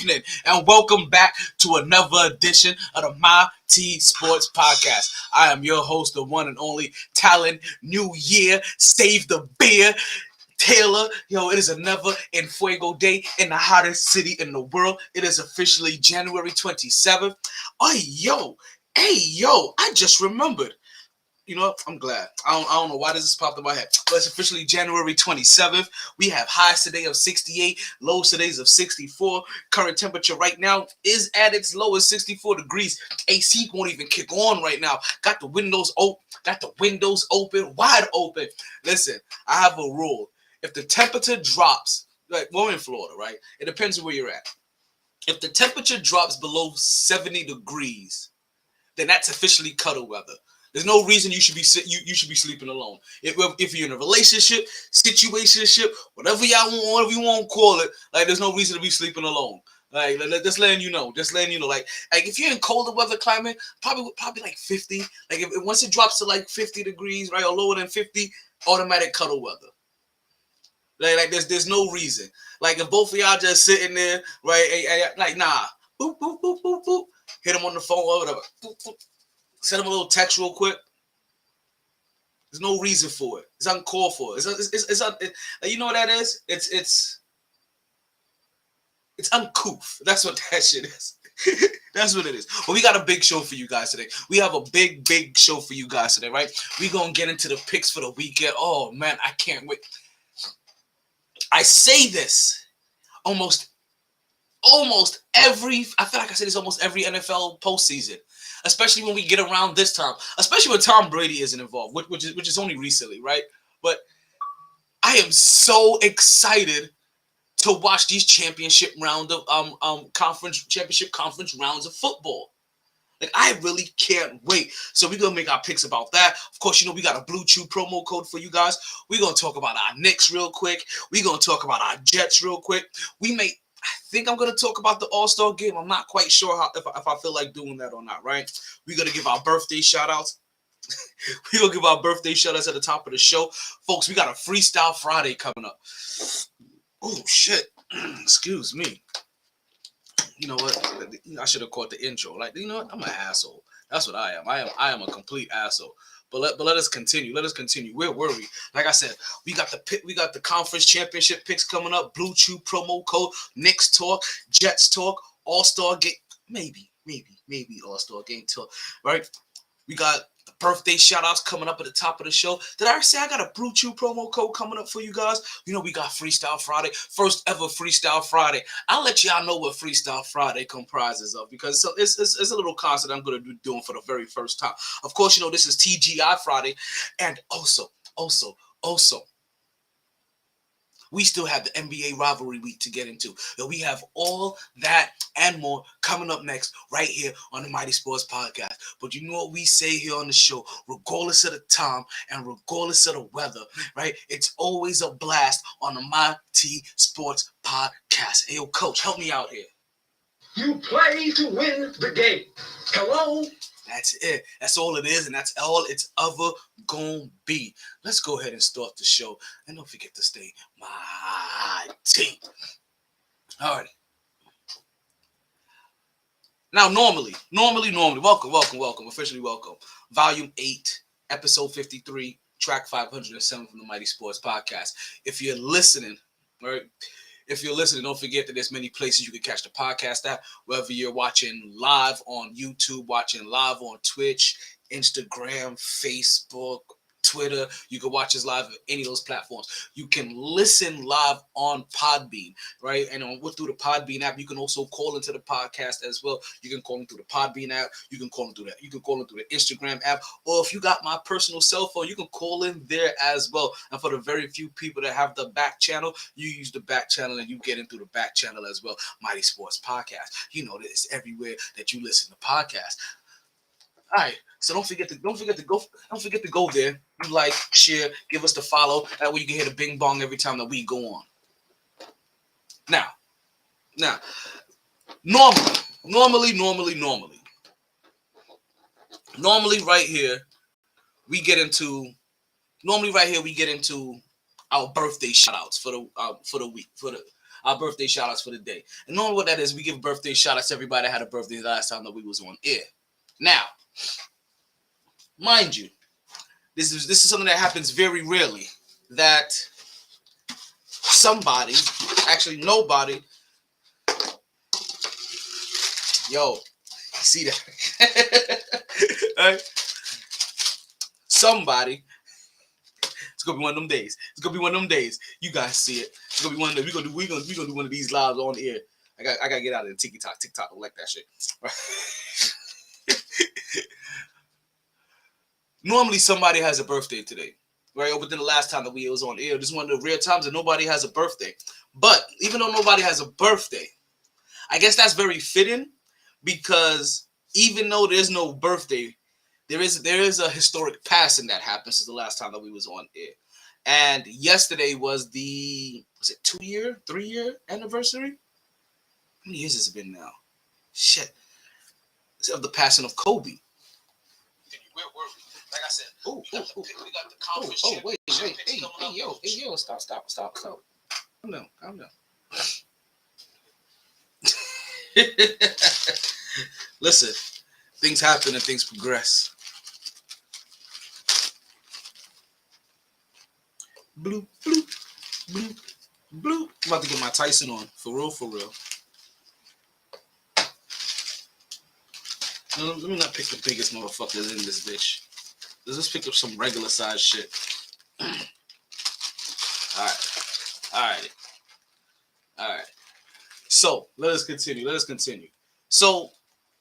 evening, and welcome back to another edition of the MyT Sports Podcast. I am your host, the one and only Talent New Year, Save the Beer, Taylor. Yo, it is another En Fuego day in the hottest city in the world. It is officially January 27th. Oh, yo, I just remembered. You know what? I'm glad. I don't know why this has popped in my head. But it's officially January 27th. We have highs today of 68, lows todays of 64. Current temperature right now is at its lowest, 64 degrees. AC won't even kick on right now. Got the windows open, wide open. Listen, I have a rule. If the temperature drops, like we're in Florida, right? It depends on where you're at. If the temperature drops below 70 degrees, then that's officially cuddle weather. There's no reason you should be you should be sleeping alone. If you're in a relationship, situationship, whatever you want to call it, like there's no reason to be sleeping alone. Like just letting you know, like if you're in colder weather climate, probably like 50. Like if once it drops to like 50 degrees, right, or lower than 50, automatic cuddle weather. Like there's no reason. Like if both of y'all just sitting there, right, like nah, boop boop boop boop boop, hit them on the phone or whatever. Boop, boop. Send them a little text real quick. There's no reason for it. It's uncalled for. You know what that is? It's uncouth. That's what that shit is. That's what it is. But we got a big show for you guys today. We have a big show for you guys today, right? We're going to get into the picks for the weekend. Oh, man, I can't wait. I say this almost every, I feel like I say this almost every NFL postseason. Especially when we get around this time, especially when Tom Brady isn't involved, which is only recently, right? But I am so excited to watch these championship rounds of conference rounds of football. Like I really can't wait. So we're gonna make our picks about that. Of course, we got a Blue Chew promo code for you guys. We're gonna talk about our Knicks real quick. We're gonna talk about our Jets real quick. I think I'm going to talk about the All-Star game. I'm not quite sure if I feel like doing that or not, right? We're going to give our birthday shout-outs. We're going to give our birthday shout-outs at the top of the show. Folks, we got a Freestyle Friday coming up. Oh, shit. Excuse me. You know what? I should have caught the intro. Like, you know what? I'm an asshole. That's what I am. I am a complete asshole. But let us continue. Where were we? Like I said, we got the conference championship picks coming up. Blue Chew promo code. Knicks talk. Jets talk. All-Star game. Maybe All-Star game talk. Right? We got the birthday shout-outs coming up at the top of the show. Did I say I got a Blue Chew promo code coming up for you guys? We got Freestyle Friday. First ever Freestyle Friday. I'll let y'all know what Freestyle Friday comprises of because it's a little concert I'm going to be doing for the very first time. Of course, this is TGI Friday. And also, we still have the NBA rivalry week to get into. And we have all that and more coming up next right here on the MyT Sports Podcast. But you know what we say here on the show, regardless of the time and regardless of the weather, right? It's always a blast on the MyT Sports Podcast. Hey, yo, Coach, help me out here. You play to win the game. Hello? That's it. That's all it is, and that's all it's ever gonna be. Let's go ahead and start the show. And don't forget to stay MyT. All right. Now, normally, welcome, officially welcome. Volume 8, episode 53, track 507 from the MyT Sports Podcast. If you're listening, right? If you're listening, don't forget that there's many places you can catch the podcast at, whether you're watching live on YouTube, watching live on Twitch, Instagram, Facebook, Twitter. You can watch us live on any of those platforms. You can listen live on Podbean, right? And through the Podbean app, you can also call into the podcast as well. You can call them through the Podbean app. You can call them through that. You can call them through the Instagram app. Or if you got my personal cell phone, you can call in there as well. And for the very few people that have the back channel, you use the back channel and you get in through the back channel as well. MyT Sports Podcast. It's everywhere that you listen to podcasts. All right, so don't forget to go there. You like, share, give us the follow. That way you can hear the bing bong every time that we go on. Now, normally right here we get into our birthday shout outs for the week, our birthday shout outs for the day. And knowing what that is, we give birthday shout outs to everybody that had a birthday the last time that we was on air. Now, mind you, this is something that happens very rarely. That somebody, actually nobody, yo, see that? Right? Somebody, it's gonna be one of them days. It's gonna be one of them days. You guys see it. It's gonna be one of them. We're gonna do one of these lives on the air. I gotta get out of the TikTok. TikTok don't like that shit. Normally somebody has a birthday today, right? Or within the last time that we was on air, this is one of the rare times that nobody has a birthday. But even though nobody has a birthday, I guess that's very fitting, because even though there's no birthday, there is a historic passing that happened since the last time that we was on air. And yesterday was the 3-year anniversary? How many years has it been now? Shit. Of the passing of Kobe. Like I said, we got the conference. Wait, hey, yo, stop. Calm down. Listen, things happen and things progress. Bloop, bloop, bloop, bloop. I'm about to get my Tyson on. For real. Let me not pick the biggest motherfuckers in this bitch. Let's just pick up some regular size shit. Alright. So, let us continue. So,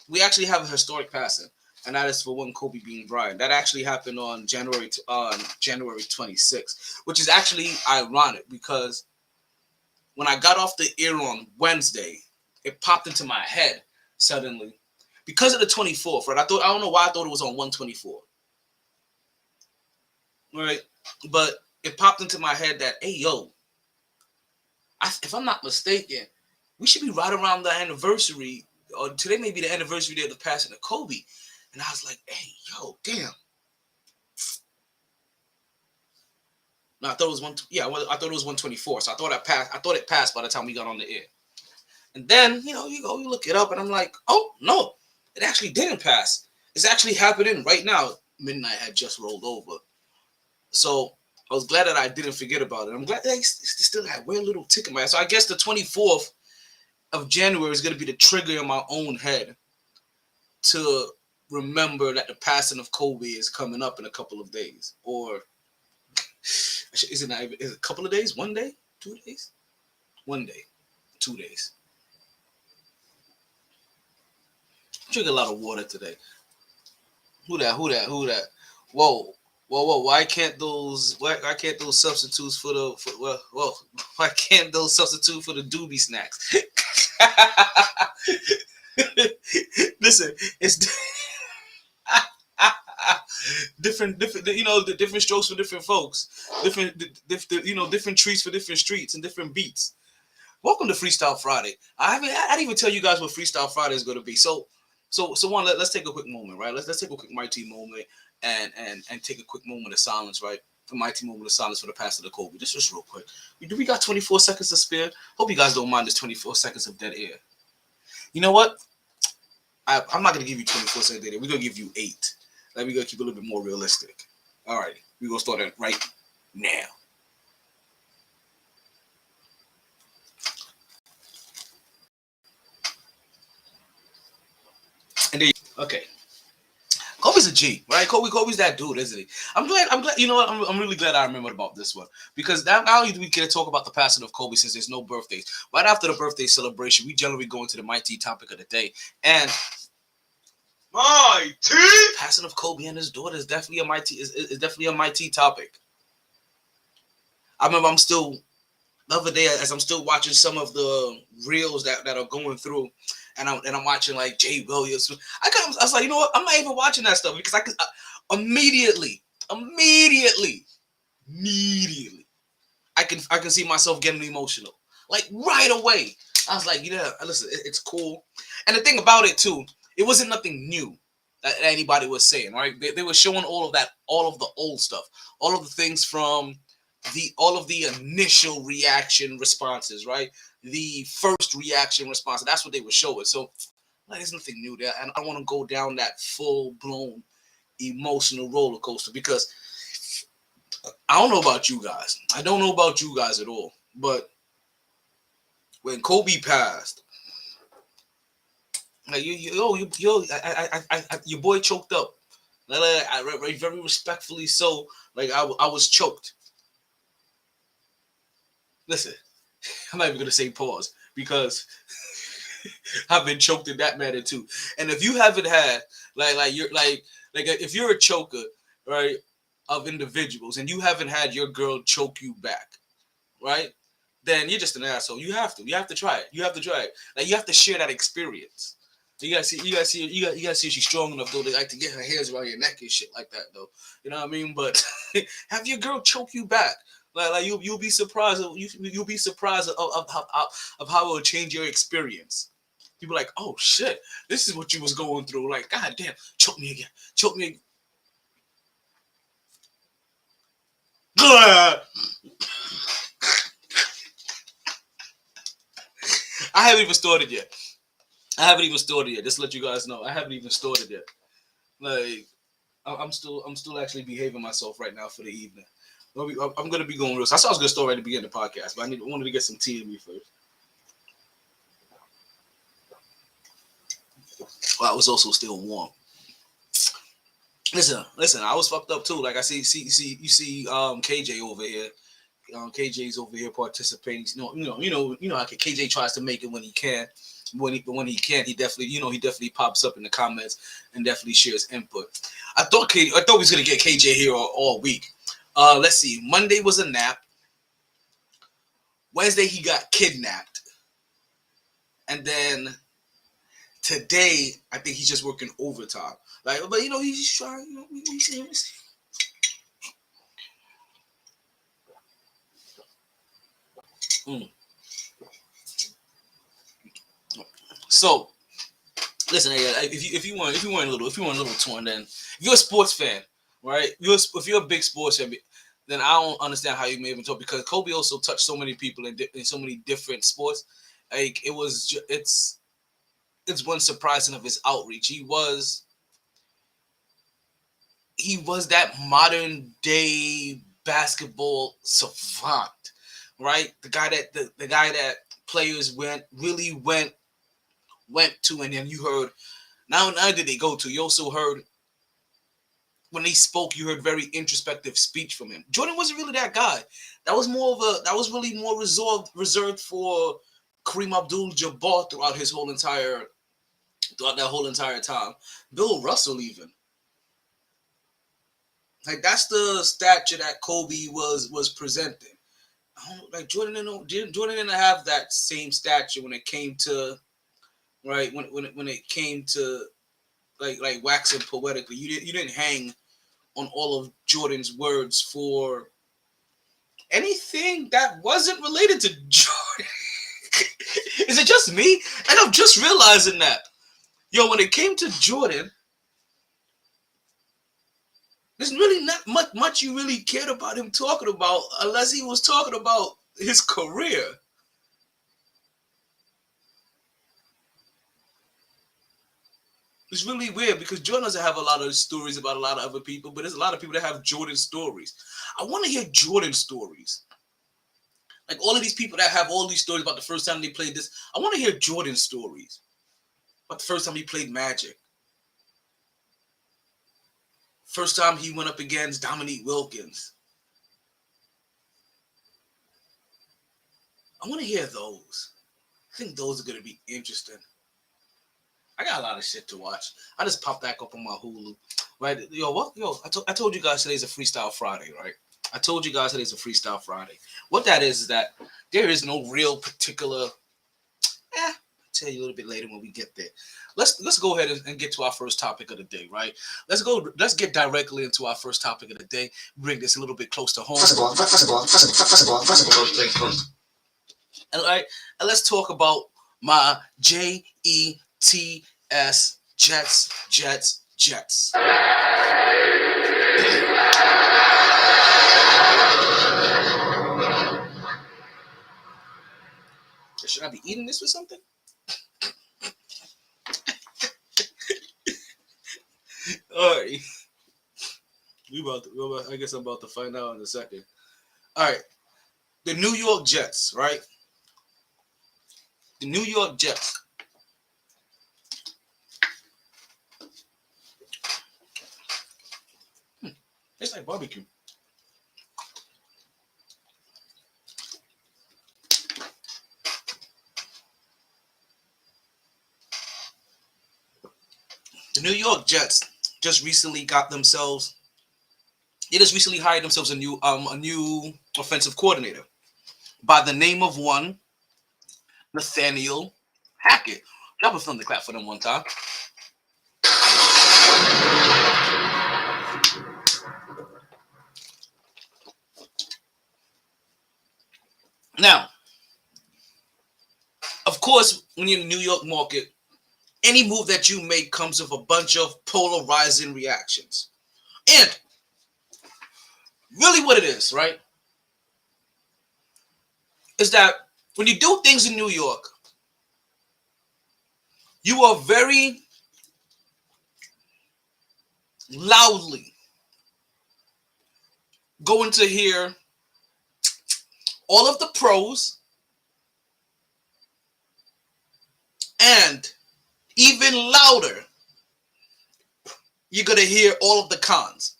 we actually have a historic passing, and that is for one Kobe Bean Bryant. That actually happened on January 26th, which is actually ironic, because when I got off the air on Wednesday, it popped into my head suddenly. Because of the 24th, right? I don't know why I thought it was on 124. Right? But it popped into my head that, hey, yo, if I'm not mistaken, we should be right around the anniversary, or today may be the anniversary day of the passing of Kobe. And I was like, hey, yo, damn. No, I thought it was I thought it was 124. So I thought it passed by the time we got on the air. And then, you look it up, and I'm like, oh, no. It actually didn't pass. It's actually happening right now. Midnight had just rolled over. So I was glad that I didn't forget about it. I'm glad that it's still that weird little tick in my head. So I guess the 24th of January is going to be the trigger in my own head to remember that the passing of Kobe is coming up in a couple of days. Or is it a couple of days? 1 day? 2 days? 1 day. 2 days. Drink a lot of water today. Who that? Whoa. Why can't those substitutes for the why can't those substitute for the doobie snacks? Listen, it's different, the different strokes for different folks, different treats for different streets and different beats. Welcome to Freestyle Friday. I didn't even tell you guys what Freestyle Friday is going to be. So one, let's take a quick moment, right? Let's take a quick MyT moment and take a quick moment of silence, right? A MyT moment of silence for the passing of Kobe. Just real quick. Do we got 24 seconds to spare? Hope you guys don't mind this 24 seconds of dead air. You know what? I'm not gonna give you 24 seconds dead air. We're gonna give you 8. Like, we're gonna keep it a little bit more realistic. All right, we're gonna start it right now. And then, okay. Kobe's a G, right? Kobe's that dude, isn't he? I'm glad. You know what? I'm really glad I remembered about this one, because not only do we get to talk about the passing of Kobe, since there's no birthdays. Right after the birthday celebration, we generally go into the MyT topic of the day, and MyT passing of Kobe and his daughter is definitely a MyT topic. I remember the other day, as I'm still watching some of the reels that are going through, and I'm watching like Jay Williams. I was like, you know what? I'm not even watching that stuff, because I could immediately, I can see myself getting emotional, like right away. I was like, yeah, listen, it's cool. And the thing about it too, it wasn't nothing new that anybody was saying, right? They were showing all of the old stuff, all of the things from all of the initial reaction responses, right? the first reaction response. And that's what they were showing. So like, there's nothing new there. And I don't want to go down that full-blown emotional roller coaster because I don't know about you guys. I don't know about you guys at all. But when Kobe passed, like your boy choked up. Like, very respectfully so. Like I was choked. Listen, I'm not even gonna say pause because I've been choked in that manner too. And if you haven't had if you're a choker, right, of individuals, and you haven't had your girl choke you back, right, then you're just an asshole. You have to try it. You have to try it. Like you have to share that experience. You gotta see if she's strong enough though to like to get her hands around your neck and shit like that though. You know what I mean? But have your girl choke you back. Like you'll be surprised. You'll be surprised of how it will change your experience. People like, oh shit, this is what you was going through. Like, god damn, choke me again, choke me again. I haven't even started yet. Just to let you guys know, I haven't even started yet. Like, I'm still actually behaving myself right now for the evening. I'm gonna be going real. So I saw I was gonna start right at the beginning of the podcast, but I wanted to get some tea in me first. Well, I was also still warm. Listen, I was fucked up too. Like I see KJ over here. KJ's over here participating. You know how KJ tries to make it when he can. When he can't, he definitely pops up in the comments and definitely shares input. I thought we was gonna get KJ here all week. Let's see. Monday was a nap. Wednesday he got kidnapped, and then today I think he's just working overtime. Like, but he's trying. He's So listen, if you want a little torn, then if you're a sports fan, right? If you're a big sports fan, then I don't understand how you may even talk because Kobe also touched so many people in so many different sports. Like it's one surprising of his outreach. He was that modern day basketball savant, right? The guy that players went to, and then you heard. Not only did they go to, you also heard when he spoke. You heard very introspective speech from him. Jordan wasn't really that guy. That was really more reserved for Kareem Abdul-Jabbar throughout that whole entire time. Bill Russell even. Like that's the stature that Kobe was presenting. I don't know, like Jordan didn't have that same stature when it came to right when it came to like waxing poetically. You didn't hang on all of Jordan's words for anything that wasn't related to Jordan. Is it just me? And I'm just realizing that. Yo, when it came to Jordan, there's really not much you really cared about him talking about unless he was talking about his career. It's really weird because Jordan doesn't have a lot of stories about a lot of other people, but there's a lot of people that have Jordan stories. I want to hear Jordan stories. Like all of these people that have all these stories about the first time they played this, I want to hear Jordan stories. About the first time he played Magic. First time he went up against Dominique Wilkins. I want to hear those. I think those are going to be interesting. I got a lot of shit to watch. I just popped back up on my Hulu. Right? I told you guys today's a Freestyle Friday, right? I told you guys today's a Freestyle Friday. What that is that there is no real particular... I'll tell you a little bit later when we get there. Let's go ahead and get to our first topic of the day, right? Let's get directly into our first topic of the day. Bring this a little bit close to home. First things first. And let's talk about my JETS Jets. hitting this with something? All right. I guess I'm about to find out in a second. All right. The New York Jets, right? The New York Jets. It's like barbecue. The New York Jets just recently got themselves. They just recently hired themselves a new offensive coordinator by the name of one Nathaniel Hackett. Drop a thunderclap for them one time. Now, of course, when you're in the New York market, any move that you make comes with a bunch of polarizing reactions. And really what it is, right, is that when you do things in New York, you are very loudly going to hear all of the pros and even louder, you're going to hear all of the cons.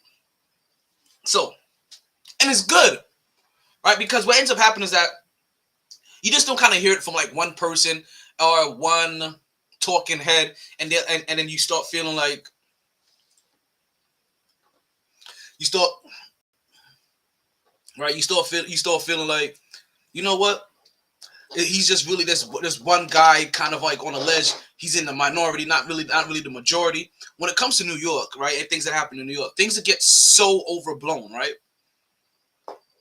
So, and it's good, right? Because what ends up happening is that you just don't kind of hear it from like one person or one talking head, and then you start feeling like you start right. You start feeling like, you know what? He's just really this one guy kind of like on a ledge. He's in the minority, not really the majority. When it comes to New York, right, and things that happen in New York, things that get so overblown, right,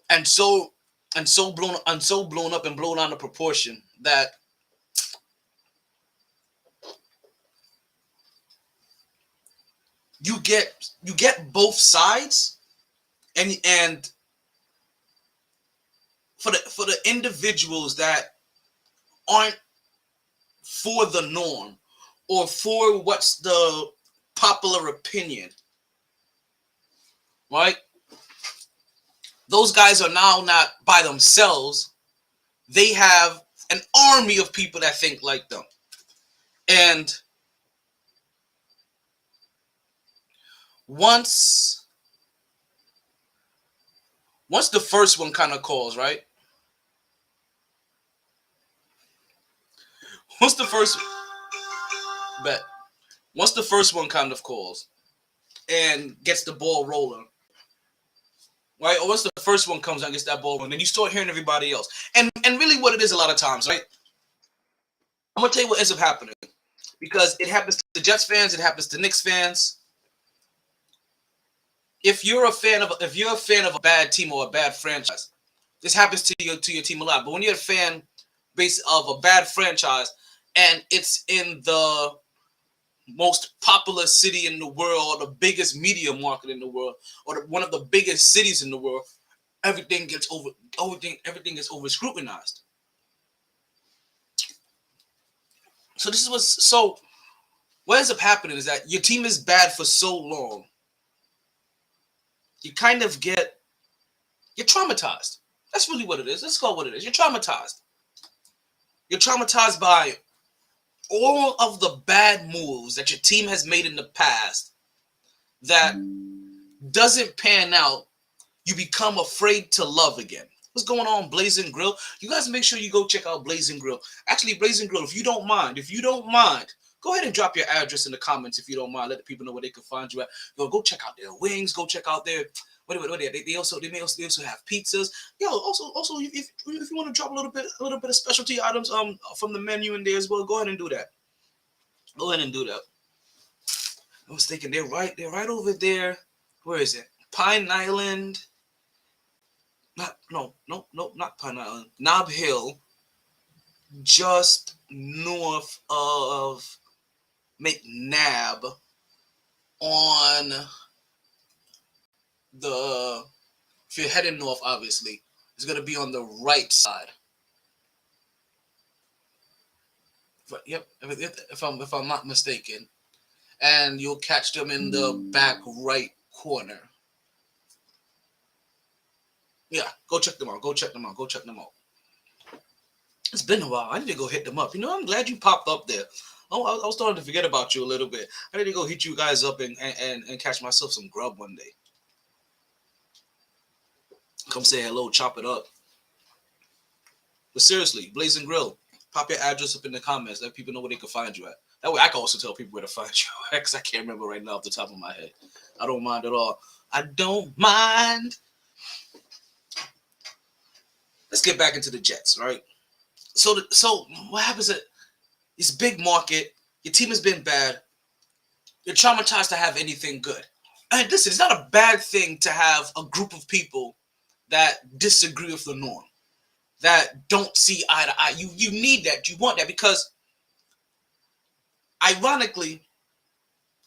and so blown up and blown out of proportion that you get both sides, and for the individuals that aren't for the norm or for what's the popular opinion, right? Those guys are now not by themselves. They have an army of people that think like them. And once the first one kind of calls, right? Once the first bet, once the first one kind of calls and gets the ball rolling, right? Or once the first one comes out and gets that ball rolling, then you start hearing everybody else. And really what it is a lot of times, right? I'm gonna tell you what ends up happening. Because it happens to Jets fans, it happens to Knicks fans. If you're a fan of a bad team or a bad franchise, this happens to your team a lot. But when you're a fan base of a bad franchise and it's in the most popular city in the world, or the biggest media market in the world, or one of the biggest cities in the world, everything gets over scrutinized. So what ends up happening is that your team is bad for so long, you kind of you're traumatized. That's really what it is. Let's call it what it is. You're traumatized. You're traumatized by all of the bad moves that your team has made in the past that doesn't pan out. You become afraid to love again. What's going on, Blazing Grill? You guys make sure you go check out Blazing Grill. Actually, Blazing Grill, if you don't mind, go ahead and drop your address in the comments if you don't mind. Let the people know where they can find you at. Go check out their wings. Go check out their they also have pizzas. Yo, also if you want to drop a little bit of specialty items from the menu in there as well, go ahead and do that. Go ahead and do that. I was thinking they're right over there. Where is it? Pine Island. Not Pine Island. Nob Hill, just north of McNabb, on if you're heading north, obviously, it's gonna be on the right side. Yep, if I'm not mistaken, and you'll catch them in the back right corner. Yeah, go check them out. Go check them out. Go check them out. It's been a while. I need to go hit them up. I'm glad you popped up there. Oh, I was starting to forget about you a little bit. I need to go hit you guys up and catch myself some grub one day. Come say hello, chop it up. But seriously, Blaze and Grill, pop your address up in the comments. Let people know where they can find you at. That way I can also tell people where to find you at, because I can't remember right now off the top of my head. I don't mind at all. I don't mind. Let's get back into the Jets, right? So what happens at this big market? Your team has been bad. You're traumatized to have anything good. And listen, it's not a bad thing to have a group of people that disagree with the norm, that don't see eye to eye. You need that. You want that, because ironically,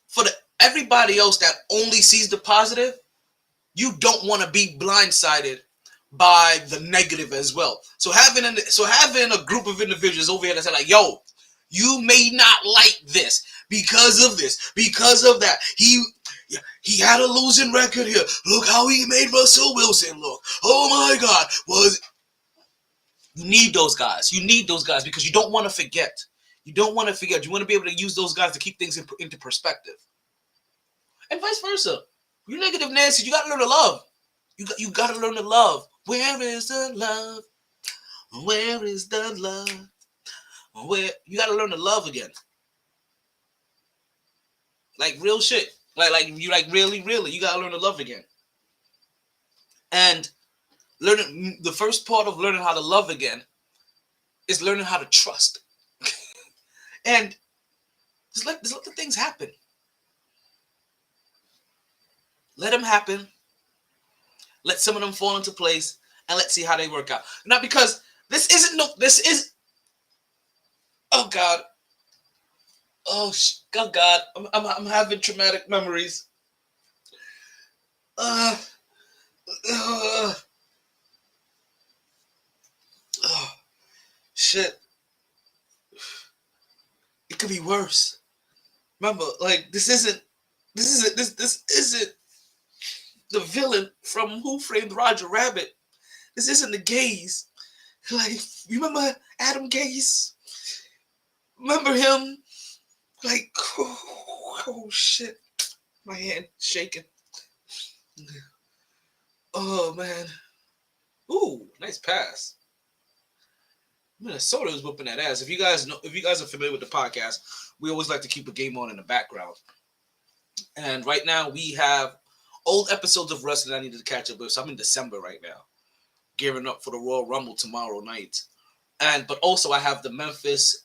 for everybody else that only sees the positive, you don't want to be blindsided by the negative as well. So having a group of individuals over here that say like, yo, you may not like this because of this, because of that. He had a losing record here. Look how he made Russell Wilson look. Oh my God. You need those guys. You need those guys because you don't want to forget. You don't want to forget. You want to be able to use those guys to keep things into perspective. And vice versa. You negative Nancy, you got to learn to love. You got to learn to love. Where is the love? Where is the love? Where you got to learn to love again. Like real shit. Like you really you got to learn to love again. And learning the first part of learning how to love again is learning how to trust. And just let the things happen. Let them happen. Let some of them fall into place, and let's see how they work out. Not because this is. Oh God. Oh God. I'm having traumatic memories. Oh, shit. It could be worse. Remember, like this isn't the villain from Who Framed Roger Rabbit. This isn't the gays. Like, you remember Adam Gaze? Remember him? Like, oh shit. My hand shaking. Oh man. Ooh, nice pass. Minnesota is whooping that ass. If you guys are familiar with the podcast, we always like to keep a game on in the background. And right now we have old episodes of wrestling I needed to catch up with. So I'm in December right now, gearing up for the Royal Rumble tomorrow night. But also I have the Memphis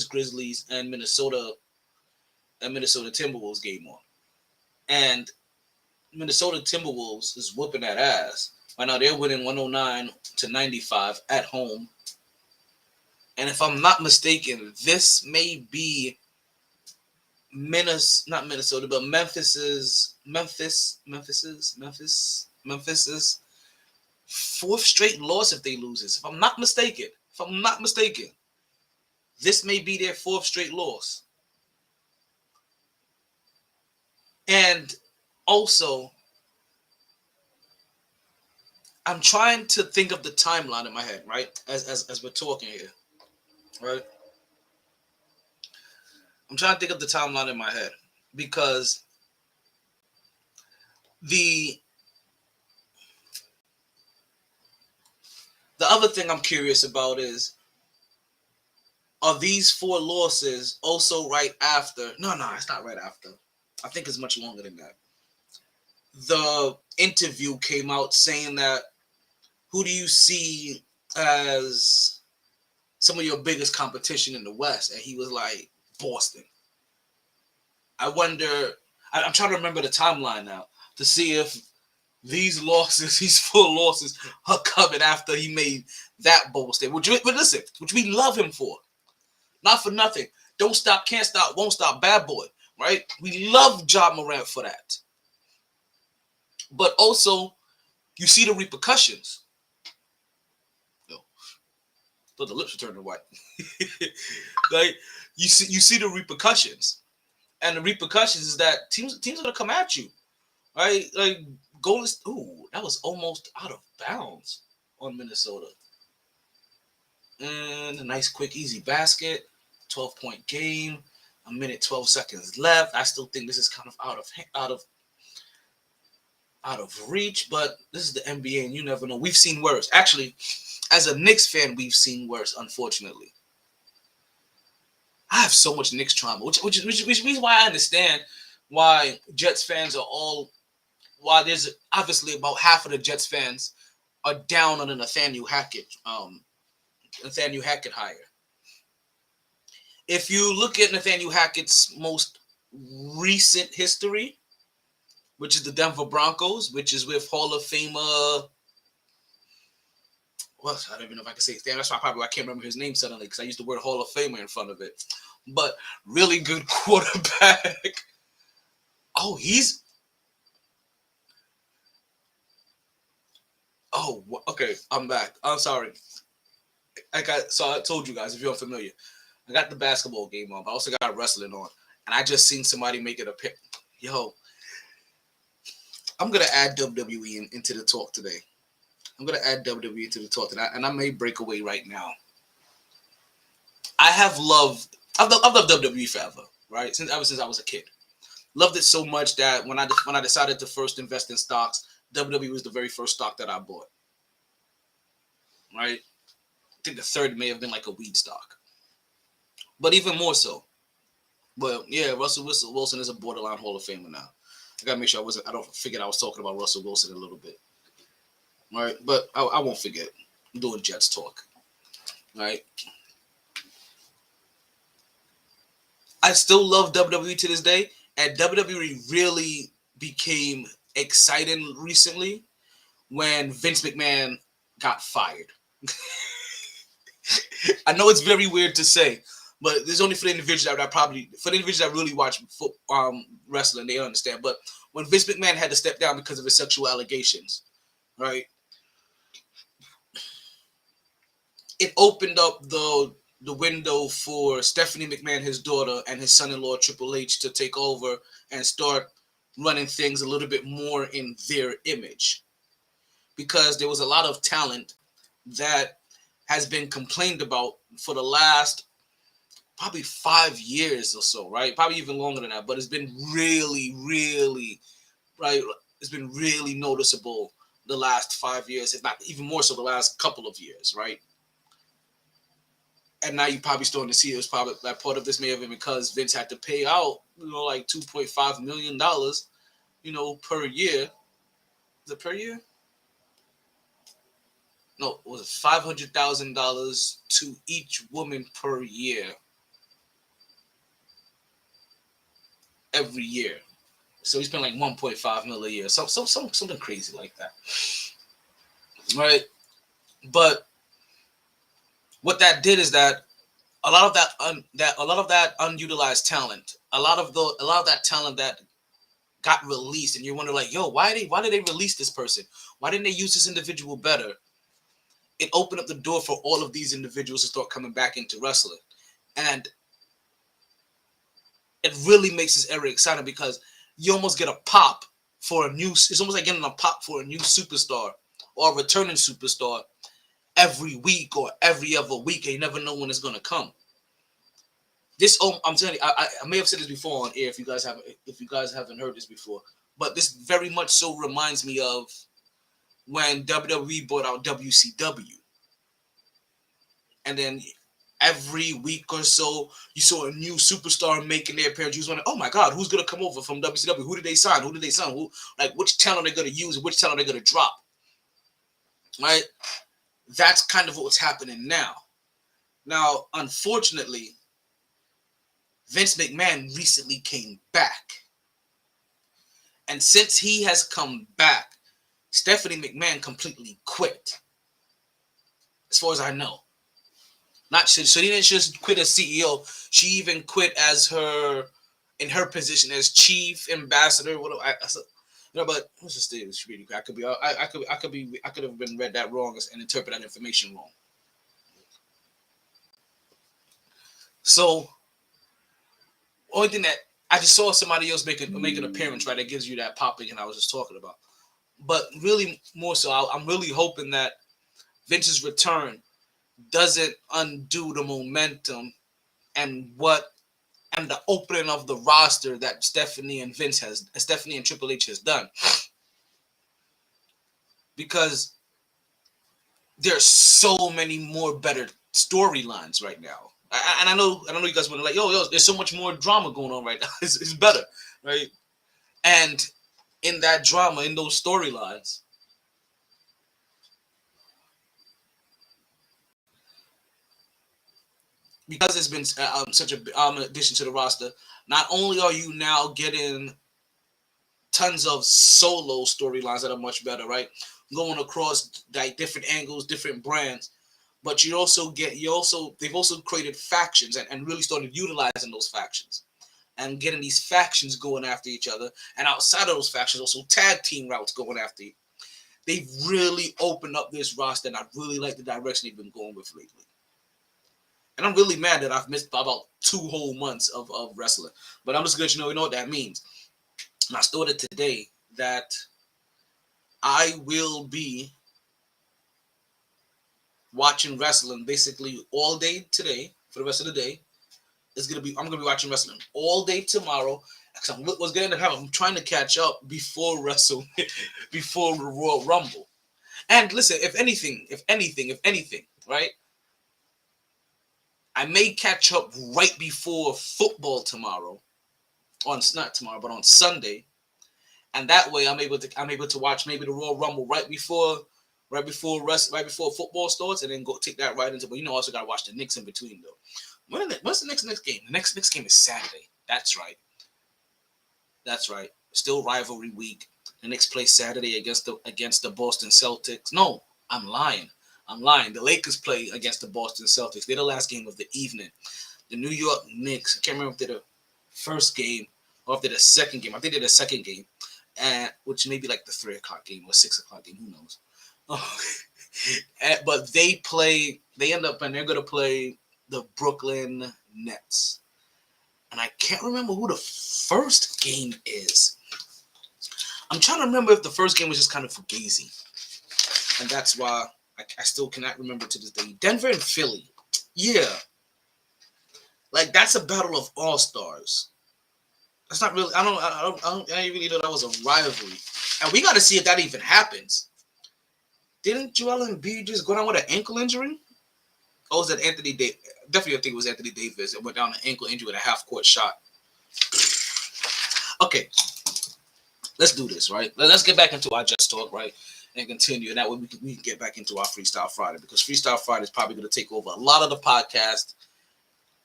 Grizzlies and Minnesota Timberwolves game on. And Minnesota Timberwolves is whooping that ass. Right now they're winning 109-95 at home. And if I'm not mistaken, this may be Memphis's fourth straight loss if they lose this. If I'm not mistaken, this may be their fourth straight loss. And also, I'm trying to think of the timeline in my head, right? As we're talking here, right? I'm trying to think of the timeline in my head because the other thing I'm curious about is, are these 4 losses also right after? No, it's not right after. I think it's much longer than that. The interview came out saying that, who do you see as some of your biggest competition in the West? And he was like, Boston. I wonder, I'm trying to remember the timeline now to see if these 4 losses are coming after he made that bold statement. Which we love him for. Not for nothing. Don't stop, can't stop, won't stop, bad boy. Right? We love Ja Morant for that. But also, you see the repercussions. but the lips are turning white. Like you see the repercussions, and the repercussions is that teams are gonna come at you, right? Like Golden. Ooh, that was almost out of bounds on Minnesota. And a nice, quick, easy basket. 12-point game. A minute 12 seconds left. I still think this is kind of out of reach, but this is the NBA, and you never know. We've seen worse. Actually, as a Knicks fan, we've seen worse. Unfortunately, I have so much Knicks trauma, which means why I understand why Jets fans are all. Why there's obviously about half of the Jets fans are down on the Nathaniel Hackett hire. If you look at Nathaniel Hackett's most recent history, which is the Denver Broncos, which is with Hall of Famer. Well, I don't even know if I can say it. That's why I can't remember his name suddenly because I used the word Hall of Famer in front of it. But really good quarterback. Oh, okay. I'm back. I'm sorry. I told you guys if you're unfamiliar, I got the basketball game on, but I also got wrestling on, and I just seen somebody make it a pick. Yo, I'm gonna add WWE into the talk today. I'm gonna add WWE to the talk today, and I may break away right now. I've loved WWE forever, right? Ever since I was a kid, loved it so much that when I decided to first invest in stocks, WWE was the very first stock that I bought. Right? I think the third may have been like a weed stock, but even more so. But yeah, Russell Wilson is a borderline Hall of Famer now. I gotta make sure I don't forget I was talking about Russell Wilson a little bit. All right, but I won't forget. I'm doing Jets talk. All right. I still love WWE to this day, and WWE really became exciting recently when Vince McMahon got fired. I know it's very weird to say, but there's only for the individuals that really watch wrestling, they understand. But when Vince McMahon had to step down because of his sexual allegations, right, it opened up the window for Stephanie McMahon, his daughter, and his son-in-law Triple H to take over and start running things a little bit more in their image, because there was a lot of talent that has been complained about for the last probably 5 years or so, right? Probably even longer than that, but it's been really, really, right? It's been really noticeable the last 5 years, if not even more so the last couple of years, right? And now you're probably starting to see it was probably that part of this may have been because Vince had to pay out, like $2.5 million, per year. Is it per year? No, it was $500,000 to each woman per year, every year. So he spent like 1.5 million a year, something crazy like that, right? But what that did is that a lot of that unutilized talent, a lot of that talent that got released, and you wonder like, yo, why did they release this person? Why didn't they use this individual better? It opened up the door for all of these individuals to start coming back into wrestling, and it really makes this era exciting because you almost get a pop for a new. It's almost like getting a pop for a new superstar or a returning superstar every week or every other week, and you never know when it's gonna come. I'm telling you, I may have said this before on air if you guys haven't heard this before, but this very much so reminds me of when WWE bought out WCW, and then every week or so you saw a new superstar making their appearance. You was wondering, oh my God, who's gonna come over from WCW? Who did they sign? Who, like, which talent are they gonna use and which talent are they gonna drop? Right? That's kind of what's happening now. Now, unfortunately, Vince McMahon recently came back. And since he has come back, Stephanie McMahon completely quit. As far as I know. So she didn't just quit as CEO. She even quit in her position as chief ambassador. But let's just say this really quick. I could have been read that wrong and interpret that information wrong. So, only thing that I just saw somebody else make an appearance, right? That gives you that pop again I was just talking about. But really, more so, I'm really hoping that Vince's return doesn't undo the momentum and the opening of the roster that Stephanie and Triple H has done, because there's so many more better storylines right now. And I know you guys want to like, yo, there's so much more drama going on right now. It's better, right? And in that drama, in those storylines, because it's been such a addition to the roster, not only are you now getting tons of solo storylines that are much better, right? Going across like different angles, different brands, but they've also created factions and really started utilizing those factions and getting these factions going after each other, and outside of those factions, also tag team routes going after you. They've really opened up this roster, and I really like the direction they've been going with lately. And I'm really mad that I've missed about 2 whole months of wrestling. But I'm just going to let you know what that means. And I started today that I will be watching wrestling basically all day today for the rest of the day. I'm gonna be watching wrestling all day tomorrow. Because what's gonna happen? I'm trying to catch up before before the Royal Rumble. And listen, if anything, right? I may catch up right before football tomorrow. Not tomorrow, but on Sunday, and that way I'm able to watch maybe the Royal Rumble right before football starts, and then go take that right into. But I also gotta watch the Knicks in between though. What's the next game? The next game is Saturday. That's right. Still rivalry week. The Knicks play Saturday against the Boston Celtics. No, I'm lying. The Lakers play against the Boston Celtics. They're the last game of the evening. The New York Knicks, I can't remember if they're the first game or if they're the second game. I think they're the second game, which may be like the 3 o'clock game or 6 o'clock game. Who knows? But they're going to play the Brooklyn Nets. And I can't remember who the first game is. I'm trying to remember if the first game was just kind of fugazi. And that's why I still cannot remember to this day. Denver and Philly. Yeah. Like, that's a battle of all-stars. That's not really, I didn't really know that was a rivalry. And we got to see if that even happens. Didn't Joel Embiid just go down with an ankle injury? Or was it Anthony Davis? Definitely, I think it was Anthony Davis. It went down an ankle injury with a half-court shot. Okay. Let's do this, right? Let's get back into our Jets talk, right? And continue. And that way we can get back into our Freestyle Friday. Because Freestyle Friday is probably going to take over a lot of the podcast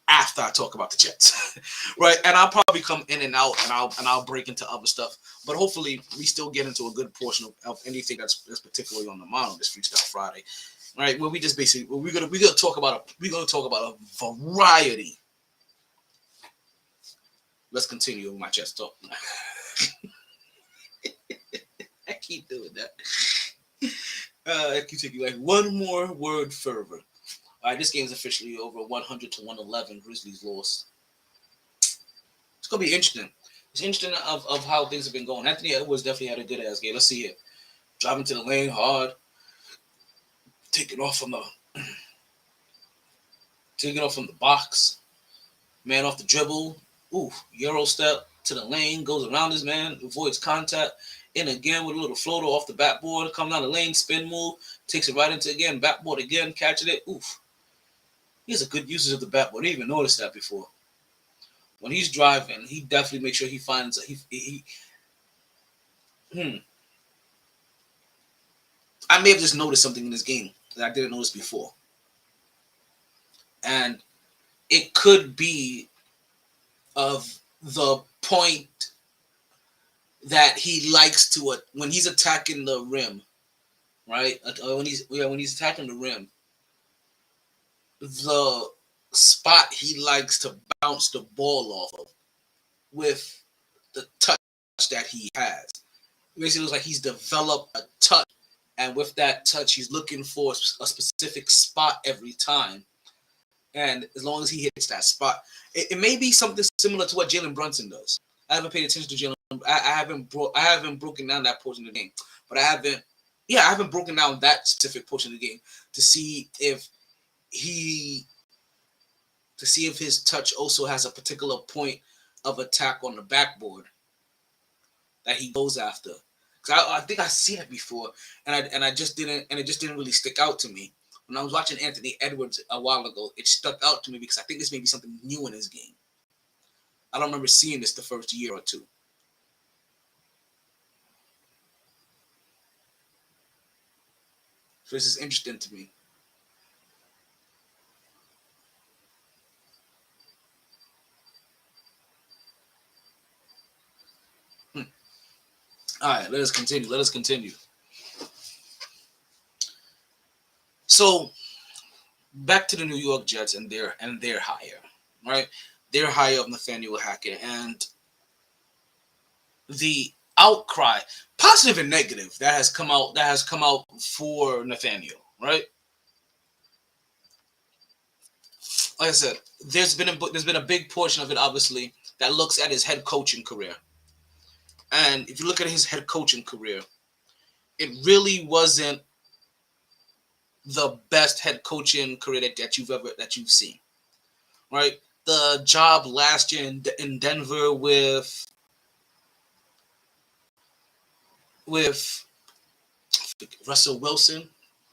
after I talk about the Jets. Right? And I'll probably come in and out, and I'll break into other stuff. But hopefully we still get into a good portion of anything that's particularly on the mind on this Freestyle Friday. Right, where we just basically we're gonna talk about a variety. Let's continue with my chest talk. I keep doing that. I keep taking like one more word further. All right, this game is officially over. 100-111. Grizzlies lost. It's gonna be interesting. It's interesting of how things have been going. Anthony Edwards definitely had a good ass game. Let's see it. Driving to the lane hard. Taking off from the box, man off the dribble, Euro step to the lane, goes around his man, avoids contact, in again with a little floater off the backboard, come down the lane, spin move, takes it right into again, backboard again, catching it, He has a good usage of the backboard. I didn't even notice that before. When he's driving, he definitely makes sure he finds I may have just noticed something in this game that I didn't notice before. And it could be of the point that he likes to when he's attacking the rim, right? When he's attacking the rim, the spot he likes to bounce the ball off of with the touch that he has. It basically looks like he's developed a touch, and with that touch, he's looking for a specific spot every time. And as long as he hits that spot, it may be something similar to what Jalen Brunson does. I haven't paid attention to Jalen. I haven't broken down that portion of the game, but I haven't broken down that specific portion of the game to see if he his touch also has a particular point of attack on the backboard that he goes after. Because I think I've seen it before, and it just didn't really stick out to me. When I was watching Anthony Edwards a while ago, it stuck out to me because I think this may be something new in his game. I don't remember seeing this the first year or two. So this is interesting to me. All right, let us continue. So back to the New York Jets and their hire, right? Their hire of Nathaniel Hackett and the outcry, positive and negative, that has come out for Nathaniel, right? Like I said, there's been a big portion of it, obviously, that looks at his head coaching career. And if you look at his head coaching career, it really wasn't the best head coaching career that you've seen, right? The job last year in Denver with Russell Wilson.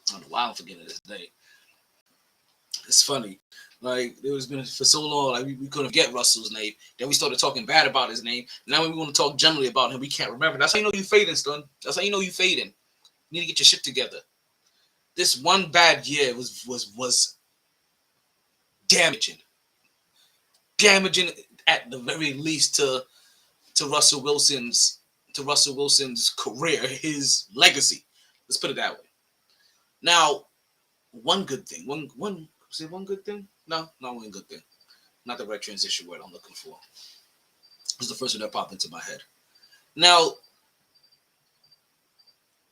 I don't know why I'm forgetting his name. It's funny. Like, it was been for so long, like we couldn't get Russell's name. Then we started talking bad about his name. Now when we want to talk generally about him, we can't remember. That's how you know you fading, son. That's how you know you fading. You need to get your shit together. This one bad year was damaging. Damaging at the very least to Russell Wilson's career, his legacy. Let's put it that way. Now, one good thing. One good thing? No, not one good thing. Not the right transition word I'm looking for. It was the first one that popped into my head. Now,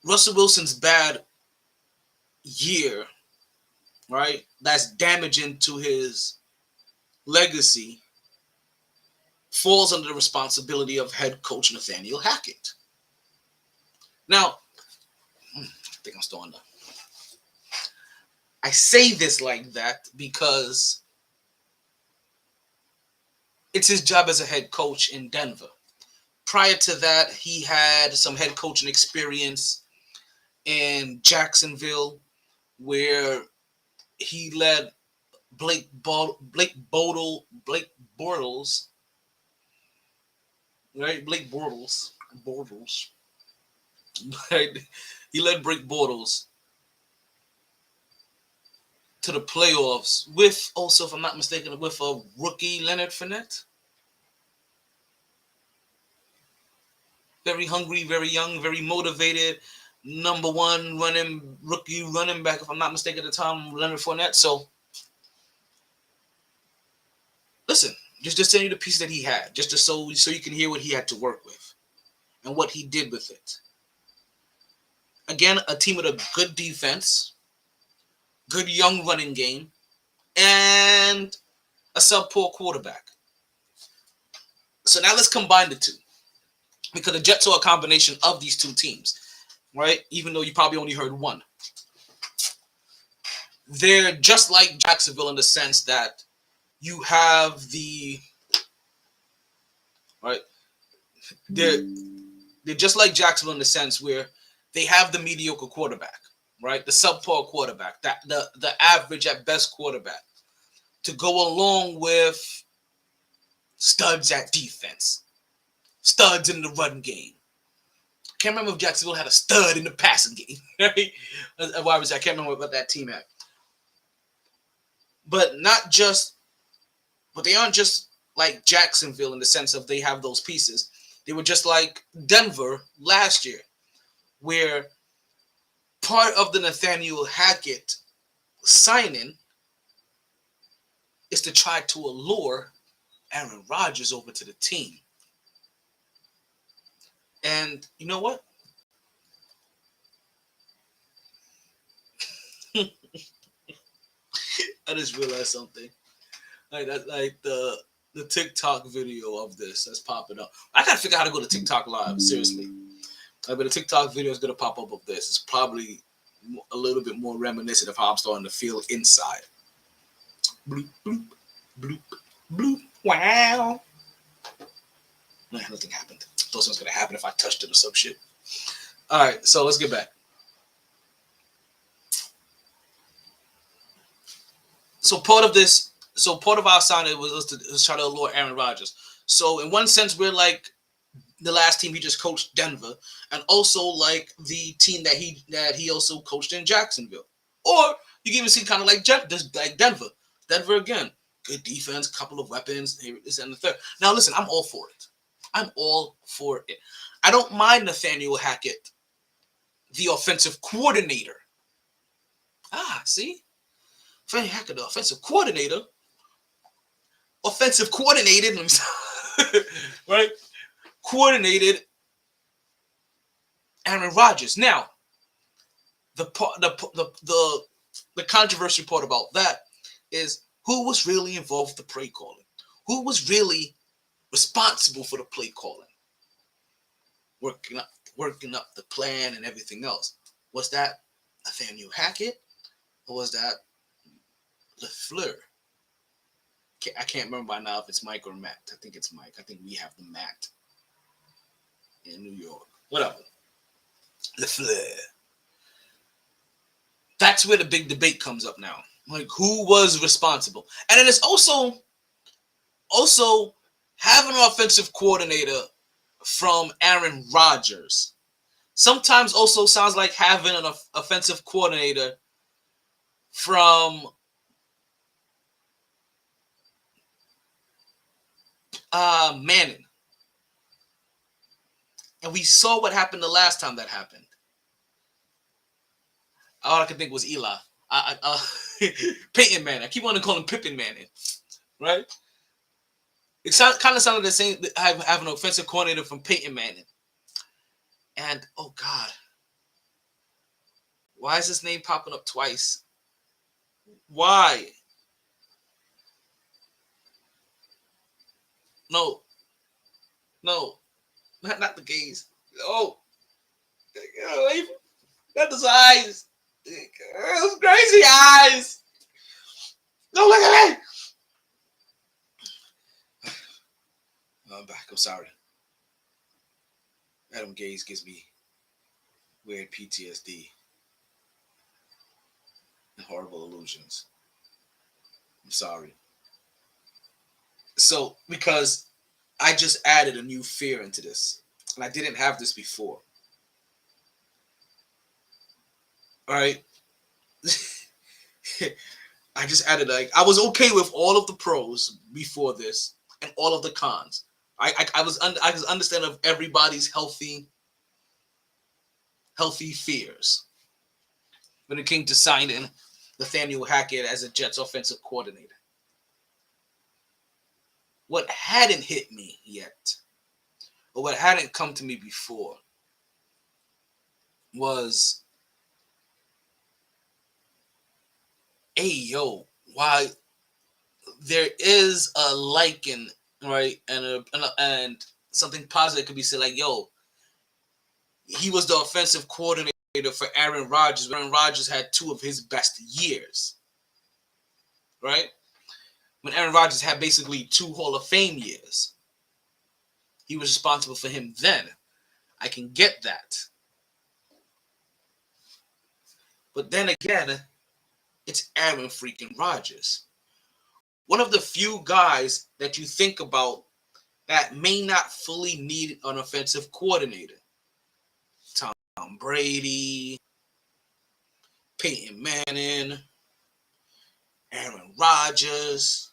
Russell Wilson's bad year, right? That's damaging to his legacy, falls under the responsibility of head coach Nathaniel Hackett. Now, I think I'm still on that. I say this like that because it's his job as a head coach in Denver. Prior to that, he had some head coaching experience in Jacksonville, where he led Blake Bortles, right? Blake Bortles. Right? He led Blake Bortles to the playoffs with, also, if I'm not mistaken, with a rookie, Leonard Fournette. Very hungry, very young, very motivated. Number one rookie running back, if I'm not mistaken, at the time, Leonard Fournette. So, listen, just send you the piece that he had, just so you can hear what he had to work with and what he did with it. Again, a team with a good defense, good young running game, and a subpar quarterback. So now let's combine the two, because the Jets are a combination of these two teams, right? Even though you probably only heard one. They're just like Jacksonville in the sense that you have the, right? They're just like Jacksonville in the sense where they have the mediocre quarterback, right? The subpar quarterback, the average at best quarterback, to go along with studs at defense, studs in the run game. Can't remember if Jacksonville had a stud in the passing game, right? Why was that? I can't remember what that team had. But they aren't just like Jacksonville in the sense of they have those pieces. They were just like Denver last year, where part of the Nathaniel Hackett signing is to try to allure Aaron Rodgers over to the team. And you know what? I just realized something. Like that, like the TikTok video of this that's popping up. I gotta figure out how to go to TikTok live. Seriously, but a TikTok video is gonna pop up of this. It's probably a little bit more reminiscent of how I'm starting to feel inside. Bloop bloop bloop bloop. Wow. Nah, nothing happened. Thought something was gonna happen if I touched it or some shit. All right, so let's get back. So part of our assignment was try to allure Aaron Rodgers. So in one sense, we're like the last team he just coached, Denver, and also like the team that he also coached in Jacksonville. Or you can even see kind of like Denver. Denver again, good defense, couple of weapons, this and the third. Now listen, I'm all for it. I'm all for it. I don't mind Nathaniel Hackett, the offensive coordinator. See? Nathaniel Hackett, the offensive coordinated, right? Coordinated Aaron Rodgers. Now, the controversial part about that is who was really involved with the play calling? Who was really responsible for the play calling? Working up the plan and everything else. Was that Nathaniel Hackett or was that LaFleur? I can't remember by now if it's Mike or Matt. I think it's Mike. I think we have the Matt in New York. Whatever. LaFleur. That's where the big debate comes up now. Like, who was responsible? And then it's also having an offensive coordinator from Aaron Rodgers sometimes also sounds like having an offensive coordinator from Manning. And we saw what happened the last time that happened. All I could think was Eli. Peyton Manning. I keep wanting to call him Pippin Manning. Right? It kind of sounded the same, having an offensive coordinator from Peyton Manning. And, oh, God. Why is this name popping up twice? Why? No. Not the gaze. Oh. Not those eyes. Those crazy eyes. Don't look at me. I'm back. I'm sorry. Adam Gaze gives me weird PTSD and horrible illusions. I'm sorry. So, because I just added a new fear into this, and I didn't have this before. All right. I just added, like, I was okay with all of the pros before this and all of the cons. I was understanding of everybody's healthy fears when it came to signing Nathaniel Hackett as a Jets offensive coordinator. What hadn't hit me yet, or what hadn't come to me before, was, why there is a liking, right, and something positive could be said, like, he was the offensive coordinator for Aaron Rodgers. Aaron Rodgers had two of his best years, right? When Aaron Rodgers had basically 2 Hall of Fame years. He was responsible for him then. I can get that. But then again, it's Aaron freaking Rodgers. One of the few guys that you think about that may not fully need an offensive coordinator. Tom Brady, Peyton Manning, Aaron Rodgers.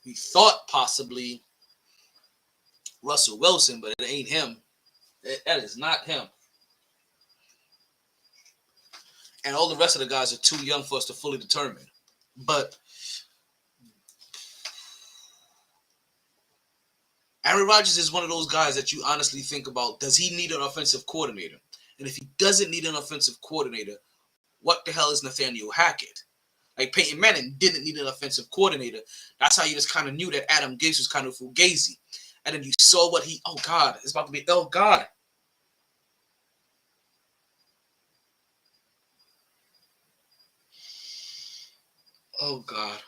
We thought possibly Russell Wilson, but it ain't him. That is not him. And all the rest of the guys are too young for us to fully determine. But Aaron Rodgers is one of those guys that you honestly think about, does he need an offensive coordinator? And if he doesn't need an offensive coordinator, what the hell is Nathaniel Hackett? Like Peyton Manning didn't need an offensive coordinator. That's how you just kind of knew that Adam Gase was kind of fugazi. And then you saw what he, oh God, it's about to be, oh God. Oh God.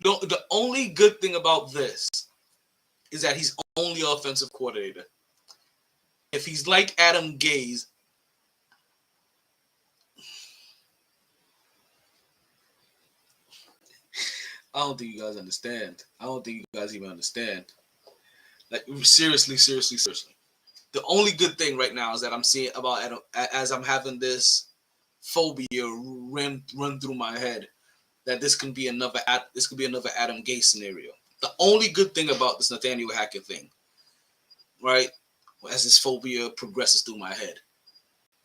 The only good thing about this is that he's only offensive coordinator. If he's like Adam Gase, I don't think you guys understand. I don't think you guys even understand. Like seriously. The only good thing right now is that I'm seeing about Adam as I'm having this phobia run through my head that this could be another Adam Gase scenario. The only good thing about this Nathaniel Hackett thing, right, as this phobia progresses through my head,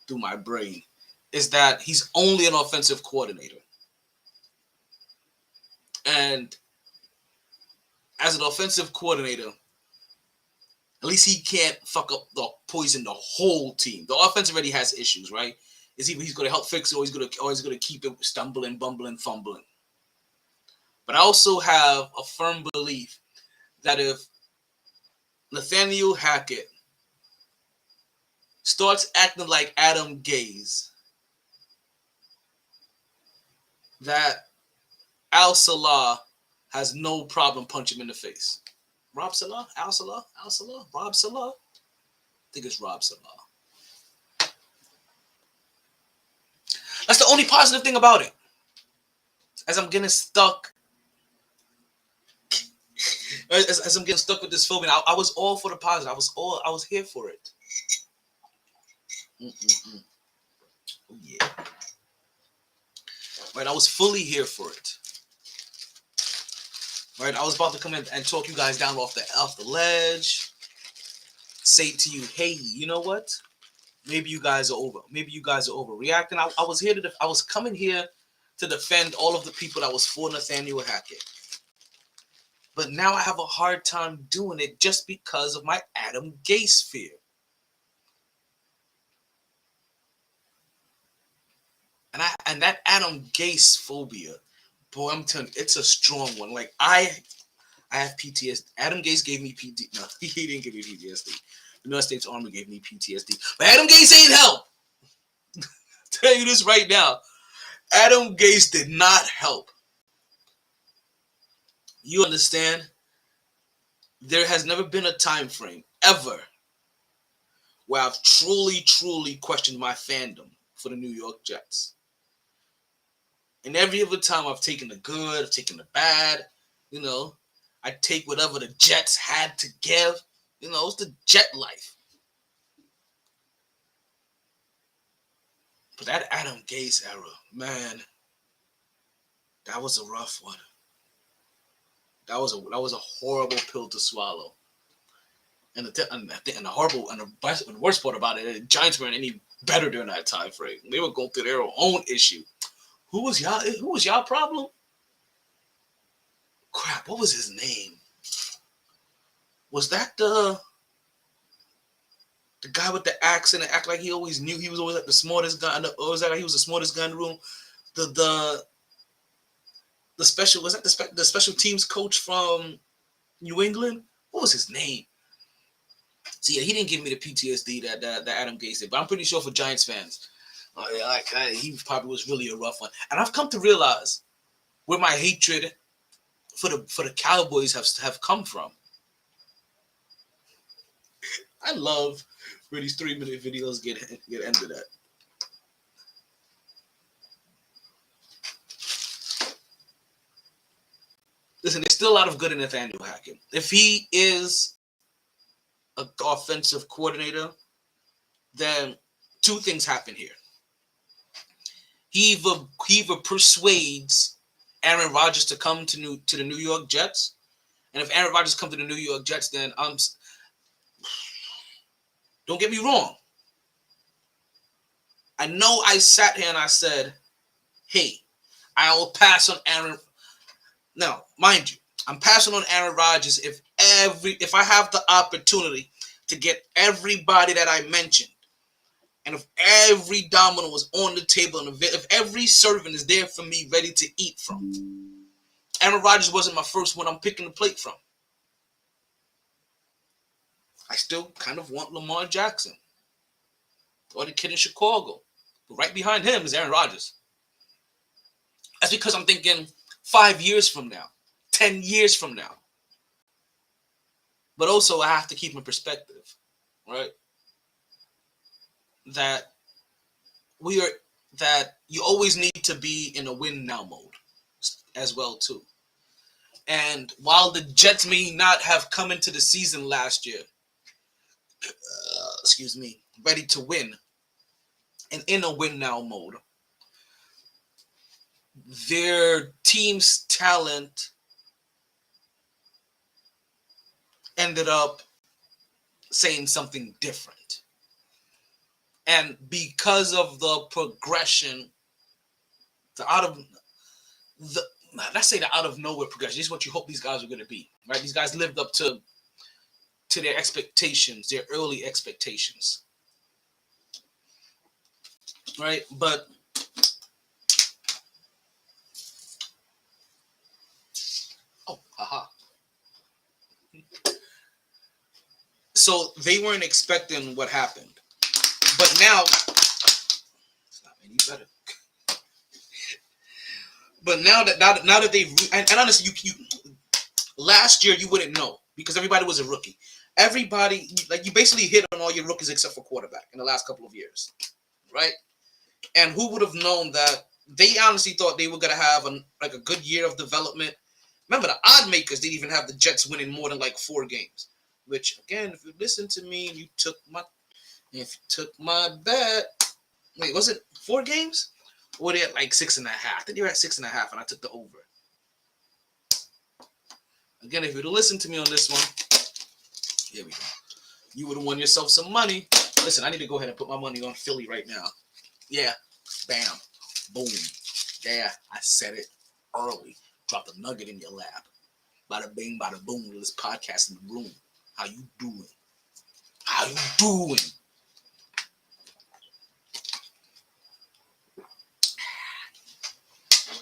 through my brain, is that he's only an offensive coordinator. And as an offensive coordinator, at least he can't poison the whole team. The offense already has issues, right? It's either he's going to help fix it or he's going to keep it stumbling, bumbling, fumbling. But I also have a firm belief that if Nathaniel Hackett starts acting like Adam Gase, that Al Salah has no problem punching him in the face. Rob Salah? Al Salah? Rob Salah? I think it's Rob Salah. That's the only positive thing about it. As I'm getting stuck as I'm getting stuck with this phobia, I was all for the positive. I was here for it. Oh yeah. Right, I was fully here for it. Right, I was about to come in and talk you guys down off the ledge. Say to you, hey, you know what? Maybe you guys are overreacting. I was coming here to defend all of the people that was for Nathaniel Hackett. But now I have a hard time doing it just because of my Adam Gase fear. And that Adam Gase phobia, boy, I'm telling you, it's a strong one. Like I have PTSD. Adam Gase gave me PTSD. No, he didn't give me PTSD. The United States Army gave me PTSD. But Adam Gase ain't help. Tell you this right now. Adam Gase did not help. You understand? There has never been a time frame ever where I've truly questioned my fandom for the New York Jets. And every other time I've taken the good, I've taken the bad, you know. I take whatever the Jets had to give. You know, it's the Jet life. But that Adam Gase era, man, that was a rough one. That was a horrible pill to swallow. And the worst part about it, the Giants weren't any better during that time frame. They were going through their own issue. Who was y'all problem? Crap, what was his name? Was that the guy with the accent and act like he always knew he was always like the smartest guy? Or was that like he was the smartest guy in the room? The special was that the special teams coach from New England? What was his name? See, yeah, he didn't give me the PTSD that Adam Gase did, but I'm pretty sure for Giants fans, he probably was really a rough one. And I've come to realize where my hatred for the Cowboys have come from. I love where these 3-minute videos get ended at. Listen, there's still a lot of good in Nathaniel Hackett. If he is an offensive coordinator, then two things happen here. He either persuades Aaron Rodgers to come to the New York Jets, and if Aaron Rodgers comes to the New York Jets, then don't get me wrong. I know I sat here and I said, hey, I will pass on Aaron. Now, mind you, I'm passing on Aaron Rodgers if I have the opportunity to get everybody that I mentioned. And if every domino was on the table, and if every servant is there for me ready to eat from, Aaron Rodgers wasn't my first one I'm picking the plate from. I still kind of want Lamar Jackson or the kid in Chicago. But right behind him is Aaron Rodgers. That's because I'm thinking 5 years from now, 10 years from now. But also I have to keep in perspective, right? That you always need to be in a win now mode as well too. And while the Jets may not have come into the season last year, ready to win and in a win now mode, their team's talent ended up saying something different. And because of the progression, let's say the out of nowhere progression, this is what you hope these guys are going to be, right? These guys lived up to their expectations, their early expectations, right? But so they weren't expecting what happened, but now it's not any better. But now that they've and honestly, you last year you wouldn't know because everybody was a rookie. Everybody, like, you basically hit on all your rookies except for quarterback in the last couple of years, right? And who would have known that they honestly thought they were gonna have a good year of development. Remember, the odd makers didn't even have the Jets winning more than like 4 games. Which, again, if you listen to me and you took my bet, wait, was it 4 games? Or were they at like 6.5? I think they were at 6.5, and I took the over. Again, if you'd have listened to me on this one, here we go. You would have won yourself some money. Listen, I need to go ahead and put my money on Philly right now. Yeah, bam, boom. Yeah, I said it early. Drop the nugget in your lap. Bada bing, bada boom. This podcast in the room. How you doing? How you doing?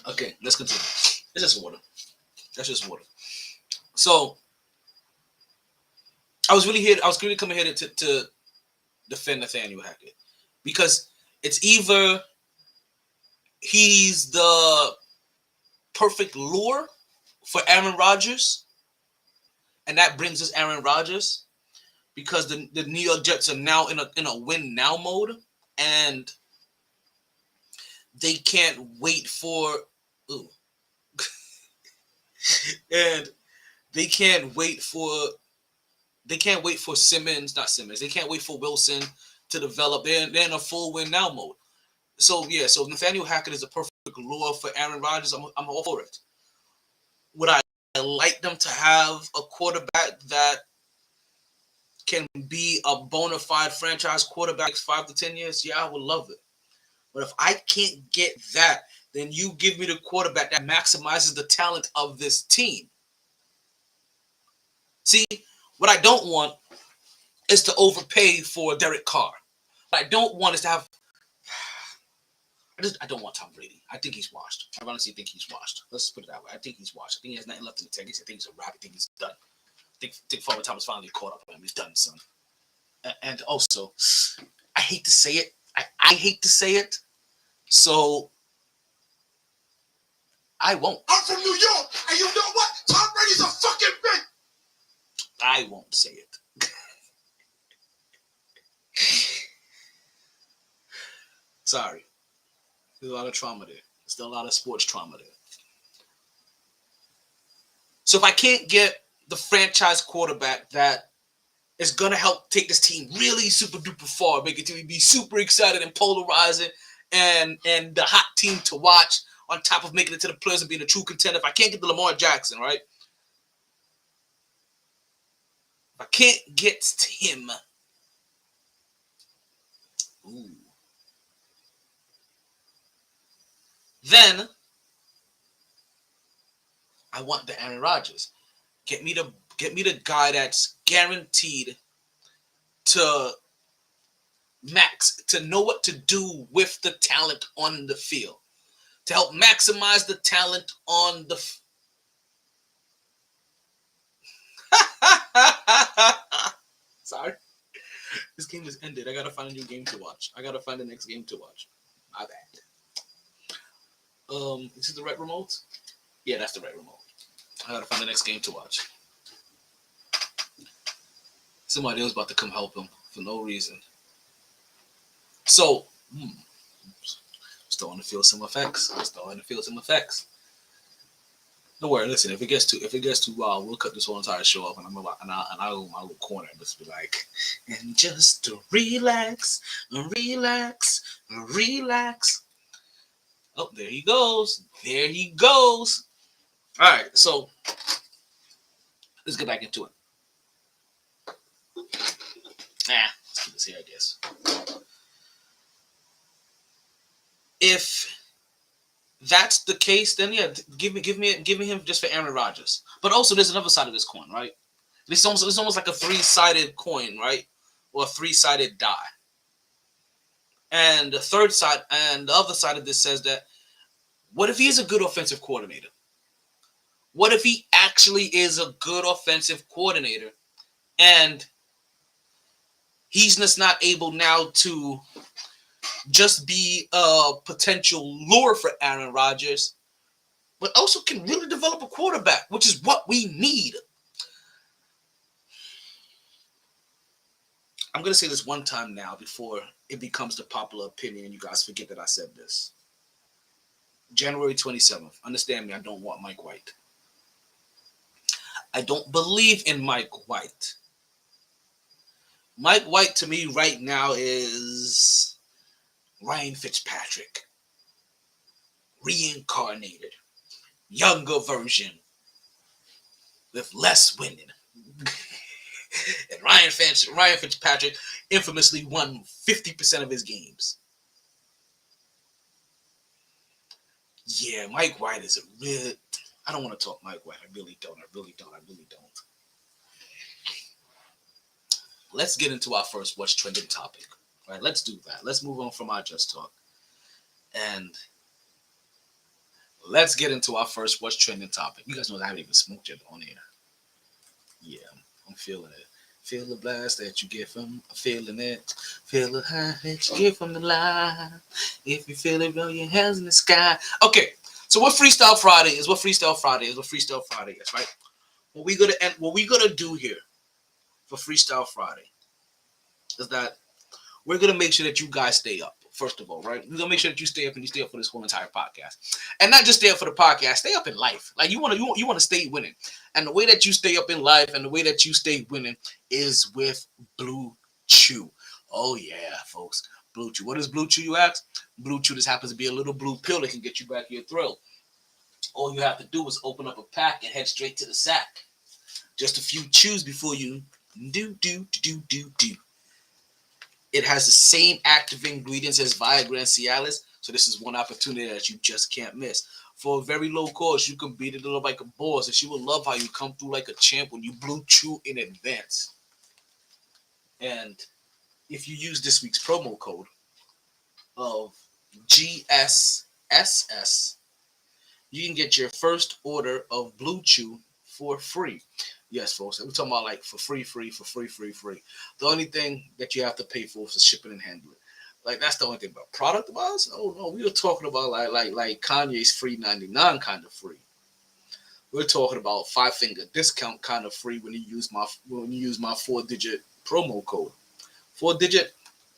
Okay, let's continue. It's just water. That's just water. So I was really coming here to defend Nathaniel Hackett because it's either he's the perfect lure for Aaron Rodgers, and that brings us Aaron Rodgers because the New York Jets are now in a win now mode, and they can't wait for and they can't wait for Simmons, not Simmons. They can't wait for Wilson to develop. They're in a full win now mode. So yeah, so Nathaniel Hackett is a perfect lure for Aaron Rodgers. I'm all for it. Would I like them to have a quarterback that can be a bona fide franchise quarterback 5 to 10 years? Yeah, I would love it. But if I can't get that, then you give me the quarterback that maximizes the talent of this team. See, what I don't want is to overpay for Derek Carr. What I don't want is to have... I don't want Tom Brady. I think he's washed. I honestly think he's washed. Let's put it that way. I think he's washed. I think he has nothing left in the tank. I think he's a wrap. I think he's done. I think Father Thomas finally caught up with him. He's done, son. And also, I hate to say it. I hate to say it. So, I won't. I'm from New York, and you know what? Tom Brady's a fucking bitch. I won't say it. Sorry. There's a lot of trauma there. There's still a lot of sports trauma there. So if I can't get the franchise quarterback that is going to help take this team really super duper far, make it to be super excited and polarizing and the hot team to watch on top of making it to the playoffs and being a true contender, if I can't get the Lamar Jackson, right? If I can't get him, then I want the Aaron Rodgers. Get me the guy that's guaranteed to know what to do with the talent on the field, to help maximize the talent on the Sorry. This game is ended. I gotta find a new game to watch. I gotta find the next game to watch. My bad. Is it the right remote? Yeah, that's the right remote. I gotta find the next game to watch. Somebody else about to come help him for no reason. So, starting to feel some effects. Don't worry. Listen, if it gets too wild, we'll cut this whole entire show off, and I'll go in my little corner and just be like, and just to relax. Oh, there he goes. All right, so let's get back into it. Let's keep this here, I guess. If that's the case, then yeah, give me him just for Aaron Rodgers. But also, there's another side of this coin, right? It's almost like a three-sided coin, right? Or a three-sided die. And the other side of this says that, what if he's a good offensive coordinator? What if he actually is a good offensive coordinator, and he's just not able now to just be a potential lure for Aaron Rodgers, but also can really develop a quarterback, which is what we need. I'm going to say this one time now before it becomes the popular opinion and you guys forget that I said this. January 27th. Understand me, I don't want Mike White. I don't believe in Mike White. Mike White to me right now is Ryan Fitzpatrick. Reincarnated. Younger version. With less winning. And Ryan Fitzpatrick infamously won 50% of his games. Yeah, Mike White is a real... I don't want to talk Mike White. I really don't. Let's get into our first What's Trending topic. All right, let's do that. Let's move on from our Just Talk. And let's get into our first What's Trending topic. You guys know that I haven't even smoked yet on here. Yeah, I'm feeling it. Feel the blast that you get from feeling it. Feel the high that you get from the line. If you feel it, roll your hands in the sky. Okay, so what Freestyle Friday is, right? What we gonna do here for Freestyle Friday is that we're gonna make sure that you guys stay up. First of all, right? We're gonna make sure that you stay up and you stay up for this whole entire podcast, and not just stay up for the podcast. Stay up in life. Like you want to stay winning, and the way that you stay up in life and the way that you stay winning is with Blue Chew. Oh yeah, folks, Blue Chew. What is Blue Chew? You ask. Blue Chew just happens to be a little blue pill that can get you back your throat. All you have to do is open up a pack and head straight to the sack. Just a few chews before you do. It has the same active ingredients as Viagra and Cialis, so this is one opportunity that you just can't miss. For a very low cost, you can beat it up like a boss, and she will love how you come through like a champ when you Blue Chew in advance. And if you use this week's promo code of GSSS, you can get your first order of Blue Chew for free. Yes, folks, we're talking about like for free. The only thing that you have to pay for is shipping and handling. Like that's the only thing. But product wise, oh no, we were talking about like Kanye's free 99 kind of free. We're talking about 5-finger discount kind of free when you use my 4-digit promo code, 4-digit,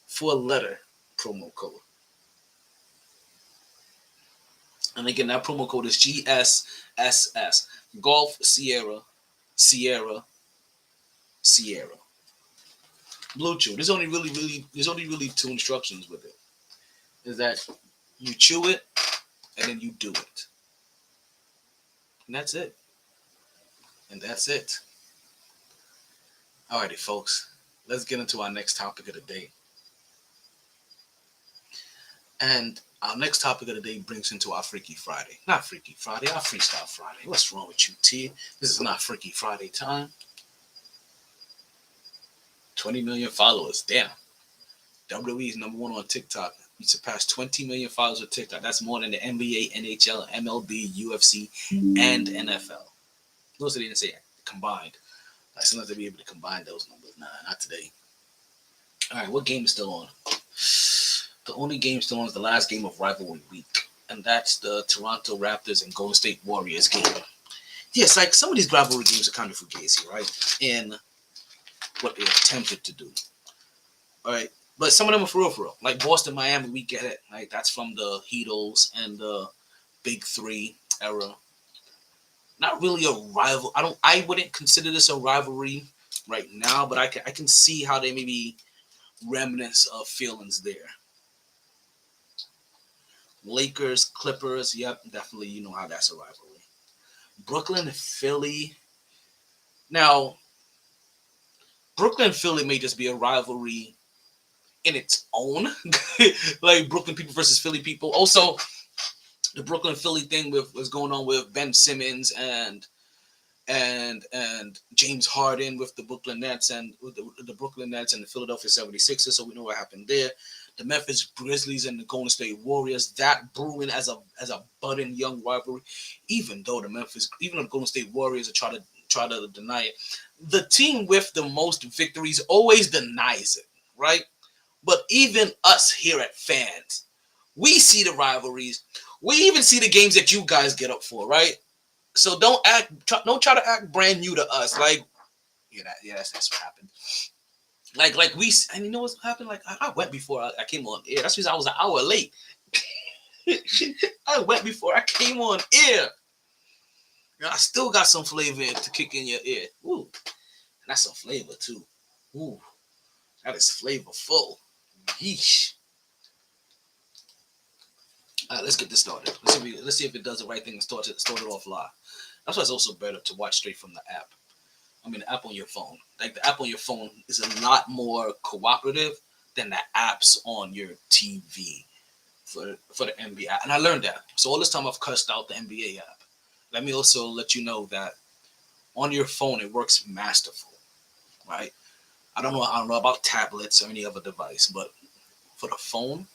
4-letter promo code. And again, that promo code is GSSS. Golf Sierra. Blue Chew. There's only really two instructions with it. Is that you chew it and then you do it. And that's it. Alrighty, folks. Let's get into our next topic of the day. And our next topic of the day brings into our Freaky Friday. Not Freaky Friday, our Freestyle Friday. What's wrong with you, T? This is not Freaky Friday time. 20 million followers. Damn. WWE is number 1 on TikTok. We surpassed 20 million followers on TikTok. That's more than the NBA, NHL, MLB, UFC, and NFL. Those didn't say combined. I still have to be able to combine those numbers. Nah, not today. All right, what game is still on? The only game still on is the last game of rivalry week, and that's the Toronto Raptors and Golden State Warriors game. Yes, like some of these rivalry games are kind of fugazi, right? In what they attempted to do. All right, but some of them are for real. Like Boston, Miami, we get it. Like that's from the Heatles and the Big Three era. Not really a rival. I wouldn't consider this a rivalry right now, but I can see how they may be remnants of feelings there. Lakers, Clippers, yep, definitely you know how that's a rivalry. Brooklyn, Philly. Now, Brooklyn, Philly may just be a rivalry in its own, like Brooklyn people versus Philly people. Also, the Brooklyn Philly thing with what's going on with Ben Simmons and James Harden with the Brooklyn Nets and with the Brooklyn Nets and the Philadelphia 76ers. So we know what happened there. The Memphis Grizzlies and the Golden State Warriors, that brewing as a budding young rivalry. Even though the Golden State Warriors are try to deny it, the team with the most victories always denies it, right? But even us here at fans, we see the rivalries. We even see the games that you guys get up for, right? So don't try to act brand new to us. Like, that's what happened. Like we, and you know what's happened? Like I went before I came on air. That's because I was an hour late. I went before I came on air. I still got some flavor to kick in your ear. Ooh, and that's some flavor too. Ooh, that is flavorful. Yeesh. All right, let's get this started. Let's see if it does the right thing and start it off live. That's why it's also better to watch straight from the app. I mean, the app on your phone. Like the app on your phone is a lot more cooperative than the apps on your TV for the NBA. And I learned that. So all this time I've cussed out the NBA app. Let me also let you know that on your phone it works masterful, right? I don't know about tablets or any other device, but for the phone,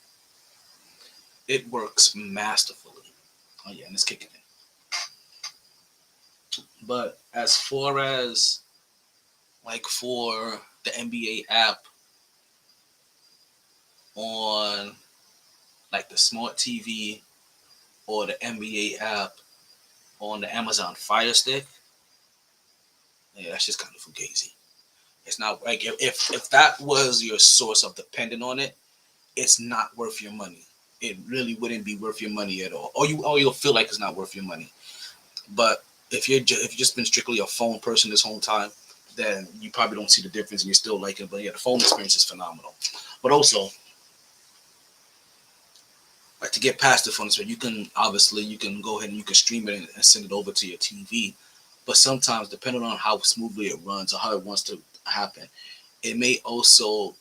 it works masterfully. Oh yeah, and it's kicking in. But as far as like for the NBA app on like the smart TV or the NBA app on the Amazon Fire Stick, yeah, that's just kind of fugazi. It's not like if that was your source of depending on it, it's not worth your money. It really wouldn't be worth your money at all. Or you'll feel like it's not worth your money. But if you've just been strictly a phone person this whole time, then you probably don't see the difference and you still like it. But yeah, the phone experience is phenomenal. But also, like to get past the phone experience, you can go ahead and you can stream it and send it over to your TV. But sometimes, depending on how smoothly it runs or how it wants to happen, it may also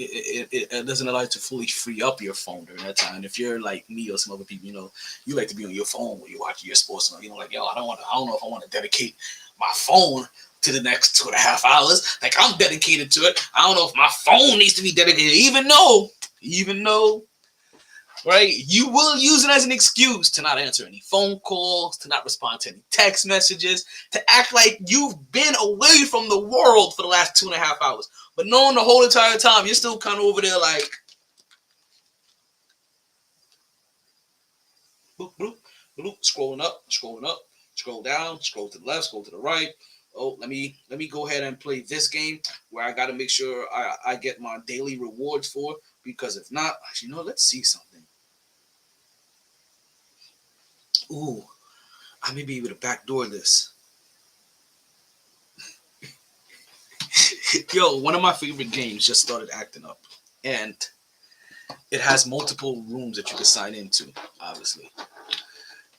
it doesn't allow you to fully free up your phone during that time. And if you're like me or some other people, you like to be on your phone when you're watching your sports. Like, yo, I don't know if I want to dedicate my phone to the next 2.5 hours. Like I'm dedicated to it. I don't know if my phone needs to be dedicated, even though, right? You will use it as an excuse to not answer any phone calls, to not respond to any text messages, to act like you've been away from the world for the last 2.5 hours. But knowing the whole entire time, you're still kind of over there like, boop, boop, boop, scrolling up, scroll down, scroll to the left, scroll to the right. Oh, let me go ahead and play this game where I got to make sure I get my daily rewards for. Because if not, actually, let's see something. Ooh, I may be able to backdoor this. Yo, one of my favorite games just started acting up. And it has multiple rooms that you can sign into, obviously.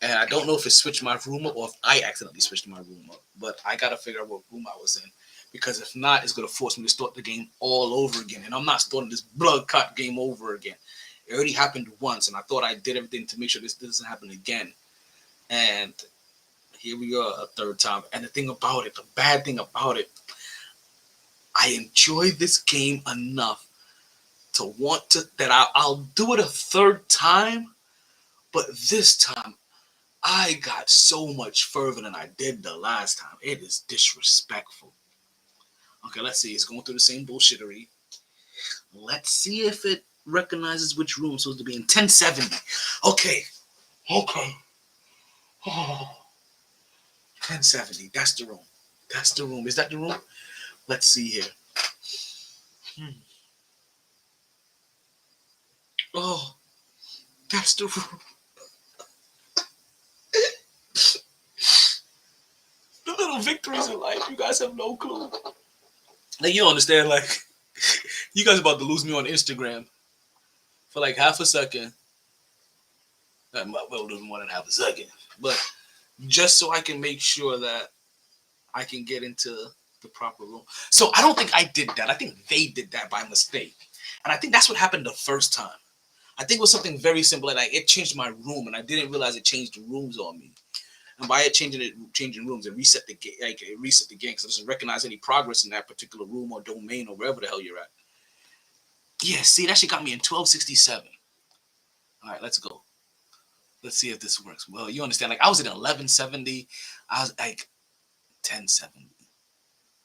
And I don't know if it switched my room up or if I accidentally switched my room up. But I got to figure out what room I was in. Because if not, it's going to force me to start the game all over again. And I'm not starting this blood cut game over again. It already happened once. And I thought I did everything to make sure this doesn't happen again. And here we are a third time. And the bad thing about it, I enjoy this game enough to want to that I'll do it a third time, but this time I got so much further than I did the last time. It is disrespectful. Okay, let's see. It's going through the same bullshittery. Let's see if it recognizes which room it's supposed to be in. 1070. Okay. Oh, 1070. That's the room. That's the room. Is that the room? Let's see here. Oh, that's the room. The little victories in life, you guys have no clue. Like, you don't understand, like, you guys about to lose me on Instagram for like half a second. Well, lose more than half a second. But just so I can make sure that I can get into the proper room. So I don't think I did that. I think they did that by mistake. And I think that's what happened the first time. I think it was something very simple. Like, it changed my room, and I didn't realize it changed the rooms on me. And by it changing rooms, it reset the game. Like, it reset the game because it doesn't recognize any progress in that particular room or domain or wherever the hell you're at. Yeah, see, that shit got me in 1267. All right, let's go. Let's see if this works. Well, you understand. Like, I was at 1170. I was like 1070.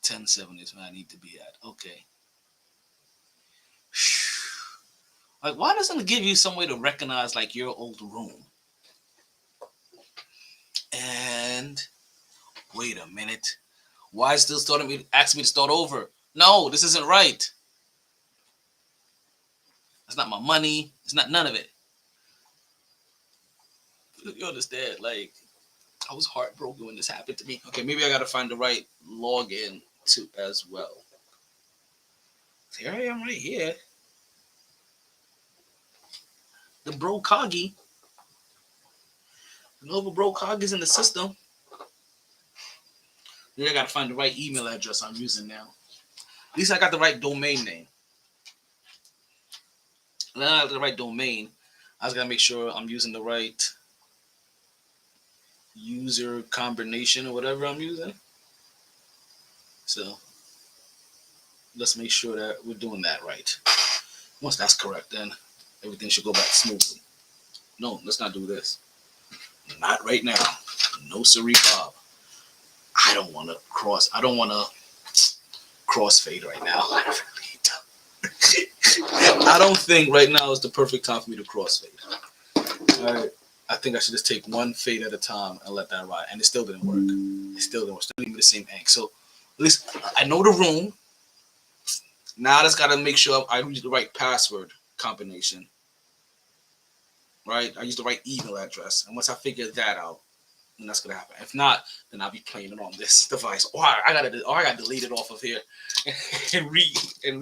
1070 is where I need to be at. Okay. Like, why doesn't it give you some way to recognize like your old room? And wait a minute. Why is it still asking me to start over? No, this isn't right. It's not my money. It's not none of it. You understand? Like, I was heartbroken when this happened to me. Okay, maybe I gotta find the right login to as well. Here I am right here. The bro Kagi. The Nova bro Kagi's in the system. Then I gotta find the right email address I'm using now. At least I got the right domain name. And then I got the right domain. I was gonna make sure I'm using the right user combination or whatever I'm using. So let's make sure that we're doing that right. Once that's correct, then everything should go back smoothly. No, let's not do this. Not right now. No siree, Bob. I don't want to crossfade right now. I really don't. I don't think right now is the perfect time for me to crossfade. All right. I think I should just take one fade at a time and let that ride. And it still didn't work. It still didn't work. Still didn't be the same angle. So at least I know the room. Now I just got to make sure I use the right password combination. Right? I use the right email address. And once I figure that out, then that's going to happen. If not, then I'll be playing it on this device. Or I got to delete it off of here and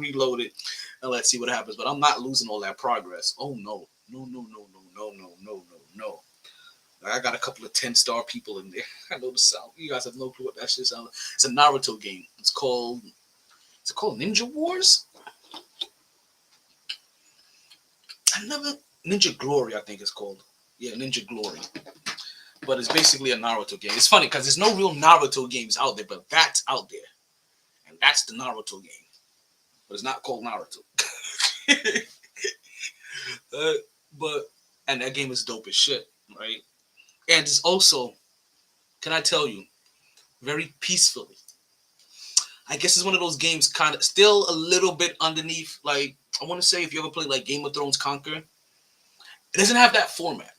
reload it. And let's see what happens. But I'm not losing all that progress. Oh, no. No. I got a couple of 10-star people in there. I know the sound. You guys have no clue what that shit sounds like. It's a Naruto game. Is it called Ninja Wars? Ninja Glory, I think it's called. Yeah, Ninja Glory. But it's basically a Naruto game. It's funny because there's no real Naruto games out there, but that's out there. And that's the Naruto game. But it's not called Naruto. And that game is dope as shit, right? And it's also, can I tell you, very peacefully. I guess it's one of those games kind of still a little bit underneath, like, I want to say if you ever played like Game of Thrones Conquer, it doesn't have that format.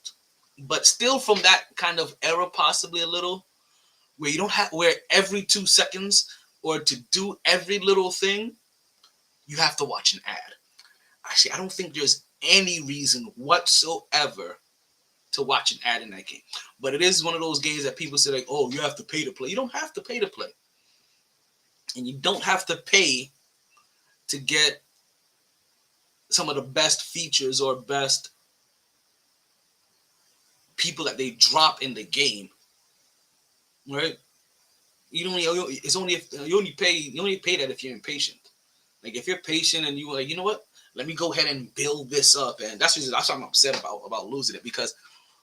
But still from that kind of era, possibly a little, where you don't have, where every 2 seconds or to do every little thing, you have to watch an ad. Actually, I don't think there's any reason whatsoever to watch an ad in that game. But it is one of those games that people say like, oh, you have to pay to play. You don't have to pay to play. And you don't have to pay to get some of the best features or best people that they drop in the game, right? You only pay that if you're impatient. Like if you're patient and you like, you know what? Let me go ahead and build this up, and that's what I'm upset about losing it because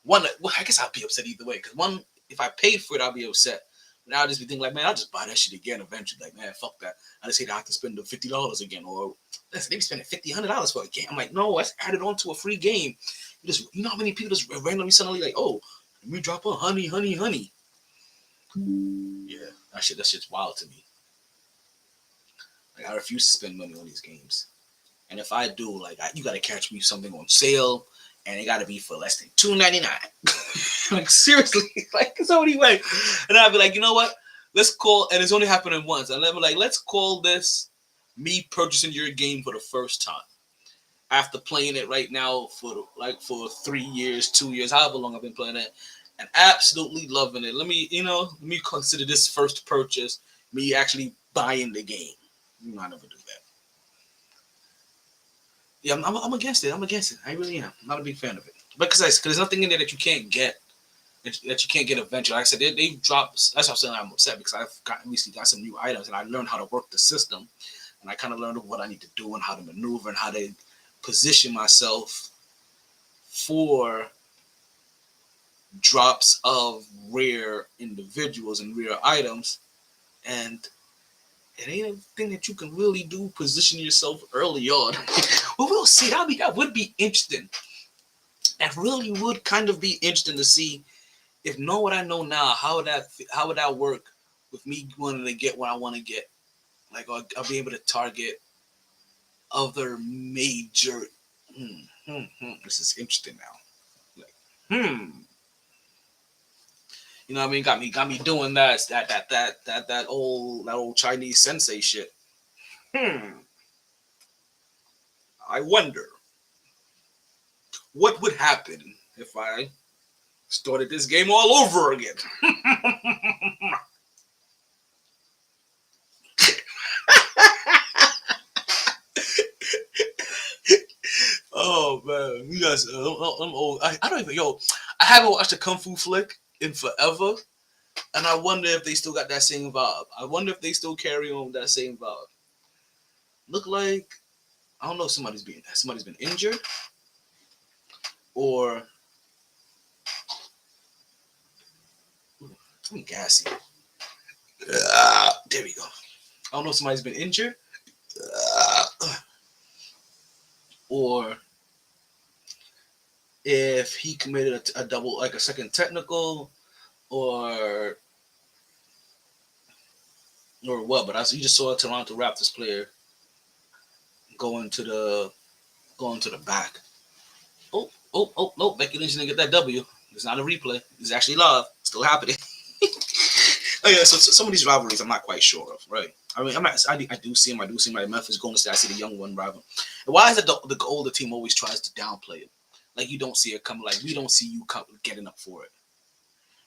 one, well, I guess I'll be upset either way. Because one, if I paid for it, I'll be upset. Now I just be thinking like, man, I'll just buy that shit again eventually. Like, man, fuck that. I just hate I have to spend the $50 again, or listen, they be spending $50, $100 for a game. I'm like, no, let's add it on to a free game. You know how many people just randomly suddenly like, oh, let me drop a honey, honey, honey. Yeah, that shit's wild to me. Like, I refuse to spend money on these games. And if I do, like, you gotta catch me something on sale, and it gotta be for less than $2.99. Like, seriously, like, it's only way. And I'd be like, you know what? Let's call, and it's only happening once. And I'd be like, let's call this me purchasing your game for the first time after playing it right now for 3 years, 2 years, however long I've been playing it, and absolutely loving it. Let me consider this first purchase me actually buying the game. I never do that. Yeah, I'm against it. I'm against it. I really am. I'm not a big fan of it. Because there's nothing in there that you can't get. That you can't get eventually. Like I said, they dropped. That's what I'm saying. I'm upset because I've recently got some new items and I learned how to work the system, and I kind of learned what I need to do and how to maneuver and how to position myself for drops of rare individuals and rare items. And it ain't a thing that you can really do. Position yourself early on. Well, we'll see. That would be interesting. That really would kind of be interesting to see if know what I know now. How would that work with me wanting to get what I want to get? Like I'll be able to target other major. This is interesting now. Like, you know what I mean? Got me doing that old Chinese sensei shit. I wonder what would happen if I started this game all over again. Oh man, you guys, I'm old. I don't even I haven't watched a kung fu flick in forever, and I wonder if they still got that same vibe. I wonder if they still carry on with that same vibe. Look like I don't know. Somebody's been injured, or I'm gassy. There we go. I don't know if somebody's been injured, or if he committed a double, like a second technical, or what. But you just saw a Toronto Raptors player going to the back. No, Becky Lynch didn't get that W. It's not a replay. It's actually live. Still happening. Oh yeah, so some of these rivalries I'm not quite sure of, right? I mean, I do see them. I do see my Memphis Golden State. I see the young one rival. And why is it the older team always tries to downplay it? Like you don't see it coming. Like we don't see you getting up for it.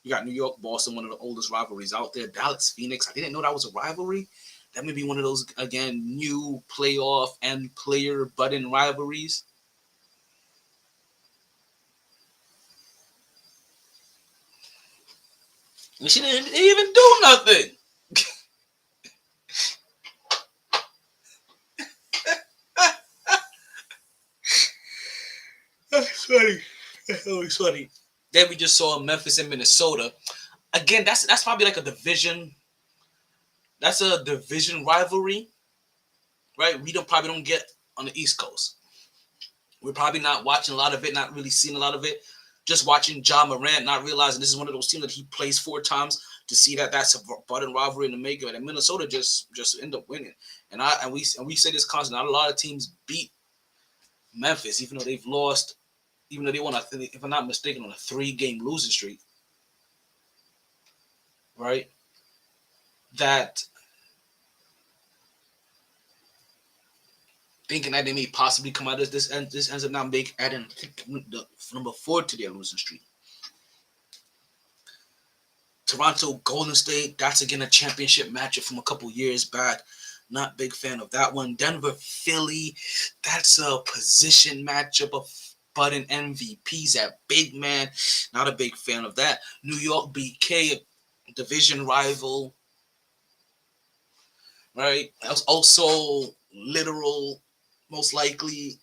You got New York, Boston, one of the oldest rivalries out there. Dallas, Phoenix. I didn't know that was a rivalry. That may be one of those again new playoff and player budding rivalries. And she didn't even do nothing. That's funny. That's always funny. Then we just saw Memphis and Minnesota. Again, that's probably like a division. That's a division rivalry, right? Probably don't get on the East Coast. We're probably not watching a lot of it, not really seeing a lot of it. Just watching Ja Morant, not realizing this is one of those teams that he plays 4 times to see that that's a budding rivalry in the making. And Minnesota just end up winning. And we say this constantly. Not a lot of teams beat Memphis, even though they've lost. Even though they won, if I'm not mistaken, on a 3-game losing streak, right? That thinking that they may possibly come out of this, and this ends up now adding the number 4 to their losing streak. Toronto, Golden State, that's again a championship matchup from a couple years back. Not big fan of that one. Denver, Philly, that's a position matchup of budding MVPs at big man. Not a big fan of that. New York, BK, division rival, right? That's also literal, most likely.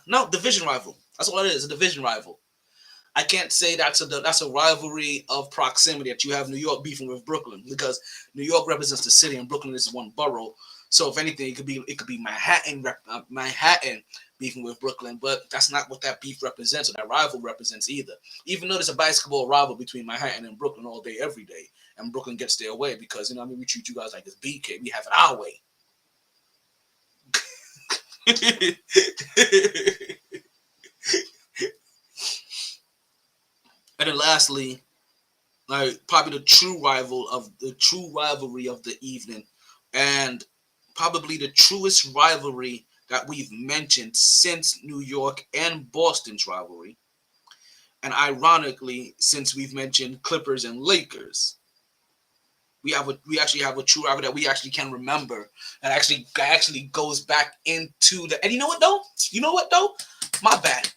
No, division rival. That's what it is, a division rival. I can't say that's a rivalry of proximity that you have New York beefing with Brooklyn, because New York represents the city and Brooklyn is one borough. So if anything, it could be Manhattan beefing with Brooklyn, but that's not what that beef represents or that rival represents either. Even though there's a basketball rival between Manhattan and Brooklyn all day, every day, and Brooklyn gets their way because we treat you guys like it's BK. We have it our way. And then lastly, probably the true rivalry of the evening, and probably the truest rivalry that we've mentioned since New York and Boston's rivalry, and ironically, since we've mentioned Clippers and Lakers, we actually have a true rivalry that we actually can remember, and actually goes back into the. And you know what though? My bad.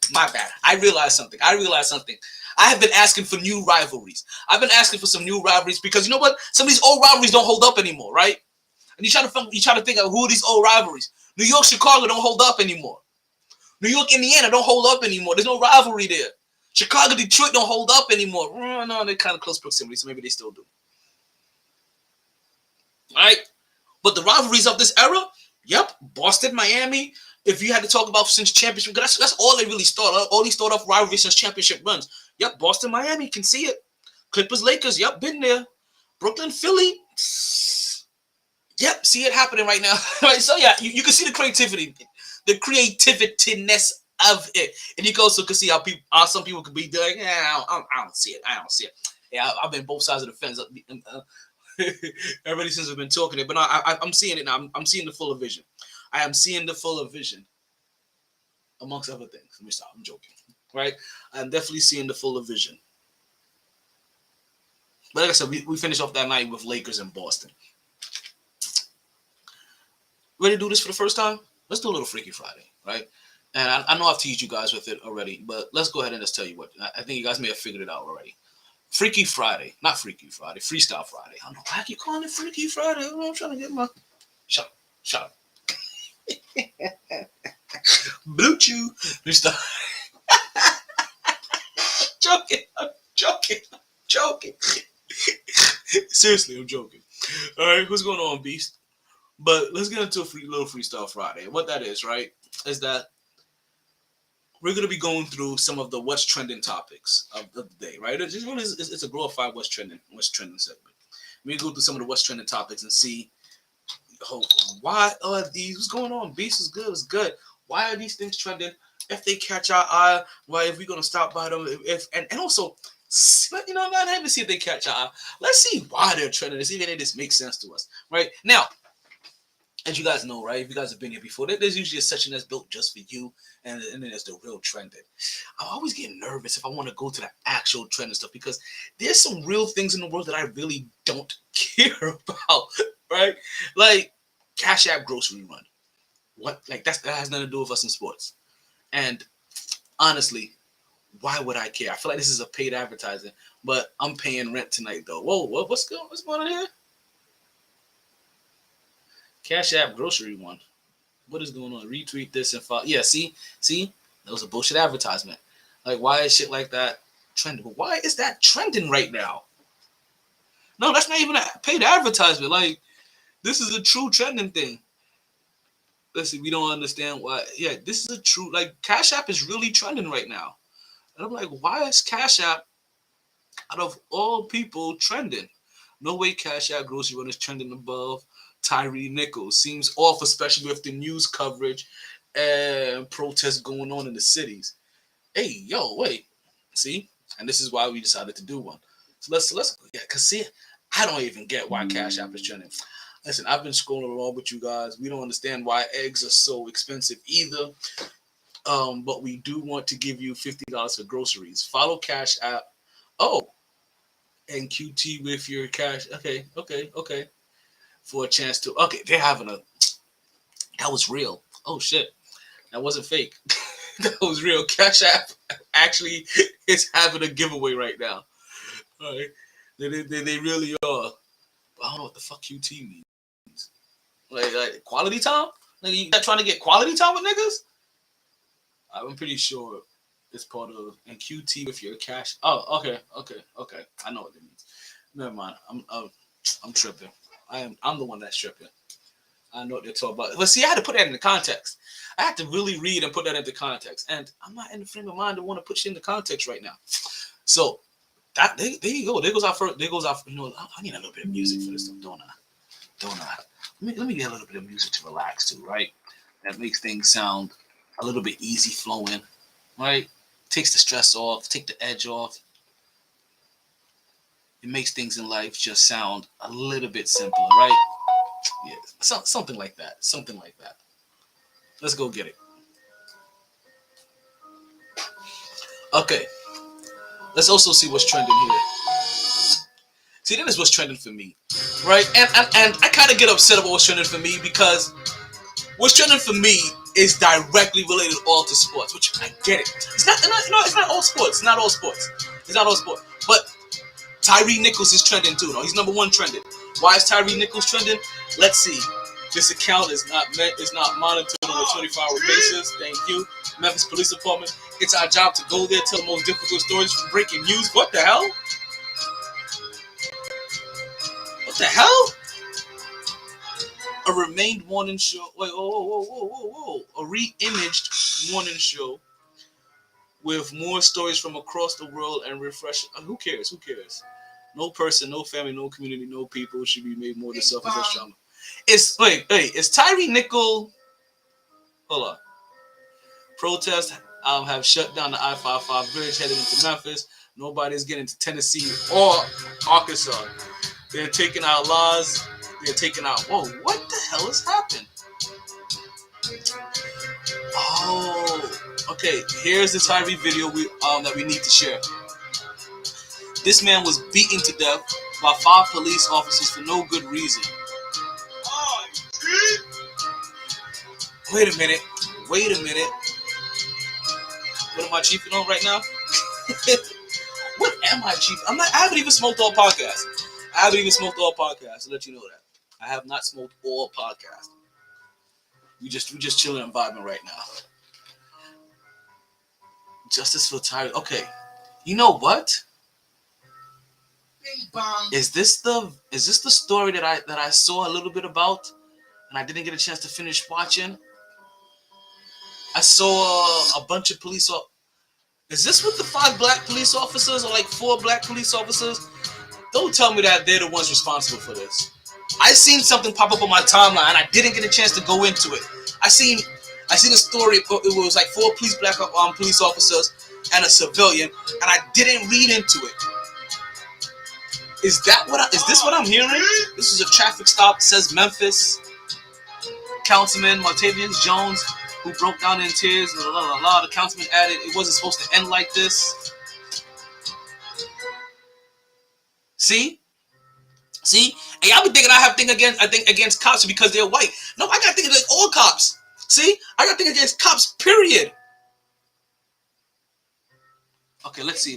I realized something. I have been asking for new rivalries. I've been asking for some new rivalries because you know what? Some of these old rivalries don't hold up anymore, right? And you try to think of who are these old rivalries. New York, Chicago don't hold up anymore. New York, Indiana don't hold up anymore. There's no rivalry there. Chicago, Detroit don't hold up anymore. No, they're kind of close proximity, so maybe they still do. All right? But the rivalries of this era, yep, Boston, Miami. If you had to talk about since championship, that's all they really started. All these started off rivalries since championship runs. Yep, Boston, Miami, can see it. Clippers, Lakers, yep, been there. Brooklyn, Philly, yep, see it happening right now. Right, so yeah, you can see the creativityness of it, and you also can see how some people could be doing. Yeah, I don't see it. Yeah, I've been both sides of the fence. Everybody since we've been talking it, but no, I'm seeing it now. I'm seeing the fuller vision. I am seeing the fuller vision, amongst other things. Let me stop. I'm joking, right? I'm definitely seeing the fuller vision. But like I said, we finished off that night with Lakers and Boston. Ready to do this for the first time? Let's do a little Freaky Friday, right? And I know I've teased you guys with it already, but let's go ahead and just tell you what. I think you guys may have figured it out already. Freaky Friday, not Freaky Friday, Freestyle Friday. I don't know why I keep calling it Freaky Friday. I'm trying to get my shut up. Blue Chew. Freestyle. I'm joking. Seriously, I'm joking. All right, what's going on, Beast? But let's get into a little Freestyle Friday. What that is, right, is that we're going to be going through some of the what's trending topics of the day, right? It's a glorified what's trending segment. We go through some of the what's trending topics and see why are these, what's going on? Beast is good, it's good. Why are these things trending? If they catch our eye, why if we're going to stop by them, and also, not even see if they catch our eye. Let's see why they're trending. See if this makes sense to us, right? Now, as you guys know, right? If you guys have been here before, there's usually a section that's built just for you, and then there's the real trending. I always get nervous if I want to go to the actual trending stuff because there's some real things in the world that I really don't care about, right? Like Cash App grocery run. What? Like that has nothing to do with us in sports. And honestly, why would I care? I feel like this is a paid advertising, but I'm paying rent tonight though. Whoa, what's going on here? Cash App grocery one. What is going on? Retweet this and follow. Yeah, see, that was a bullshit advertisement. Like, why is shit like that trending? But why is that trending right now? No, that's not even a paid advertisement. Like, this is a true trending thing. Listen, we don't understand why. Yeah, this is a true, like, Cash App is really trending right now. And I'm like, why is Cash App, out of all people, trending? No way Cash App grocery run is trending above Tyree Nichols. Seems off, especially with the news coverage and protests going on in the cities. Hey, yo, wait. See? And this is why we decided to do one. So let's yeah, cause see, I don't even get why Cash App is trending. Listen, I've been scrolling along with you guys. We don't understand why eggs are so expensive either. But we do want to give you $50 for groceries. Follow Cash App. Oh, and QT with your cash. Okay. For a chance to. Okay, they're having a. That was real. Oh shit, that wasn't fake. That was real. Cash App actually is having a giveaway right now. All right, they really are. But I don't know what the fuck QT means. Like quality time? Like you trying to get quality time with niggas? I'm pretty sure It's part of and QT with your cash. Oh, okay. I know what it means. Never mind. I'm tripping. I'm the one that's tripping. I know what they're talking about. But see, I had to put that into context. I had to really read and put that into context. And I'm not in the frame of mind to want to put shit into context right now. So there you go. There goes our first. There goes our. I need a little bit of music for this stuff, don't I? Don't I? Let me get a little bit of music to relax to, right? That makes things sound a little bit easy flowing, right? Takes the stress off, take the edge off. It makes things in life just sound a little bit simpler, right? Yeah, something like that. Something like that. Let's go get it. Okay. Let's also see what's trending here. See, that is what's trending for me, right? And I kind of get upset about what's trending for me because what's trending for me is directly related all to sports, which I get it. It's not all sports. It's not all sports. It's not all sports. But Tyree Nichols is trending too. No, he's number one trending. Why is Tyree Nichols trending? Let's see. This account is not monitored on a 24-hour basis. Thank you, Memphis Police Department. It's our job to go there, tell the most difficult stories, breaking news. What the hell? What the hell? A remained morning show. Wait, whoa. A re-imaged morning show with more stories from across the world and refresh. Who cares? Who cares? No person, no family, no community, no people should be made more to suffer such trauma. Is Tyree Nichols? Hold on. Protests have shut down the I-55 bridge heading into Memphis. Nobody's getting to Tennessee or Arkansas. They're taking out laws. They're taking out. Whoa! What the hell has happened? Oh, okay. Here's the Tyree video that we need to share. This man was beaten to death by 5 police officers for no good reason. Wait a minute. What am I chiefing on right now? What am I chiefing? I haven't even smoked all podcasts. To let you know that. I have not smoked all podcasts. We just chilling and vibing right now. Justice for Tyree. Okay. You know what? Is this the story that I saw a little bit about and I didn't get a chance to finish watching? I saw a bunch of police. Is this with the 5 black police officers or like 4 black police officers? Don't tell me that they're the ones responsible for this. I seen something pop up on my timeline and I didn't get a chance to go into it. I seen a story. It was like 4 black police officers and a civilian, and I didn't read into it. Is this what I'm hearing? This is a traffic stop. It says Memphis. Councilman Martavius Jones, who broke down in tears. The councilman added, it wasn't supposed to end like this. See? And y'all be thinking I think against cops because they're white. No, I got to think against all cops. See? I got to think against cops, period. Okay, let's see.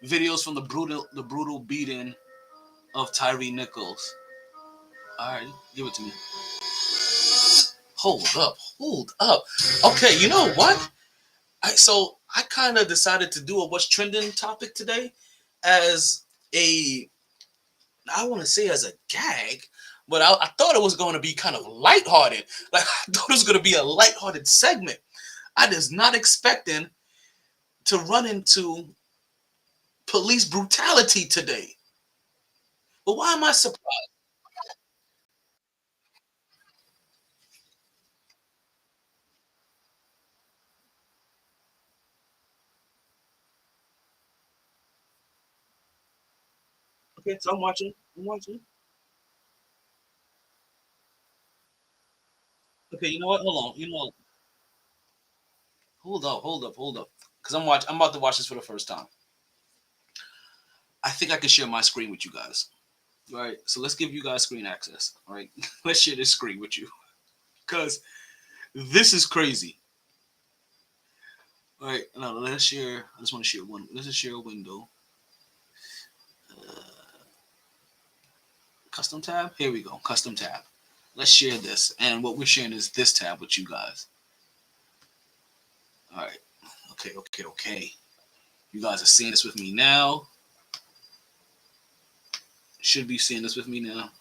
Videos from the brutal beating of Tyree Nichols. All right, give it to me. Hold up. Okay, you know what? I kind of decided to do a what's trending topic today as I want to say as a gag, but I thought it was going to be kind of lighthearted. Like I thought it was going to be a lighthearted segment. I was not expecting to run into police brutality today. But why am I surprised? Okay, so I'm watching. Okay, you know what? Hold on. Hold up. Because I'm about to watch this for the first time. I think I can share my screen with you guys. All right, so let's give you guys screen access. All right, let's share this screen with you because this is crazy. All right, now let's share. I just want to share one. Let's just share a window. Custom tab. Here we go. Custom tab. Let's share this, and what we're sharing is this tab with you guys. All right. Okay. You guys are seeing this with me now. Should be seeing this with me now.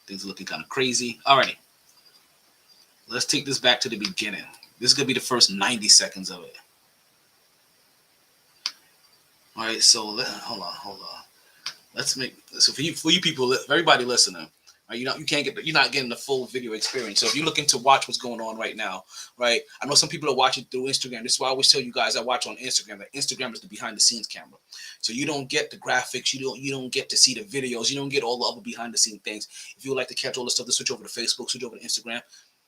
Things are looking kind of crazy. Alrighty. Let's take this back to the beginning. This is going to be the first 90 seconds of it. Alright, so hold on. Let's make so for you people, everybody listening. Right, you're not getting the full video experience. So if you're looking to watch what's going on right now, right? I know some people are watching through Instagram. This is why I always tell you guys I watch on Instagram. That Instagram is the behind the scenes camera. So you don't get the graphics, you don't get to see the videos, you don't get all the other behind the scene things. If you would like to catch all the stuff, to switch over to Facebook, switch over to Instagram,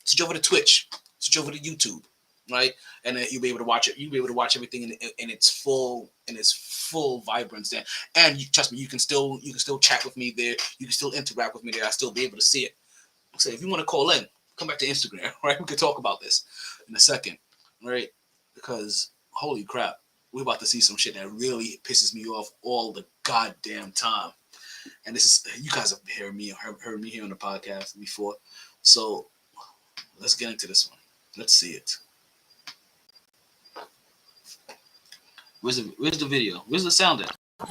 switch over to Twitch, switch over to YouTube, right? And then you'll be able to watch it. You'll be able to watch everything in its full vibrance there. And trust me, you can still chat with me there. You can still interact with me there. I'll still be able to see it. So if you want to call in, come back to Instagram, right? We can talk about this in a second, right? Because holy crap, we're about to see some shit that really pisses me off all the goddamn time. And this is, you guys have heard me here on the podcast before. So let's get into this one. Let's see it. Where's the video? Where's the sound at? Get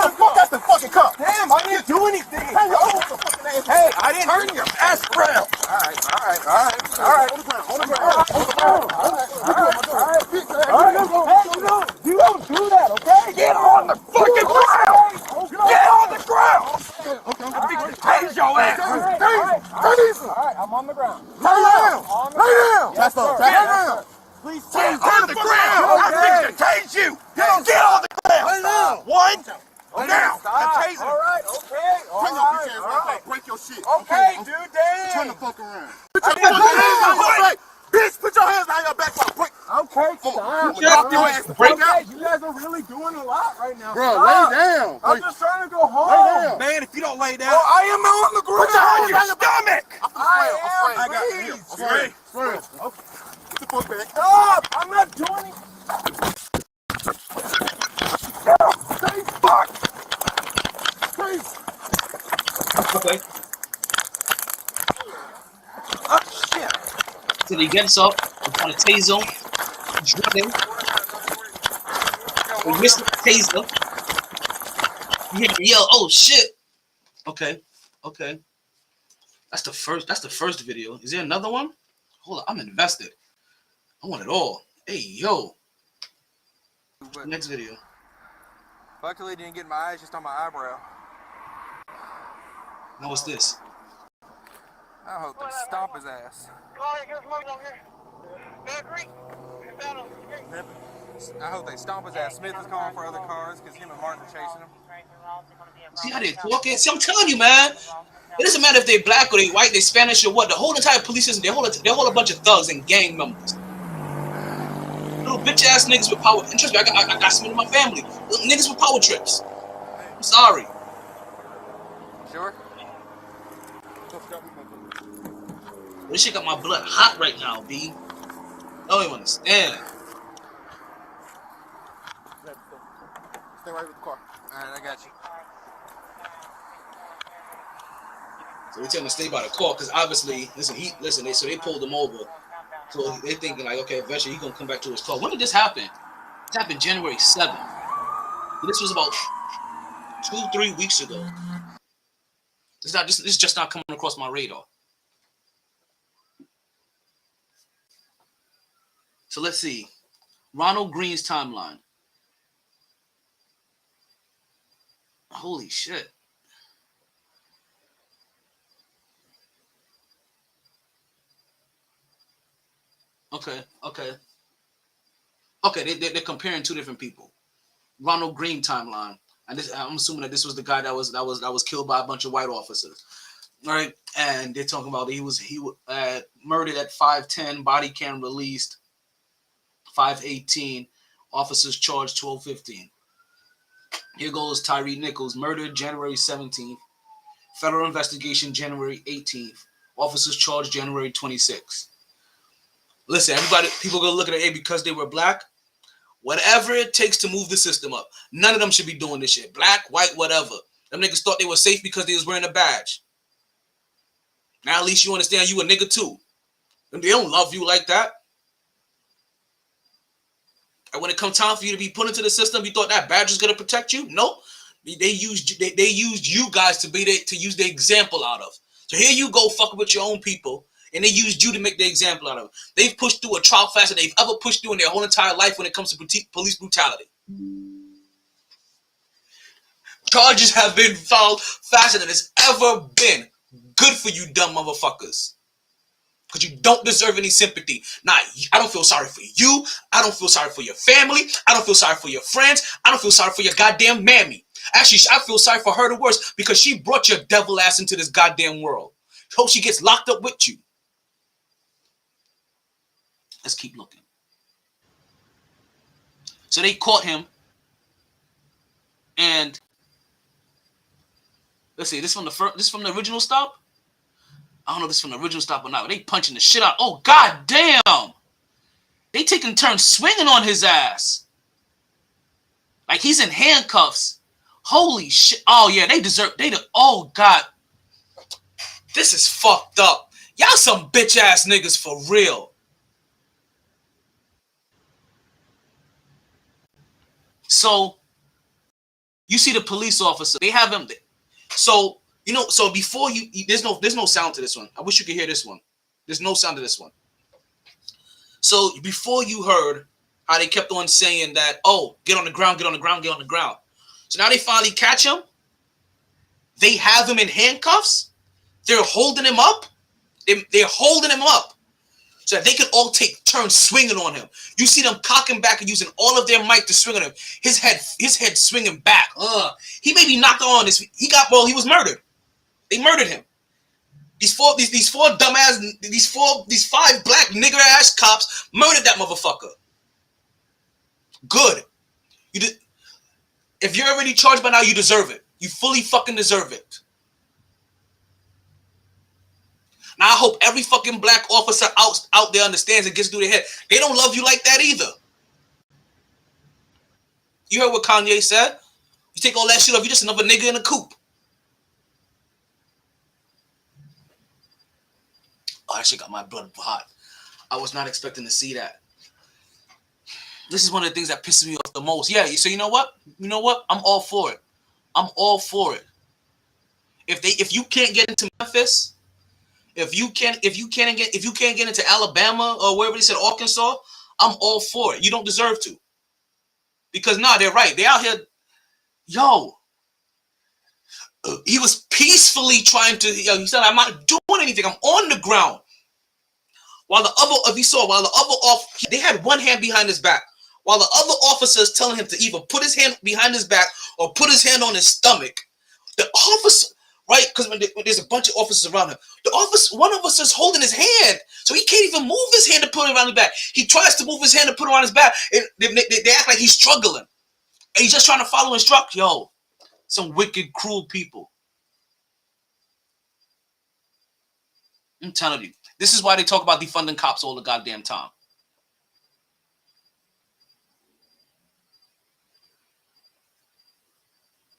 the fuck out the fucking car. Damn, I didn't do anything. Hey, I didn't turn your ass around. All right. On the ground. Hey, you don't do that, okay? Get on the fucking ground. Get on the ground. Okay. Tase your ass. All right, I'm on the ground. Lay down. That's all. Lay down. Please tase on the ground. I'm fixing to tase you. Get on the ground. Lay down. One. Now. All right. Okay. All right. Break your shit. Okay, dude. Damn. Turn the fuck around. Put your hands on your back. Bitch, put your hands on your back. Okay, stop. Drop your ass. Break out. You guys are really doing a lot right now. Bro, lay down. I'm just trying to go home. Lay down. Man, if you don't lay down. I am on the ground. Put your hands on your stomach. I got you. Okay. Get the fuck back. Stop. I'm not doing it. Stay fuck. Okay. Oh shit. So he gets up, I'm trying to tase him, drop him. We missed the taser. You hear me yell, oh shit. Okay. That's the first video. Is there another one? Hold on, I'm invested. I want it all. Hey yo. Next video. Luckily, didn't get in my eyes, just on my eyebrow. Now what's this? I hope they stomp his ass. I hope they stomp his ass. Smith is calling for other cars because him and Martin are chasing him. See how they talking? See, I'm telling you, man. It doesn't matter if they're black or they white, they Spanish or what. The whole entire police system, they hold a bunch of thugs and gang members. Little bitch ass niggas with power. And trust me, I got some in my family. Little niggas with power trips. I'm sorry. Sure? This shit got my blood hot right now, B. I don't even understand. Stay right with the car. Alright, I got you. So we tell him to stay by the car because obviously, so they pulled him over. So they thinking like, okay, eventually he's gonna come back to his car. When did this happen? It happened January 7th. So this was about 2-3 weeks ago. This is just not coming across my radar. So let's see. Ronald Green's timeline. Holy shit. Okay, they're comparing two different people. Ronald Green timeline. And this, I'm assuming that this was the guy that was killed by a bunch of white officers. All right. And they're talking about he was murdered at 5:10, body cam released 5:18, officers charged 12:15. Here goes Tyree Nichols, murdered January 17th, federal investigation January 18th, officers charged January 26th. Listen, everybody, people gonna look at it, hey, because they were black, whatever it takes to move the system up. None of them should be doing this shit. Black, white, whatever. Them niggas thought they were safe because they was wearing a badge. Now at least you understand you a nigga too. And they don't love you like that. And when it comes time for you to be put into the system, you thought that badge was gonna protect you? Nope. They used you guys to use the example out of. So here you go fucking with your own people, and they used you to make the example out of. They've pushed through a trial faster than they've ever pushed through in their whole entire life when it comes to police brutality. Charges have been filed faster than it's ever been. Good for you dumb motherfuckers. Because you don't deserve any sympathy. Nah, I don't feel sorry for you. I don't feel sorry for your family. I don't feel sorry for your friends. I don't feel sorry for your goddamn mammy. Actually, I feel sorry for her the worst because she brought your devil ass into this goddamn world. Hope she gets locked up with you. Let's keep looking. So they caught him. And let's see, this from the original stop? I don't know if this is from the original stop or not. But they punching the shit out. Oh, god damn. They taking turns swinging on his ass. Like he's in handcuffs. Holy shit. Oh, yeah, oh, god. This is fucked up. Y'all some bitch-ass niggas for real. So, you see the police officer. They have him. So, so before there's no sound to this one. I wish you could hear this one. There's no sound to this one. So before you heard how they kept on saying that, oh, get on the ground, get on the ground, get on the ground. So now they finally catch him. They have him in handcuffs. They're holding him up. They're holding him up so that they can all take turns swinging on him. You see them cocking back and using all of their might to swing on him. His head swinging back. He may be knocked on this. He was murdered. They murdered him. These five black nigger ass cops murdered that motherfucker. Good. If you're already charged by now, you deserve it. You fully fucking deserve it. Now I hope every fucking black officer out there understands and gets through their head. They don't love you like that either. You heard what Kanye said? You take all that shit off, you're just another nigga in a coop. Oh, that shit got my blood hot. I was not expecting to see that. This is one of the things that pisses me off the most. Yeah, so you know what? You know what? I'm all for it. I'm all for it. If you can't get into Memphis, if you can't get into Alabama or wherever they said Arkansas, I'm all for it. You don't deserve to. Because they're right. They out here, he was peacefully trying to, he said, I'm not doing anything. I'm on the ground. While the other they had one hand behind his back. While the other officer is telling him to either put his hand behind his back or put his hand on his stomach. The officer, right? Because when there's a bunch of officers around him, one officer is holding his hand, so he can't even move his hand to put it around his back. He tries to move his hand to put it around his back, and they act like he's struggling. And he's just trying to follow instructions. Some wicked, cruel people. I'm telling you. This is why they talk about defunding cops all the goddamn time.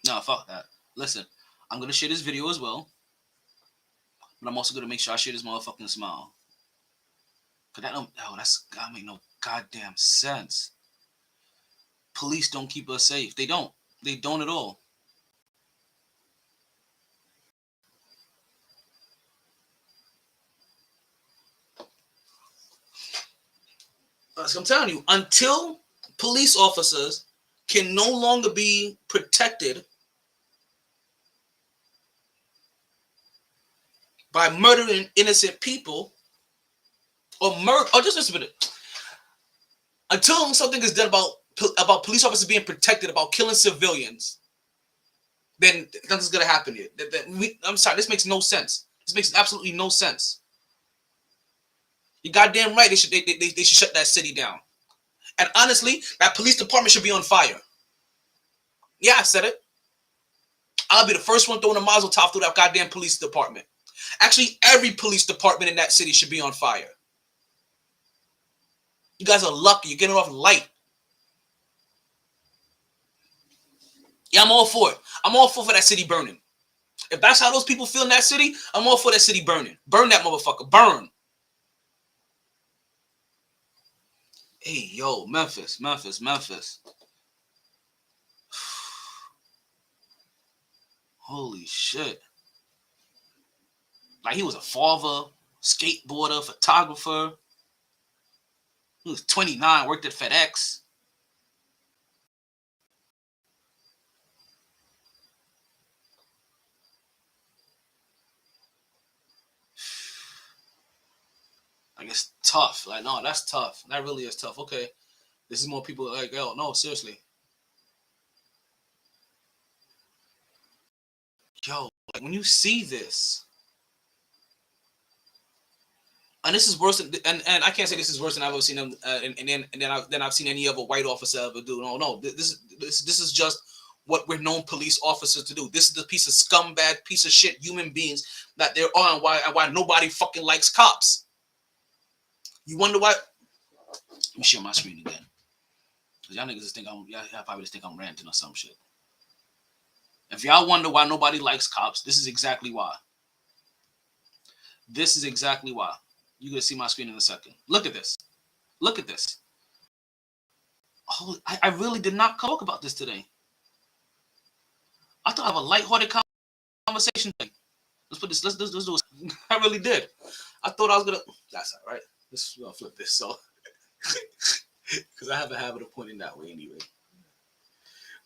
No, fuck that. Listen, I'm going to share this video as well. But I'm also going to make sure I share this motherfucking smile. Because that's gotta make no goddamn sense. Police don't keep us safe. They don't. They don't at all. I'm telling you, until police officers can no longer be protected by murdering innocent people or just a minute. Until something is done about police officers being protected, about killing civilians, then nothing's gonna happen here. I'm sorry, this makes no sense. This makes absolutely no sense. You're goddamn right. They should shut that city down. And honestly, that police department should be on fire. Yeah, I said it. I'll be the first one throwing a mazel tov through that goddamn police department. Actually, every police department in that city should be on fire. You guys are lucky. You're getting off light. Yeah, I'm all for it. I'm all for that city burning. If that's how those people feel in that city, I'm all for that city burning. Burn that motherfucker. Burn. Hey, yo, Memphis. Holy shit. Like, he was a father, skateboarder, photographer. He was 29, worked at FedEx. Like, it's tough. Like, no, that's tough. That really is tough. Okay. This is more people like, yo, no, seriously. Yo, like, when you see this, and this is worse than, and I can't say this is worse than I've ever seen them, then I've seen any other white officer ever do. No, this is just what we're known police officers to do. This is the piece of scumbag, piece of shit human beings that there are, and why nobody fucking likes cops. You wonder why? Let me share my screen again. Cause y'all niggas just think y'all probably just think I'm ranting or some shit. If y'all wonder why nobody likes cops, this is exactly why. This is exactly why. You're gonna see my screen in a second. Look at this. Look at this. Oh, I really did not talk about this today. I thought I have a lighthearted conversation today. Let's put this. Let's do it. I really did. I thought I was gonna. That's all right. We're gonna flip this. So, because I have a habit of pointing that way anyway.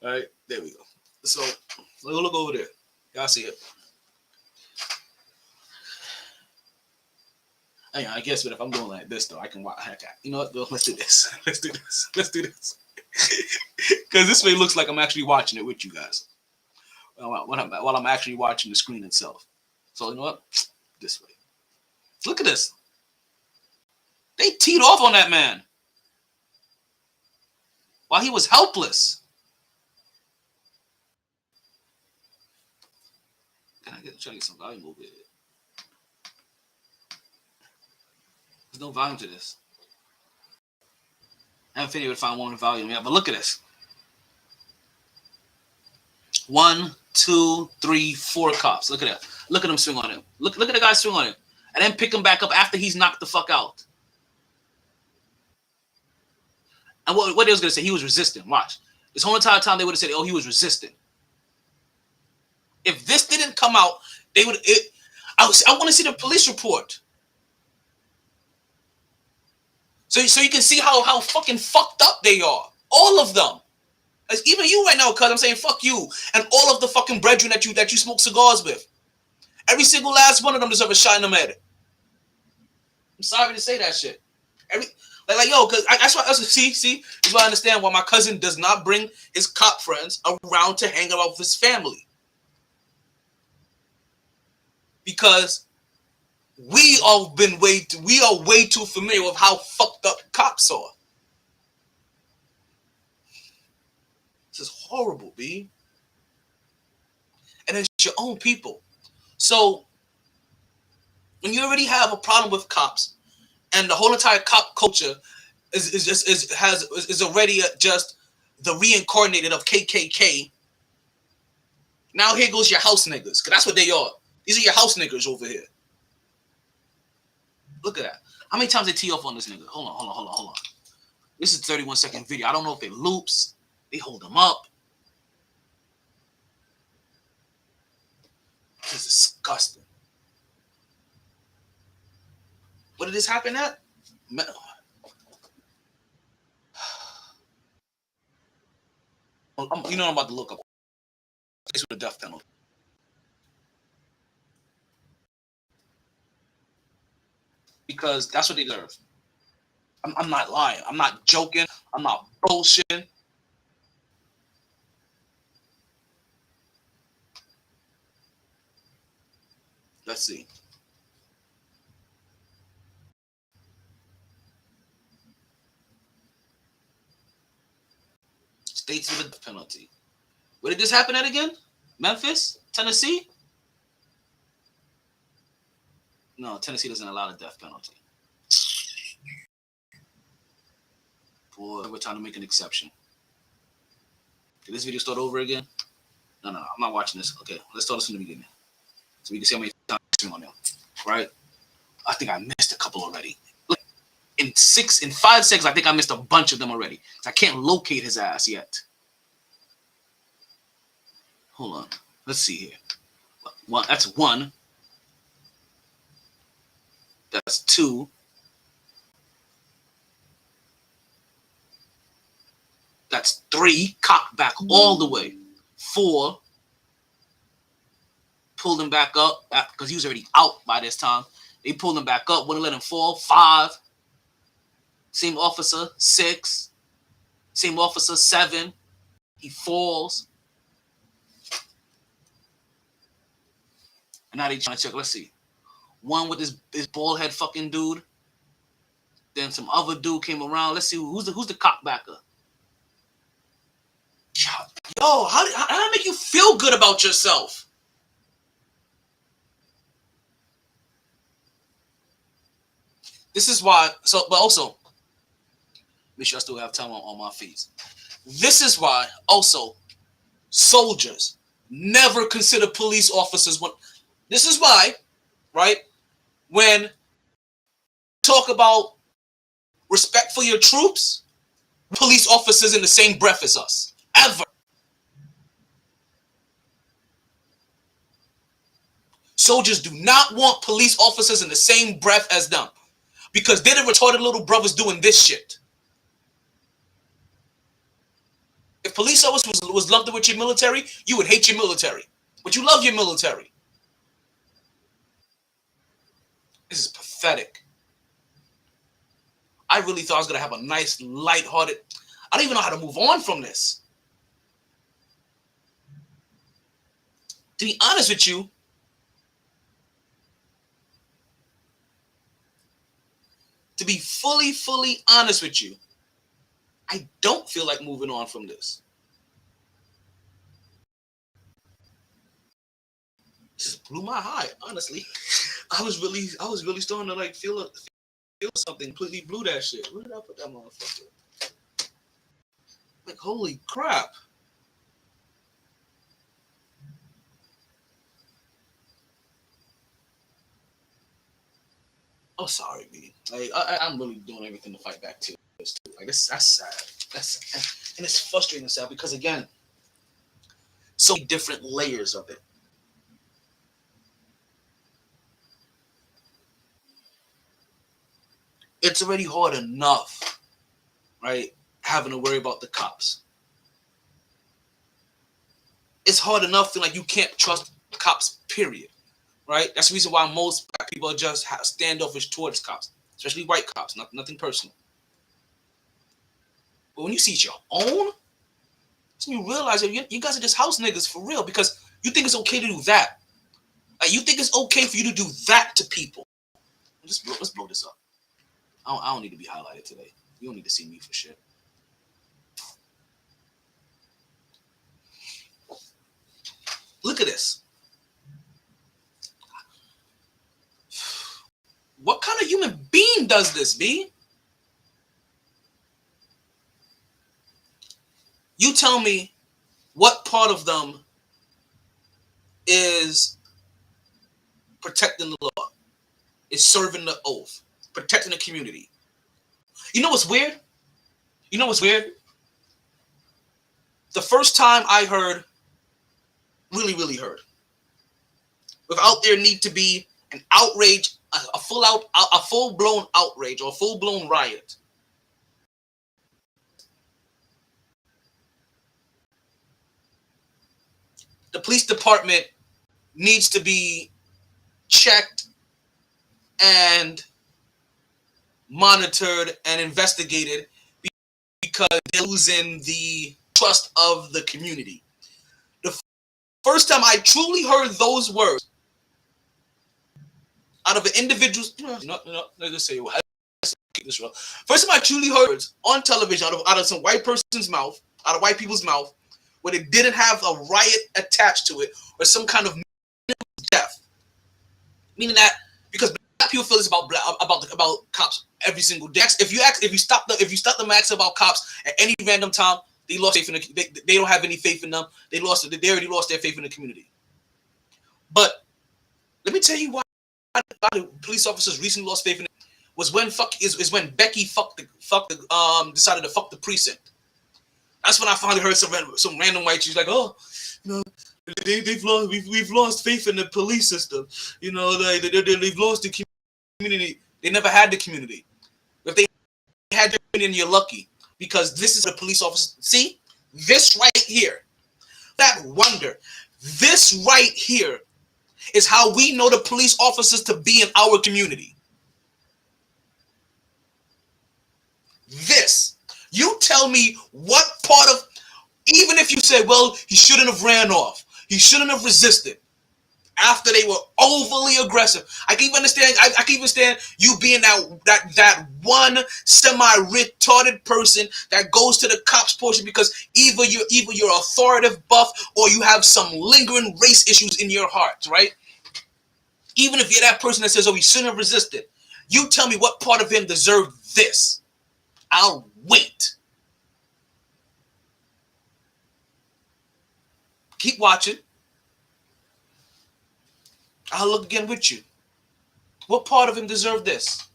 All right, there we go. So, look over there. Y'all see it? I guess, but if I'm doing like this though, I can watch. You know what? Though? Let's do this. Let's do this. Because this way looks like I'm actually watching it with you guys. While I'm actually watching the screen itself. So you know what? This way. Look at this. They teed off on that man while he was helpless. Can I try to get some volume over here? There's no volume to this. I haven't figured out if I want volume yet, but look at this. 1, 2, 3, 4 cops. Look at that. Look at him swing on him. Look at the guy swing on him. And then pick him back up after he's knocked the fuck out. And what they was going to say, he was resisting. Watch. This whole entire time they would have said, oh, he was resisting. If this didn't come out, they would. I want to see the police report. So you can see how fucking fucked up they are. All of them. As even you right now, cuz I'm saying fuck you. And all of the fucking brethren that you smoke cigars with. Every single last one of them deserve a shot in the head. I'm sorry to say that shit. Like yo, cause that's why see, this is why I understand why my cousin does not bring his cop friends around to hang out with his family. Because we are way too familiar with how fucked up cops are. This is horrible, B. And it's your own people. So when you already have a problem with cops, and the whole entire cop culture is already just the reincarnated of KKK. Now here goes your house niggas, because that's what they are. These are your house niggas over here. Look at that. How many times they tee off on this nigga? Hold on. This is a 31-second video. I don't know if they loops. They hold them up. This is disgusting. What did this happen at? You know I'm about to look up. It's with a death penalty. Because that's what they deserve. I'm not lying. I'm not joking. I'm not bullshitting. Let's see. States with a death penalty. Where did this happen at again? Memphis? Tennessee? No, Tennessee doesn't allow the death penalty. Boy, we're trying to make an exception. Did this video start over again? No, I'm not watching this. Okay, let's start this from the beginning. so we can see how many times I'm on there, right? I think I missed a couple already. Look, in 5 seconds, I think I missed a bunch of them already. I can't locate his ass yet. Hold on. Let's see here. One, that's 1. That's 2. That's 3. Cock back all the way. 4. Pulled him back up because he was already out by this time. They pulled him back up, wouldn't let him fall. 5. Same officer. 6. Same officer. 7. He falls. And now they trying to check. Let's see. 1 with this bald head fucking dude. Then some other dude came around. Let's see who's the cockbacker. Yo, how did that make you feel good about yourself? This is why. So, but also, make sure I still have time on my feeds. This is why also soldiers never consider police officers when. This is why, right? When talk about respect for your troops, police officers in the same breath as us. Ever. Soldiers do not want police officers in the same breath as them because they're the retarded little brothers doing this shit. If police officers was lumped in with your military, you would hate your military. But you love your military. This is pathetic. I really thought I was going to have a nice, lighthearted... I don't even know how to move on from this. To be honest with you, to be fully honest with you, I don't feel like moving on from this. This just blew my high, honestly. I was really starting to like feel something. Completely blew that shit. Where did I put that motherfucker? Like, holy crap. Oh, sorry, B. Like, I'm really doing everything to fight back to this too. Like, that's sad. And it's frustrating and sad because, again, so many different layers of it. It's already hard enough, right, having to worry about the cops. It's hard enough feeling like you can't trust cops, period, right? That's the reason why most black people are just standoffish towards cops, especially white cops, nothing personal. But when you see it's your own, you realize that you guys are just house niggas for real because you think it's okay to do that. Like, you think it's okay for you to do that to people. Let's blow this up. I don't need to be highlighted today. You don't need to see me for shit. Look at this. What kind of human being does this, B? You tell me what part of them is protecting the law, is serving the oath, protecting the community. You know what's weird? The first time I heard, really heard, without there need to be an outrage, a full-blown outrage or a full-blown riot. The police department needs to be checked and monitored and investigated because they're losing the trust of the community. The first time I truly heard those words out of an individual, let's say, let's keep this real. First time I truly heard words on television out of some white person's mouth, out of white people's mouth, where they didn't have a riot attached to it or some kind of death. Meaning that because black people feel this about cops every single day. If you stop them asking about cops at any random time, they lost faith in they don't have any faith in them. They already lost their faith in the community. But Let me tell you why the police officers recently lost faith in it. Was when Becky decided to fuck the precinct. That's when I finally heard some random white chick like, oh, you know, we've lost faith in the police system. You know, they've lost the community. They never had the community. If they had the community, you're lucky, because this is a police officer. See, this right here, that wonder, this right here is how we know the police officers to be in our community. This, you tell me what part of, even if you say, well, he shouldn't have ran off, he shouldn't have resisted after they were overly aggressive. I can even understand. I can even understand you being that one semi-retarded person that goes to the cops portion because either you're authoritative buff or you have some lingering race issues in your heart, right? Even if you're that person that says, oh, he shouldn't have resisted, you tell me what part of him deserved this. I'll wait. Keep watching. I'll look again with you. What part of him deserved this?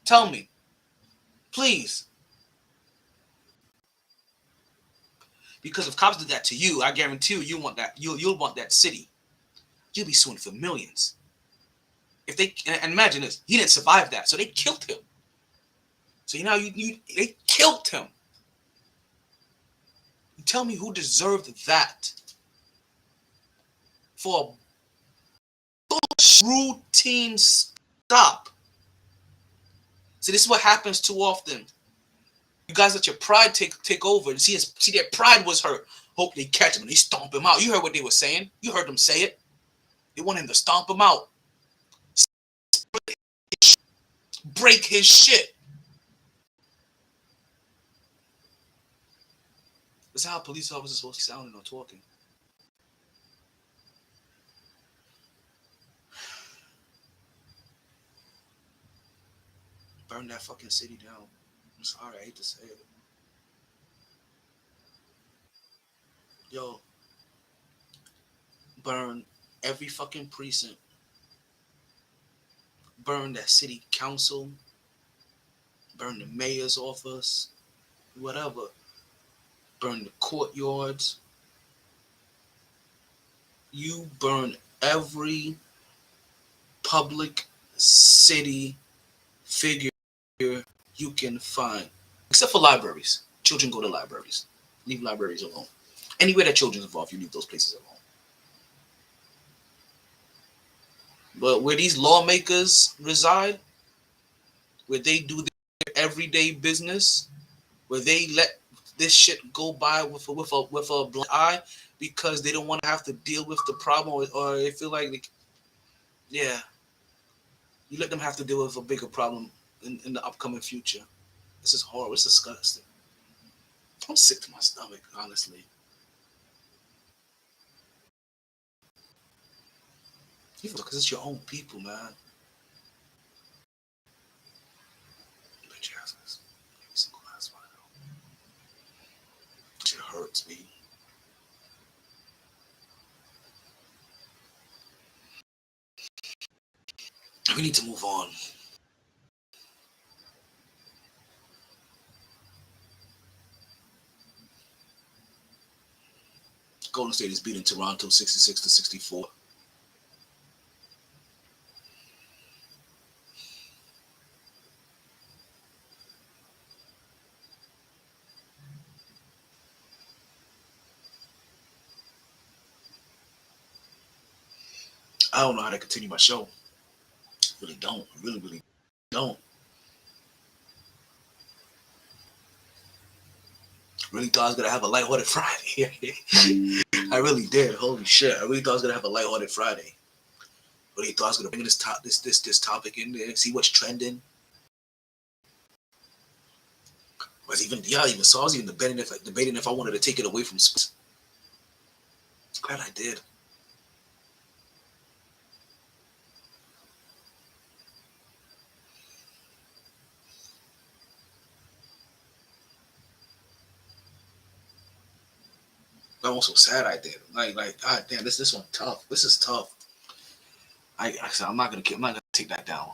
Tell me. Please. Because if cops did that to you, I guarantee you want that. You'll want that city. You'll be suing for millions. If they, and imagine this, he didn't survive that, so they killed him. So they killed him. You tell me who deserved that for a routine stop. See, this is what happens too often. You guys let your pride take over and see their pride was hurt. Hope they catch him and they stomp him out. You heard what they were saying. You heard them say it. They want him to stomp him out. Break his shit. That's how police officers are supposed to be sounding or talking. Burn that fucking city down. I'm sorry, I hate to say it. Yo, burn every fucking precinct. Burn that city council. Burn the mayor's office. Whatever. Burn the courtyards. You burn every public city figure you can find. Except for libraries. Children go to libraries. Leave libraries alone. Anywhere that children's involved, you leave those places alone. But where these lawmakers reside, where they do their everyday business, where they let this shit go by with a blind eye because they don't want to have to deal with the problem, or they feel like, yeah, you let them have to deal with a bigger problem in the upcoming future. This is horrible. It's disgusting. I'm sick to my stomach, honestly. Because it's your own people, man. Bitch asses. Every single last one of them. Shit hurts me. We need to move on. Golden State is beating Toronto 66-64. I don't know how to continue my show. Really don't. Really don't. Really thought I was gonna have a lighthearted Friday. I really did. Holy shit! I really thought I was gonna have a lighthearted Friday. Really thought I was gonna bring this topic in there, see what's trending. I was even debating if I wanted to take it away from sports. Glad I did. I'm also sad I did. Like, god damn, this one tough. This is tough. I said I'm not gonna take that down.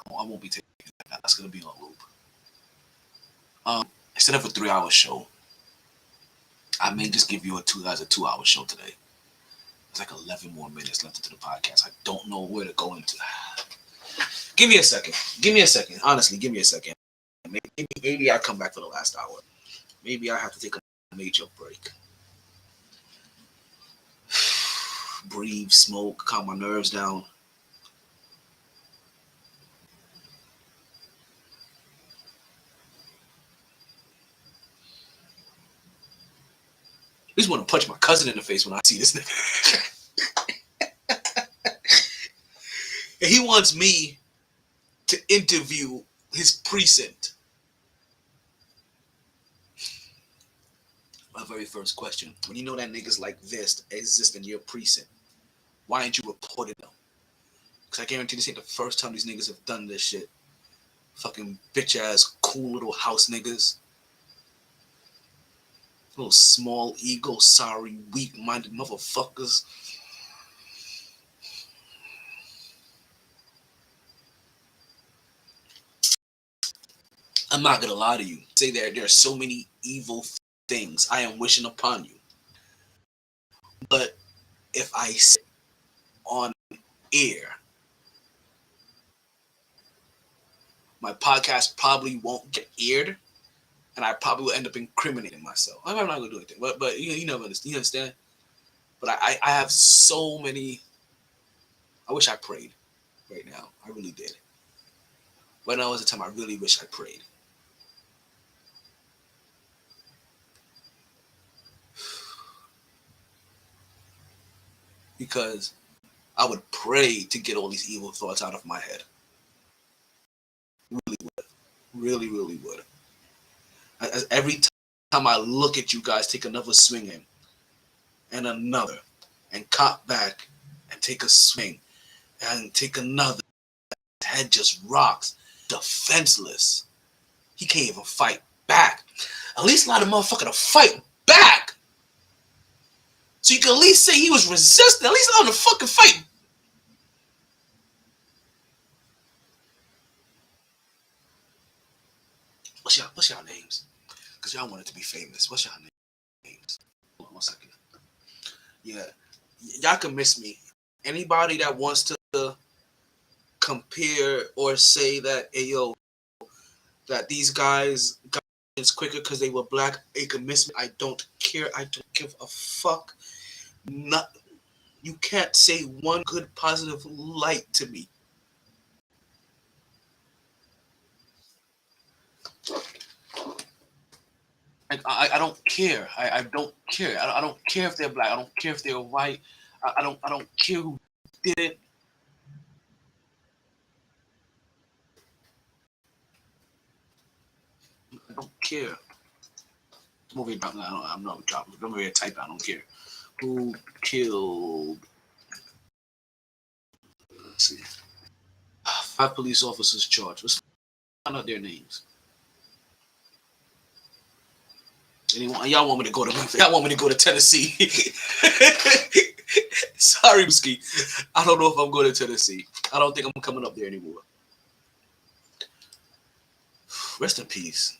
I won't be taking that down. That's gonna be on loop. Instead of a 3-hour show, I may just give you a 2-hour show today. There's like 11 more minutes left into the podcast. I don't know where to go into. Give me a second. Honestly, give me a second. Maybe I'll come back for the last hour. Maybe I have to take a major break. Breathe, smoke, calm my nerves down. I just want to punch my cousin in the face when I see this nigga. And he wants me to interview his precinct. My very first question: when you know that niggas like this exist in your precinct, why ain't you reporting them? Because I guarantee this ain't the first time these niggas have done this shit. Fucking bitch ass, cool little house niggas. Little small ego, sorry, weak minded motherfuckers. I'm not gonna lie to you. Say that there are so many evil things I am wishing upon you. But if I sit on air, my podcast probably won't get aired, and I probably will end up incriminating myself. I'm not gonna do anything, but you never understand. You understand? But I have so many. I wish I prayed right now. I really did. Right now was the time I really wish I prayed. Because I would pray to get all these evil thoughts out of my head. Really would. Really would. As every time I look at you guys take another swing in, and another, and cop back, and take a swing, and take another, his head just rocks, defenseless. He can't even fight back. At least allow the motherfucker to fight back. So you can at least say he was resisting. At least allow him to fucking fight. What's y'all names? Because y'all wanted to be famous. What's y'all names? Hold on 1 second. Yeah. Y'all can miss me. Anybody that wants to compare or say that, hey, yo, that these guys got it's quicker because they were black, they can miss me. I don't care. I don't give a fuck. Not, you can't say one good positive light to me. I don't care. I don't care. I don't care if they're black. I don't care if they're white. I don't care who did it. I don't care. I'm over here dropping. I'm not dropping. I'm over here typing. I don't care. Who killed? Let's see. 5 police officers charged. Let's find out their names. Y'all want me to go to? Y'all want me to go to Tennessee? Sorry, Ski. I don't know if I'm going to Tennessee. I don't think I'm coming up there anymore. Rest in peace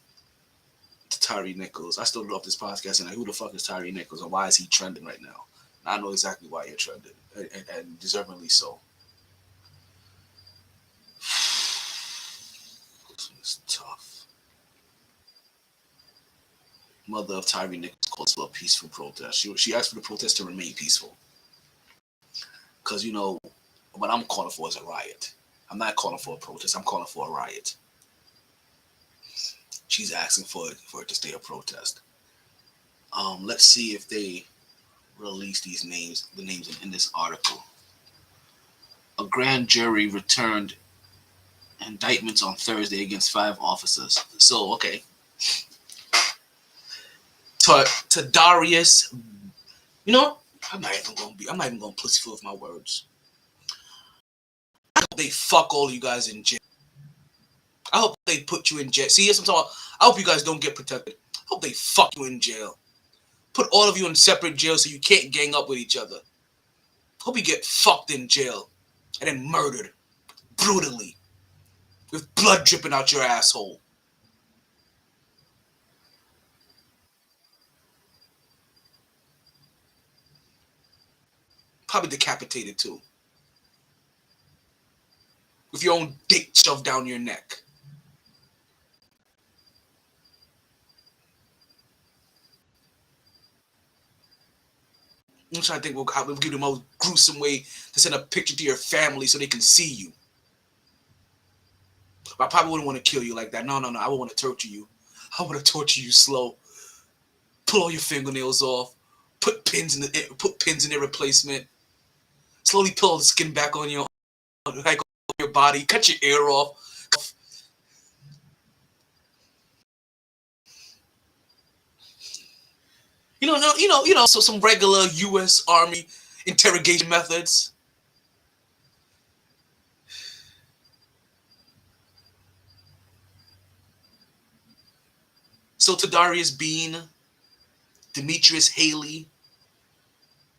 to Tyree Nichols. I still love this podcast and like, who the fuck is Tyree Nichols and why is he trending right now? And I know exactly why you're trending, and deservingly so. This one's tough. Mother of Tyree Nichols calls for a peaceful protest. She asked for the protest to remain peaceful. Because, you know, what I'm calling for is a riot. I'm not calling for a protest. I'm calling for a riot. She's asking for it to stay a protest. Let's see if they release the names in this article. A grand jury returned indictments on Thursday against 5 officers. So, okay. To Darius, you know, I'm not even gonna pussyfoot with my words. I hope they fuck all you guys in jail. I hope they put you in jail. See, yes, I'm talking about, I hope you guys don't get protected. I hope they fuck you in jail. Put all of you in separate jails so you can't gang up with each other. Hope you get fucked in jail. and then murdered brutally with blood dripping out your asshole. Probably decapitated too. With your own dick shoved down your neck. I'm trying to think how we'll give the most gruesome way to send a picture to your family so they can see you. I probably wouldn't want to kill you like that. No. I would want to torture you. I want to torture you slow. Pull all your fingernails off. Put pins in their replacement. Slowly peel the skin back on your body. Cut your ear off. So some regular U.S. Army interrogation methods. So Tadarius Bean, Demetrius Haley,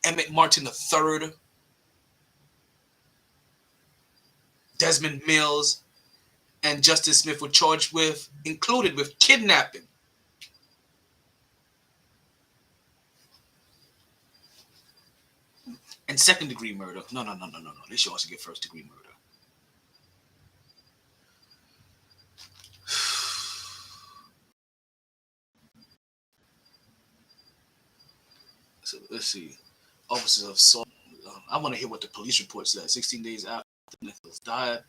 Emmett Martin III, Desmond Mills, and Justice Smith were included with kidnapping. And second-degree murder. No. They should also get first-degree murder. So let's see. Officers of assault. I want to hear what the police report said. 16 days after Nicholas died,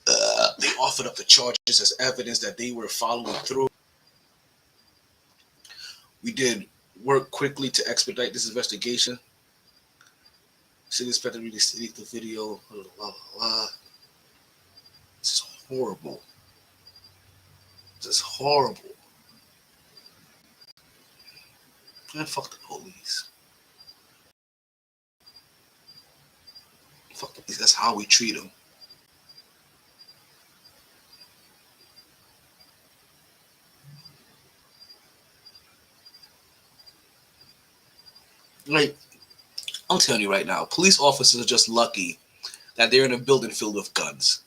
they offered up the charges as evidence that they were following through. We did work quickly to expedite this investigation. City inspector released the video. This is horrible. This is horrible. Man, fuck the police. Fuck the police. That's how we treat them. Like, I'm telling you right now, police officers are just lucky that they're in a building filled with guns.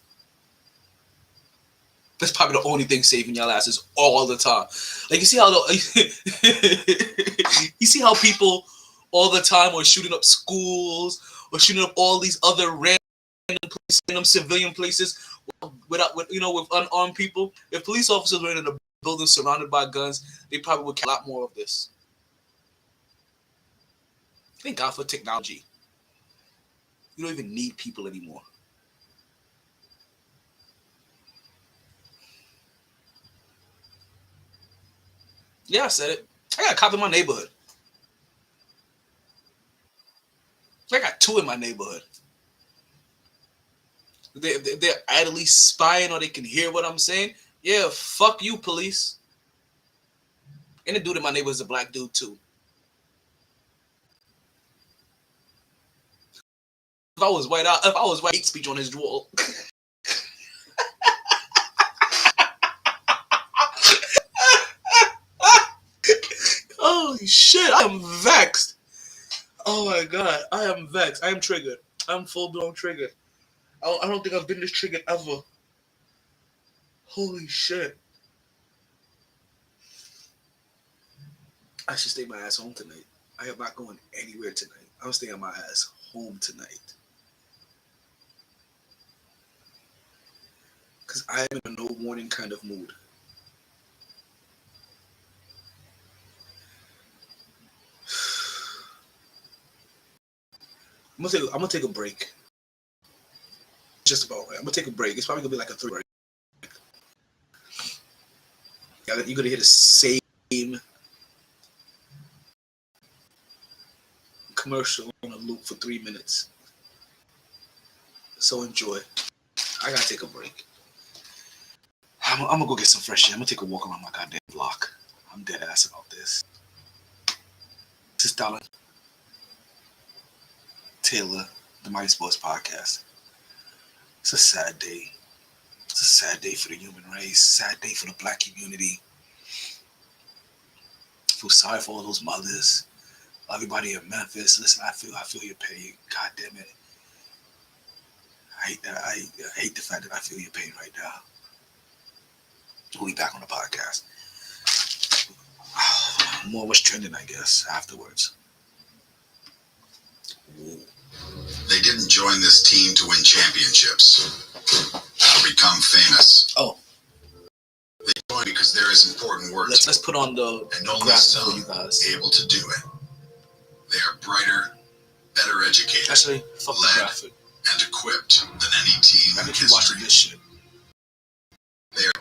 That's probably the only thing saving y'all asses all the time. Like, you see how people all the time are shooting up schools or shooting up all these other random places, random civilian places with unarmed people. If police officers were in a building surrounded by guns, they probably would catch a lot more of this. Thank God for technology. You don't even need people anymore. Yeah, I said it. I got a cop in my neighborhood. I got two in my neighborhood. They're idly spying or they can hear what I'm saying. Yeah, fuck you, police. And the dude in my neighborhood is a black dude, too. If I was white, hate speech on his wall. Holy shit, I am vexed. Oh my god, I am vexed. I am triggered. I'm full-blown triggered. I don't think I've been this triggered ever. Holy shit. I should stay my ass home tonight. I am not going anywhere tonight. I'm staying my ass home tonight. Because I am in a no warning kind of mood. I'm gonna take a break. Just about right. I'm gonna take a break. It's probably gonna be like a 3 break. You're gonna hear the same commercial on a loop for 3 minutes. So enjoy. I gotta take a break. I'm gonna go get some fresh air. I'm gonna take a walk around my goddamn block. I'm dead ass about this. This is Dollar Taylor, the MyT Sports Podcast. It's a sad day. It's a sad day for the human race. Sad day for the black community. I feel sorry for all those mothers. Everybody in Memphis. Listen, I feel your pain. God damn it. I hate the fact that I feel your pain right now. We'll be back on the podcast. More was trending, I guess, afterwards. They didn't join this team to win championships, to become famous. Oh. They joined because there is important work. Let's put on the and only graph some for you guys. able to do it. They are brighter, better educated, Actually, fuck the led, graphic. and equipped than any team I in think you watching history. this shit. They are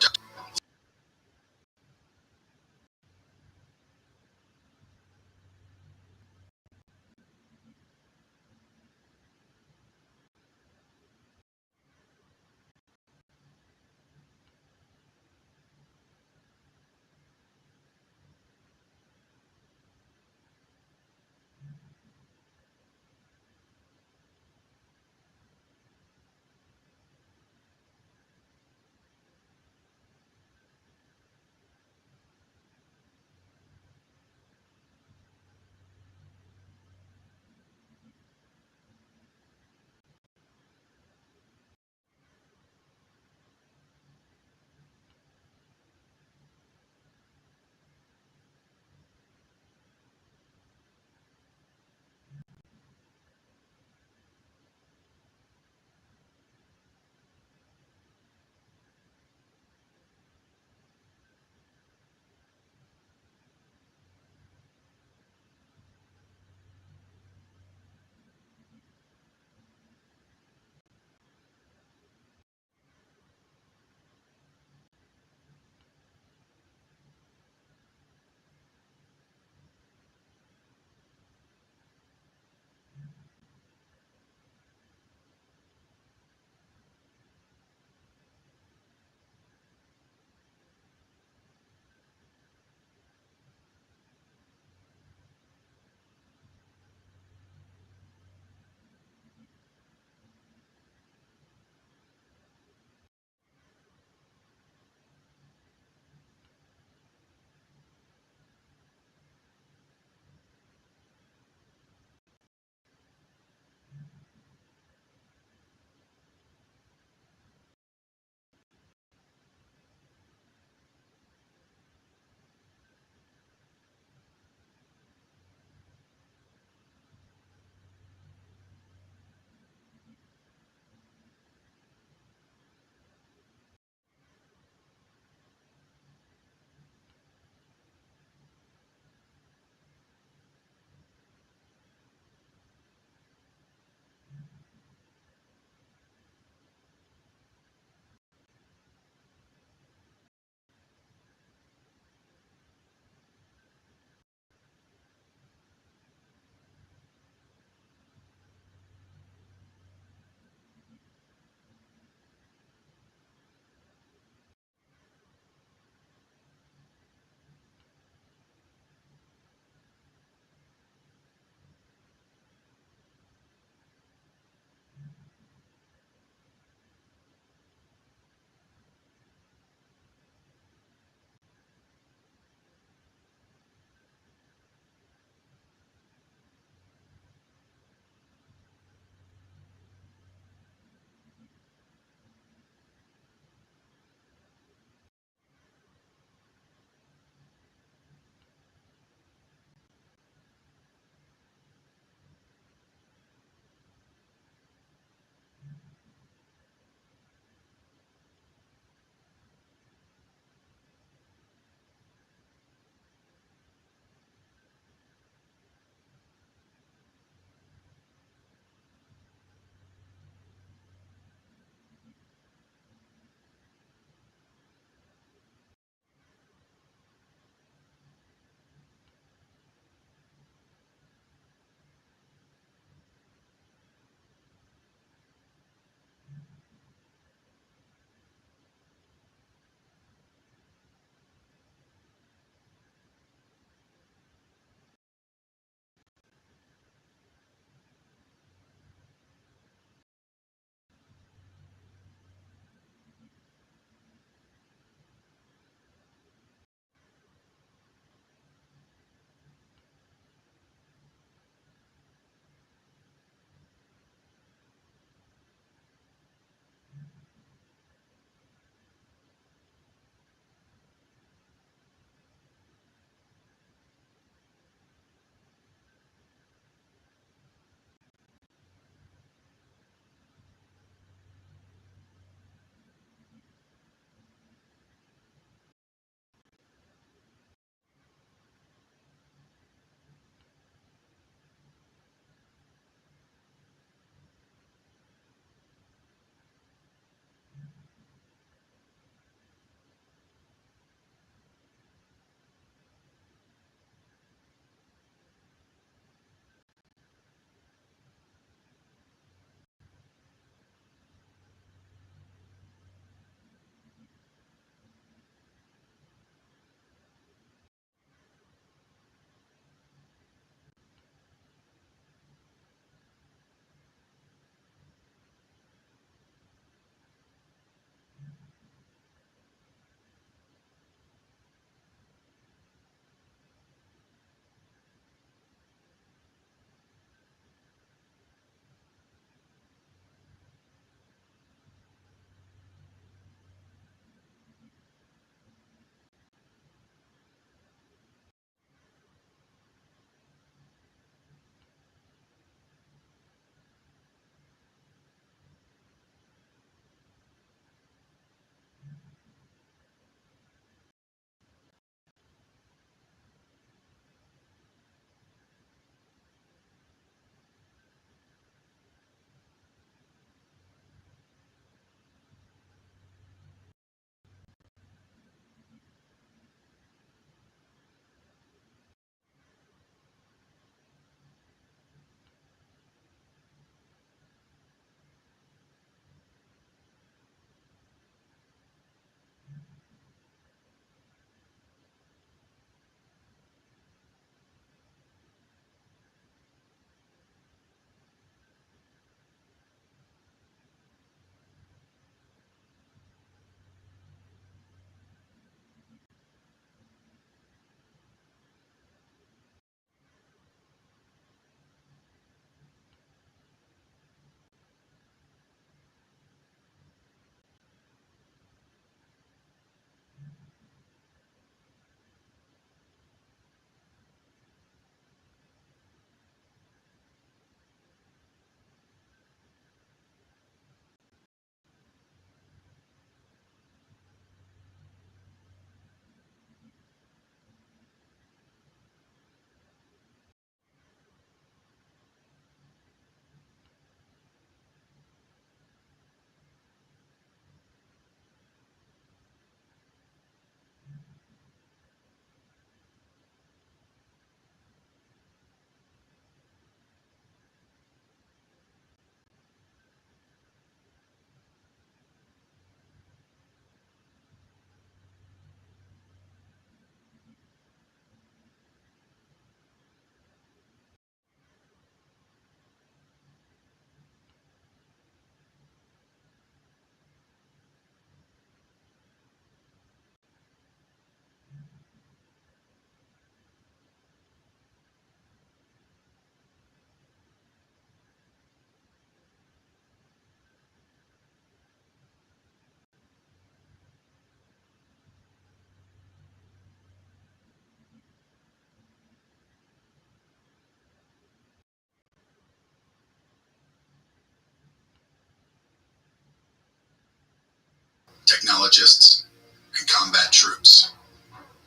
troops,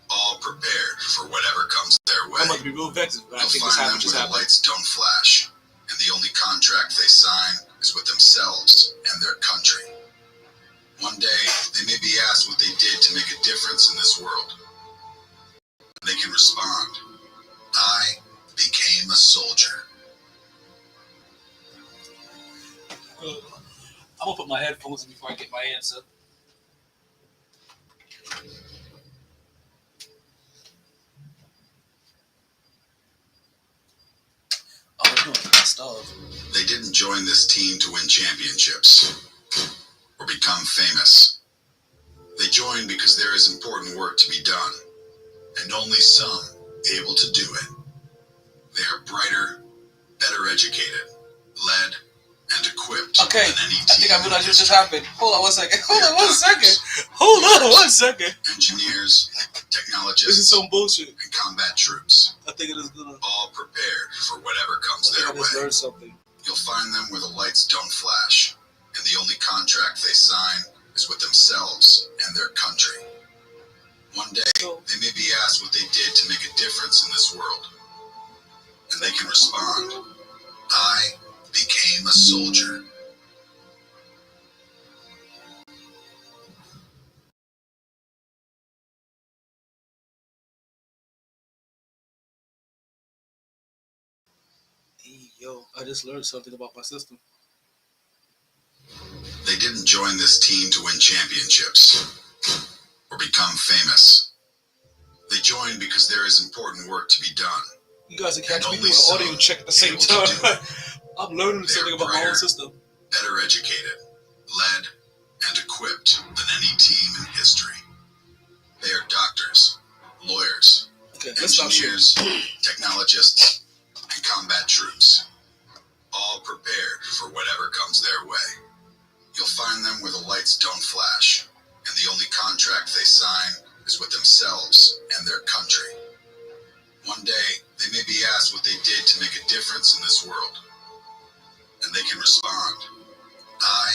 all prepared for whatever comes their way. I'm about to be real vexed. I think You'll this find them happened just where the happened. lights don't flash, and the only contract they sign is with themselves and their country. One day, they may be asked what they did to make a difference in this world. They can respond, I became a soldier. I'm gonna put my headphones in before I get my answer. Oh no, I starved. They didn't join this team to win championships or become famous. They joined because there is important work to be done, and only some able to do it. They are brighter, better educated, led, and equipped Okay, than any I think team I realized what in just history. happened. Hold on one second. Hold on one second. Engineers, This is technologists, some bullshit. and combat troops, I think it is gonna. all prepared for whatever comes I think their I just way. learned something. You'll find them where the lights don't flash, and the only contract they sign is with themselves and their country. One day, they may be asked what they did to make a difference in this world, and they can respond, I became a soldier. Hey, yo, I just learned something about my system. They didn't join this team to win championships or become famous. They joined because there is important work to be done. You guys are catching me only doing an audio some check at the same able to time. do it. I'm learning They something are about my brighter, own system. better educated, led, and equipped than any team in history. They are doctors, lawyers, Okay, let's stop shooting. engineers, technologists, and combat troops, all prepared for whatever comes their way. You'll find them where the lights don't flash, and the only contract they sign is with themselves and their country. One day, they may be asked what they did to make a difference in this world, and they can respond, I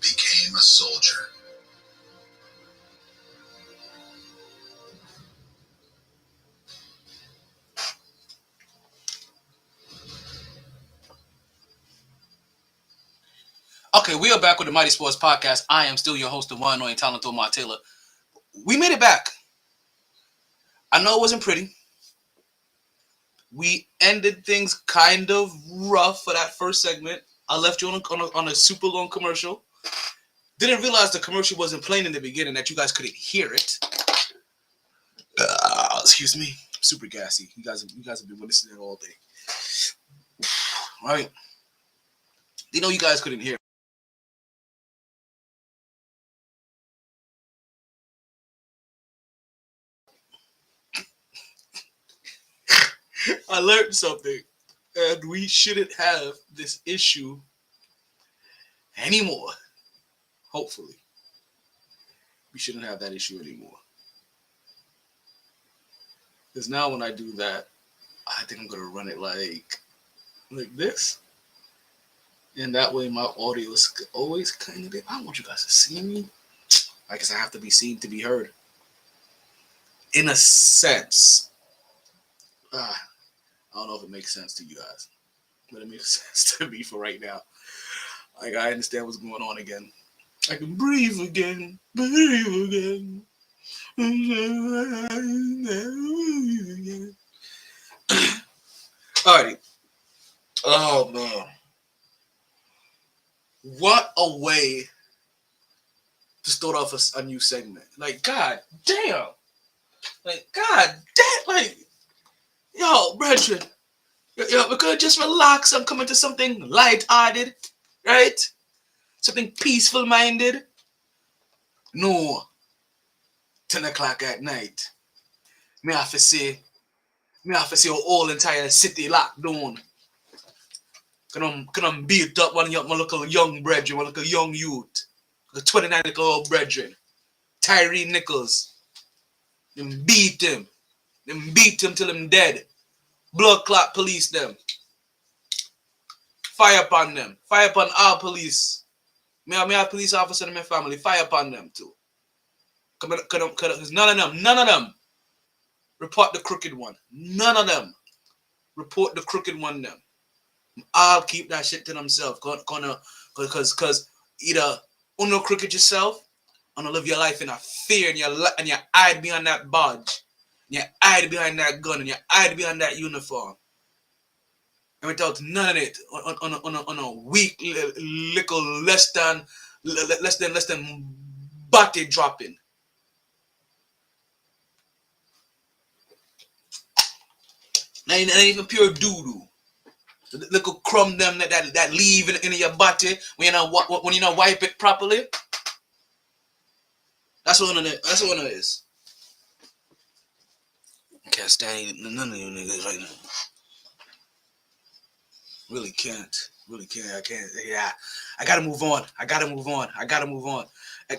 became a soldier. Okay, we are back with the Mighty Sports Podcast. I am still your host, the one and only talented Omar Taylor. We made it back. I know it wasn't pretty. We ended things kind of rough for that first segment. I left you on a super long commercial. Didn't realize the commercial wasn't playing in the beginning, that you guys couldn't hear it. Excuse me. I'm super gassy. You guys have been listening to it all day. Right? They know you guys couldn't hear. I learned something, and we shouldn't have this issue anymore. Hopefully, we shouldn't have that issue anymore. Because now when I do that, I think I'm gonna run it like this, and that way my audio is always kind of. I don't want you guys to see me. I guess I have to be seen to be heard. In a sense, I don't know if it makes sense to you guys, but it makes sense to me for right now. Like, I understand what's going on again. I can breathe again. Alrighty. Oh man. What a way to start off a new segment. Like, god damn. Like, god damn. Like, yo, brethren. Yo, we could just relax and come into something light-hearted, right? Something peaceful-minded. No. 10 o'clock at night. Me have to say a whole entire city locked down. Can I beat up one little young brethren, one little young youth. A 29-year-old brethren. Tyree Nichols. Them beat him. Them beat him till him dead. Blood clot police them. Fire upon them. Fire upon our police. Me have police officer in my family. Fire upon them too. Cause none of them report the crooked one. None of them report the crooked one. Them. I'll keep that shit to themselves. Cause either uno crooked yourself, or live your life in a fear, and you hide behind that badge, and you hide behind that gun, and you hide behind that uniform, and without none of it, on a weak little less than body dropping. Not even pure doo-doo. The little crumb them that leave in your body when you not wipe it properly. That's what it is. I can't stand none of you niggas right now. Really can't. I can't. Yeah. I gotta move on.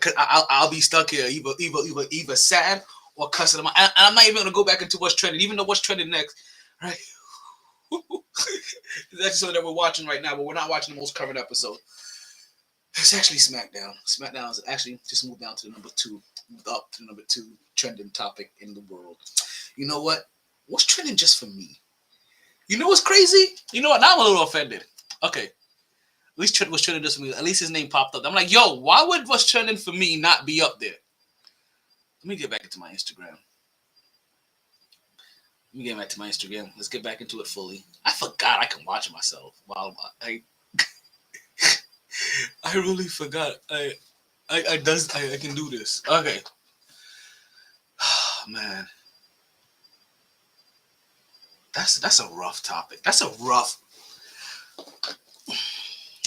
Cause I'll be stuck here either sad or cussing them. I'm not even gonna go back into what's trending, even though what's trending next, right? It's actually something that we're watching right now, but we're not watching the most current episode. It's actually SmackDown. SmackDown is actually just moved down to the number two trending topic in the world. You know what? What's trending just for me? You know what's crazy? You know what? Now I'm a little offended. Okay. At least what's trending just for me. At least his name popped up. I'm like, yo, why would what's trending for me not be up there? Let me get back into my Instagram. Let's get back into it fully. I forgot I can watch myself while I really forgot. I can do this. Okay. Man. That's a rough topic.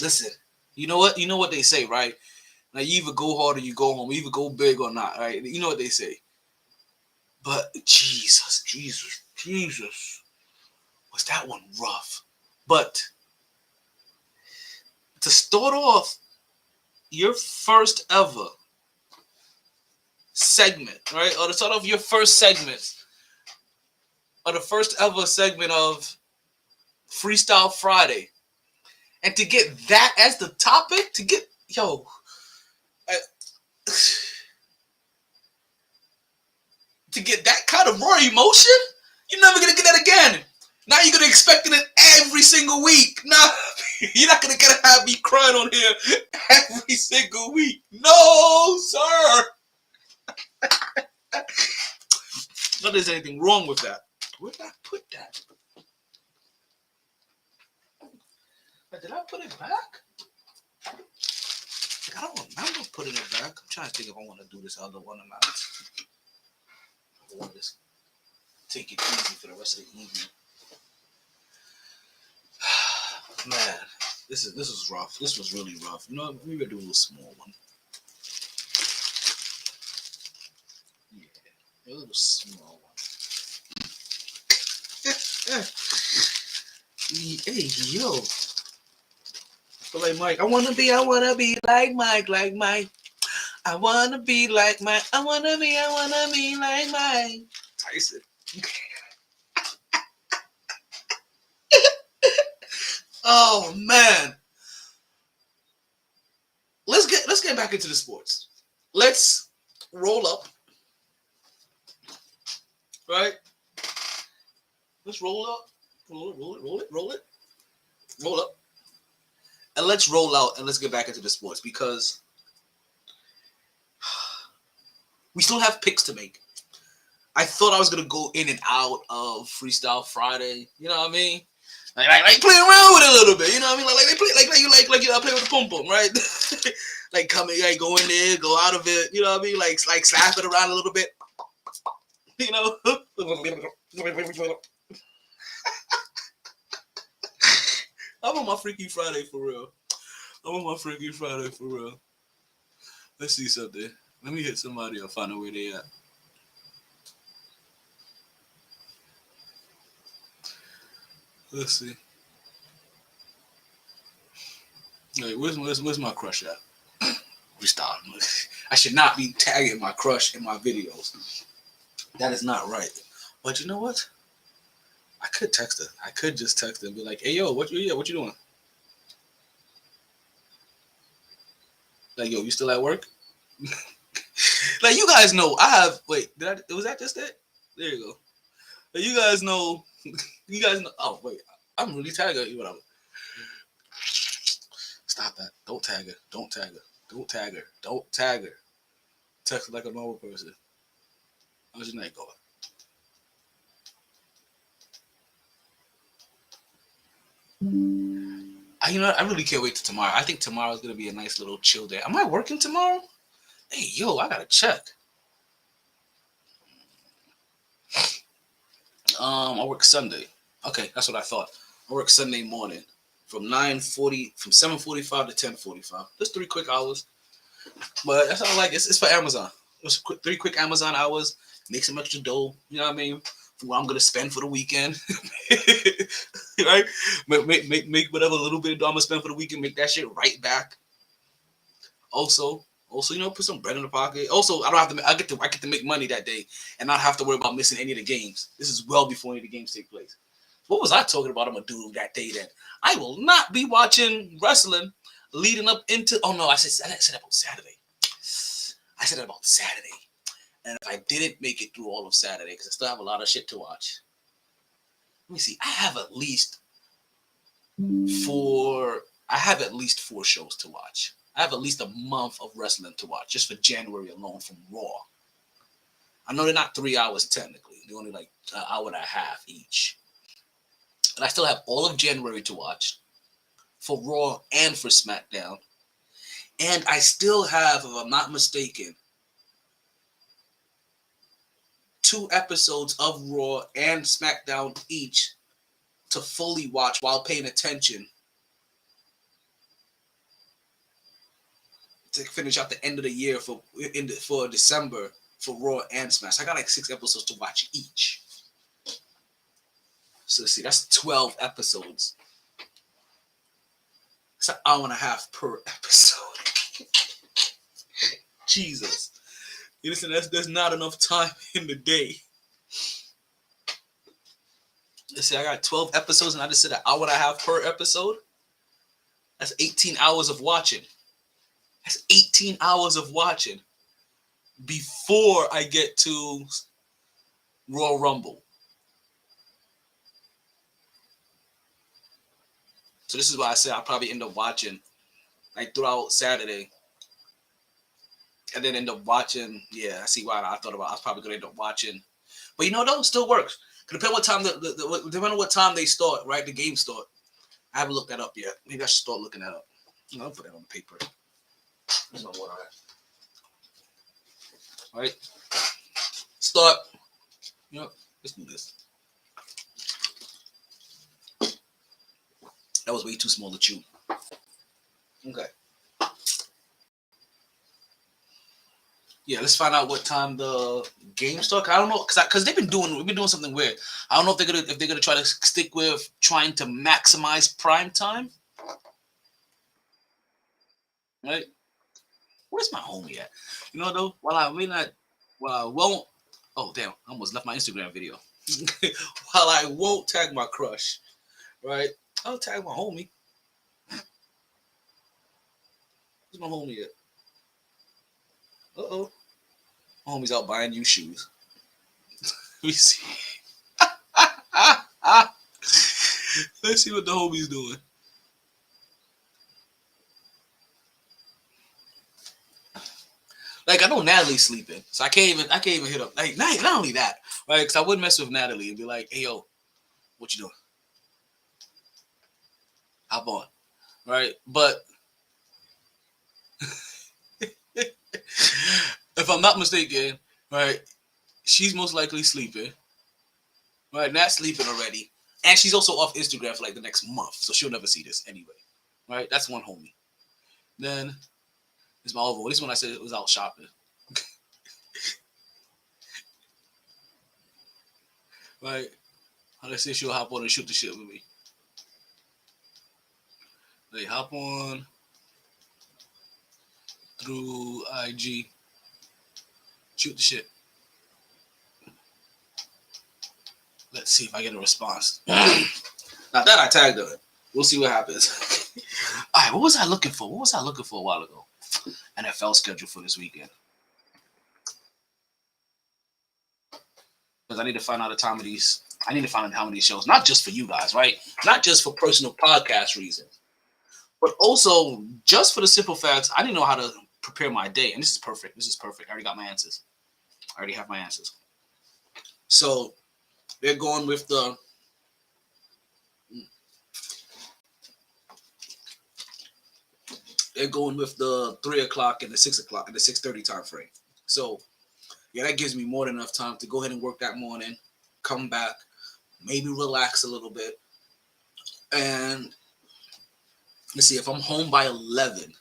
Listen, you know what they say, right? Now you either go hard or you go home, you either go big or not, right? You know what they say. But Jesus, was that one rough? But to start off your first ever segment, right? Or to start off your first segment, or the first ever segment of Freestyle Friday, and to get that as the topic, to get that kind of raw emotion, you're never gonna get that again. Now you're gonna expect it every single week. Nah, you're not gonna have me crying on here every single week. No, sir. Not there's anything wrong with that. Where did I put that? Did I put it back? I don't remember putting it back. I'm trying to think if I want to do this other one or not. I want to just take it easy for the rest of the evening. Man, this was rough. This was really rough. You know, maybe I'll do a little small one. Yeah, a little small one. Hey, yo. I feel like Mike. I wanna be like Mike, I wanna be like Mike. I wanna be like Mike Tyson. Oh man. Let's get back into the sports. Let's roll up. Right? Let's roll up. Roll up. And let's roll out and let's get back into the sports because we still have picks to make. I thought I was gonna go in and out of Freestyle Friday. You know what I mean? Like play around with it a little bit. You know what I mean? Like play like you play with the pom pom, right? Like come in, like go in there, go out of it. You know what I mean? Like slap it around a little bit. You know. I'm on my Freaky Friday for real. Let's see something. Let me hit somebody or find out where they at. Let's see. Wait, where's my crush at? Restart. I should not be tagging my crush in my videos. That is not right. But you know what? I could text her. I could just text her and be like, "Hey, yo, what you doing?" Like, yo, you still at work? Like you guys know, I have. Wait, was that just it? There you go. Like, you guys know. You guys know. Oh wait, I'm really tagging you. Whatever. Stop that. Don't tag her. Don't tag her. Don't tag her. Don't tag her. Text her like a normal person. How's your night going? You know what? I really can't wait till tomorrow. I think tomorrow is gonna be a nice little chill day. Am I working tomorrow? Hey, yo, I gotta check. I work Sunday. Okay, that's what I thought. I work Sunday morning from 7:45 to 10:45. Just 3 quick hours. But that's all I like. It's for Amazon. It's 3 quick Amazon hours. Make some extra dough. You know what I mean? For what I'm gonna spend for the weekend. Right? Make whatever little bit of dough I'm gonna spend for the weekend. Make that shit right back. Also, you know, put some bread in the pocket. Also, I get to make money that day and not have to worry about missing any of the games. This is well before any of the games take place. What was I talking about? I'm gonna do that day then. I will not be watching wrestling leading up into. Oh no, I said about Saturday. I said that about Saturday. And if I didn't make it through all of Saturday, because I still have a lot of shit to watch. Let me see. I have at least 4 shows to watch. I have at least a month of wrestling to watch just for January alone from Raw. I know they're not 3 hours technically. They're only like an hour and a half each. And I still have all of January to watch for Raw and for SmackDown. And I still have, if I'm not mistaken, 2 episodes of Raw and SmackDown each to fully watch while paying attention to finish out the end of the year for December for Raw and Smash. I got like 6 episodes to watch each. So let's see, that's 12 episodes. It's an hour and a half per episode. Jesus. You listen, there's not enough time in the day. Let's see, I got 12 episodes and I just said an hour and a half per episode. That's 18 hours of watching. That's 18 hours of watching before I get to Royal Rumble. So this is why I say I'll probably end up watching like throughout Saturday. And then end up watching, yeah, I see why I thought about I was probably gonna end up watching. But you know, though, it still works. Depending what time depending on what time they start, right? The game start. I haven't looked that up yet. Maybe I should start looking that up. I'll put that on paper. There's no water. All right. Start. Yep. Let's do this. That was way too small to chew. Okay. Yeah, let's find out what time the game start. I don't know, cause we've been doing something weird. I don't know if they're gonna try to stick with trying to maximize prime time. Right? Where's my homie at? You know though, while I won't. Oh damn! I almost left my Instagram video. While I won't tag my crush, right? I'll tag my homie. Where's my homie at? Uh-oh. My homie's out buying you shoes. Let me see. Let's see what the homie's doing. Like I know Natalie's sleeping, so I can't even hit up. Like not only that, right? Because I wouldn't mess with Natalie and be like, "Hey yo, what you doing? Hop on," right? But if I'm not mistaken, right, she's most likely sleeping. Right, Nat's sleeping already, and she's also off Instagram for like the next month, so she'll never see this anyway. Right, that's one homie. Then there's my other one. This one I said was out shopping. Right, let's see if she'll hop on and shoot the shit with me. They hop on through IG, shoot the shit. Let's see if I get a response. Now that I tagged her, we'll see what happens. All right, what was I looking for? A while ago? NFL schedule for this weekend. because I need to find out the time of these. I need to find out how many shows, not just for you guys, right? Not just for personal podcast reasons, but also just for the simple facts. I didn't know how to prepare my day, and this is perfect. This is perfect. I already got my answers. I already have my answers. So they're going with the they're going with the 3 o'clock and the 6 o'clock and the 6:30 time frame. So yeah, that gives me more than enough time to go ahead and work that morning, come back, maybe relax a little bit, and let's see, if I'm home by 11,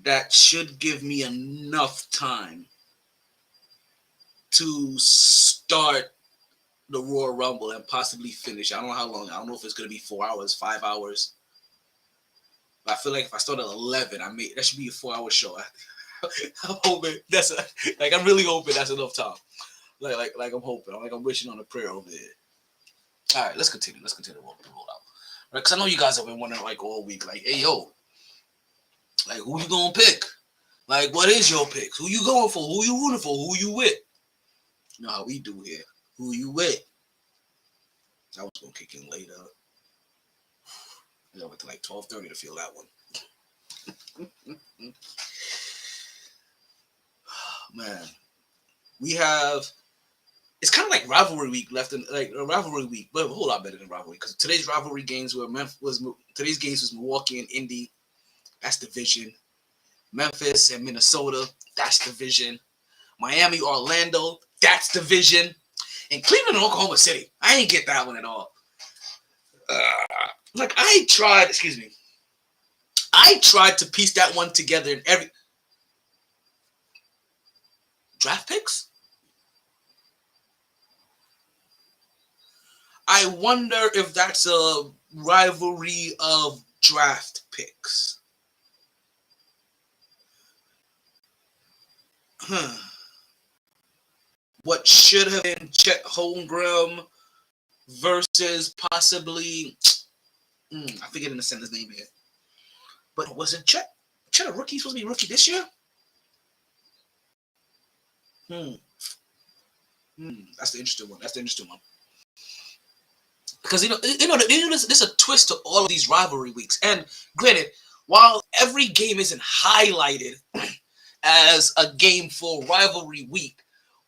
that should give me enough time to start the Royal Rumble and possibly finish. I don't know how long. I don't know if it's going to be 4 hours, 5 hours. But I feel like if I start at 11, that should be a 4-hour show. I'm hoping I'm really hoping that's enough time. Like I'm hoping. I'm wishing on a prayer over there. All right, let's continue. Let's continue to roll out. Right, because I know you guys have been wondering like all week, like, hey yo, like who you gonna pick? Like, what is your picks? Who you going for? Who you rooting for? Who you with? You know how we do here. Who you with? I was gonna kick in later. I went to like 12:30 to feel that one. Man, we have. It's kind of like rivalry week left in like a rivalry week, but a whole lot better than rivalry because today's rivalry games were today's games was Milwaukee and Indy. That's division. Memphis and Minnesota. That's division. Miami, Orlando. That's division. And Cleveland and Oklahoma City. I ain't get that one at all. I tried to piece that one together in every draft picks. I wonder if that's a rivalry of draft picks. What should have been Chet Holmgren versus possibly I forget the center's name here. But wasn't Chet a rookie? Supposed to be rookie this year? That's the interesting one. Because there's a twist to all of these rivalry weeks. And granted, while every game isn't highlighted as a game for rivalry week,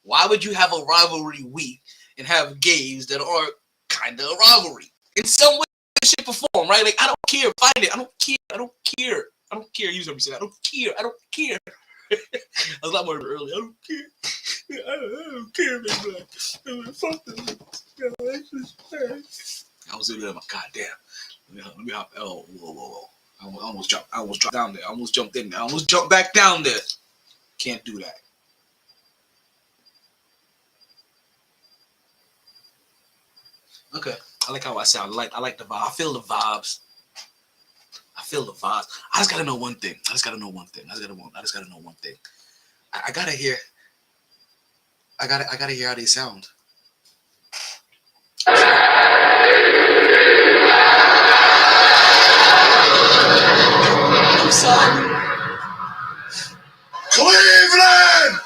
why would you have a rivalry week and have games that are kind of a rivalry in some way, shape, or form, right? Like I don't care, find it. I don't care. You know what I'm saying? I don't care. I was a lot more early. I don't care. I don't care, man. Fuck them. I was in there. Goddamn. Let me hop. Oh, whoa. I almost dropped down there. I almost jumped in there. I almost jumped back down there. Can't do that. Okay. I like how I sound. I like the vibe. I feel the vibes. I just gotta know one thing. I gotta know one thing. I gotta hear how they sound. I'm sorry. Cleveland!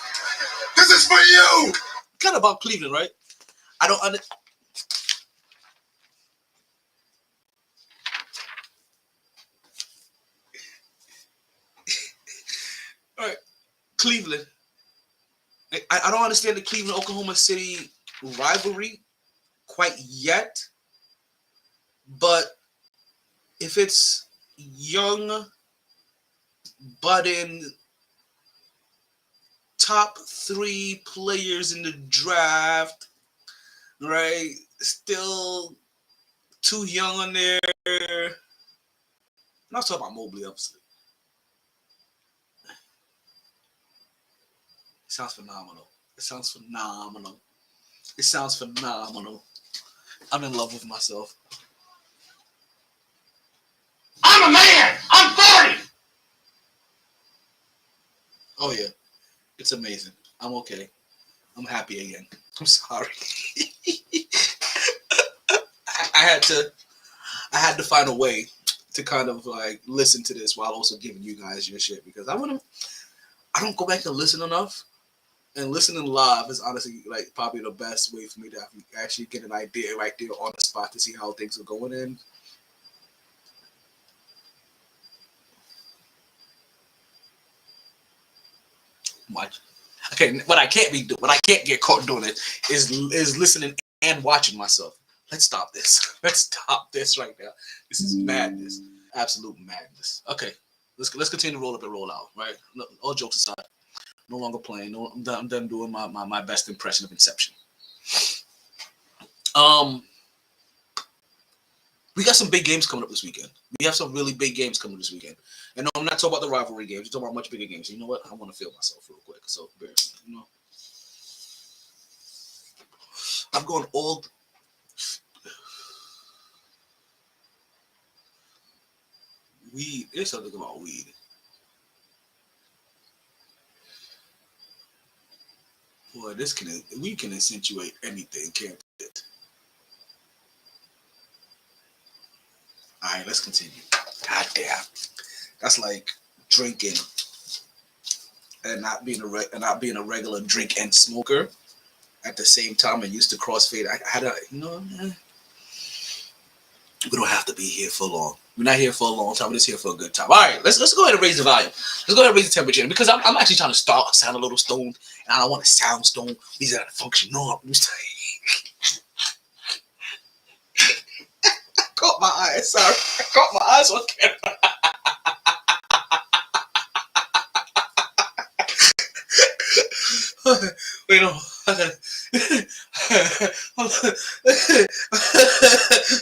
This is for you! Kind of about Cleveland, right? I don't understand. All right, Cleveland. I don't understand the Cleveland-Oklahoma City rivalry quite yet, but if it's young, budding, top 3 players in the draft, right? Still too young on there. I'm not talking about Mobley, obviously. It sounds phenomenal. I'm in love with myself. I'm a man. I'm 40. Oh yeah, it's amazing. I'm okay. I'm happy again. I'm sorry. I had to find a way to kind of like listen to this while also giving you guys your shit because I don't go back and listen enough. And listening live is honestly like probably the best way for me to actually get an idea right there on the spot to see how things are going in. Watch. Okay, what I can't get caught doing it is listening and watching myself. Let's stop this. Let's stop this right now. This is madness. Absolute madness. Okay, let's continue to roll up and roll out. Right. No, all jokes aside, no longer playing. No, I'm done doing my best impression of Inception. We got some big games coming up this weekend. We have some really big games coming this weekend. And no, I'm not talking about the rivalry games. I'm talking about much bigger games. You know what? I want to feel myself real quick. So bear with me. You know, I'm going all. Weed. There's something about weed. Boy, we can accentuate anything, can't it? All right, let's continue. God damn, that's like drinking and not being a regular drink and smoker at the same time. I used to crossfade. I had a we don't have to be here for long. We're not here for a long time. We're just here for a good time. All right, let's go ahead and raise the volume. Let's go ahead and raise the temperature because I'm actually trying to sound a little stoned, and I don't want to sound stoned. These are function norms. I caught my eyes. Sorry, I caught my eyes on camera. Wait, no. I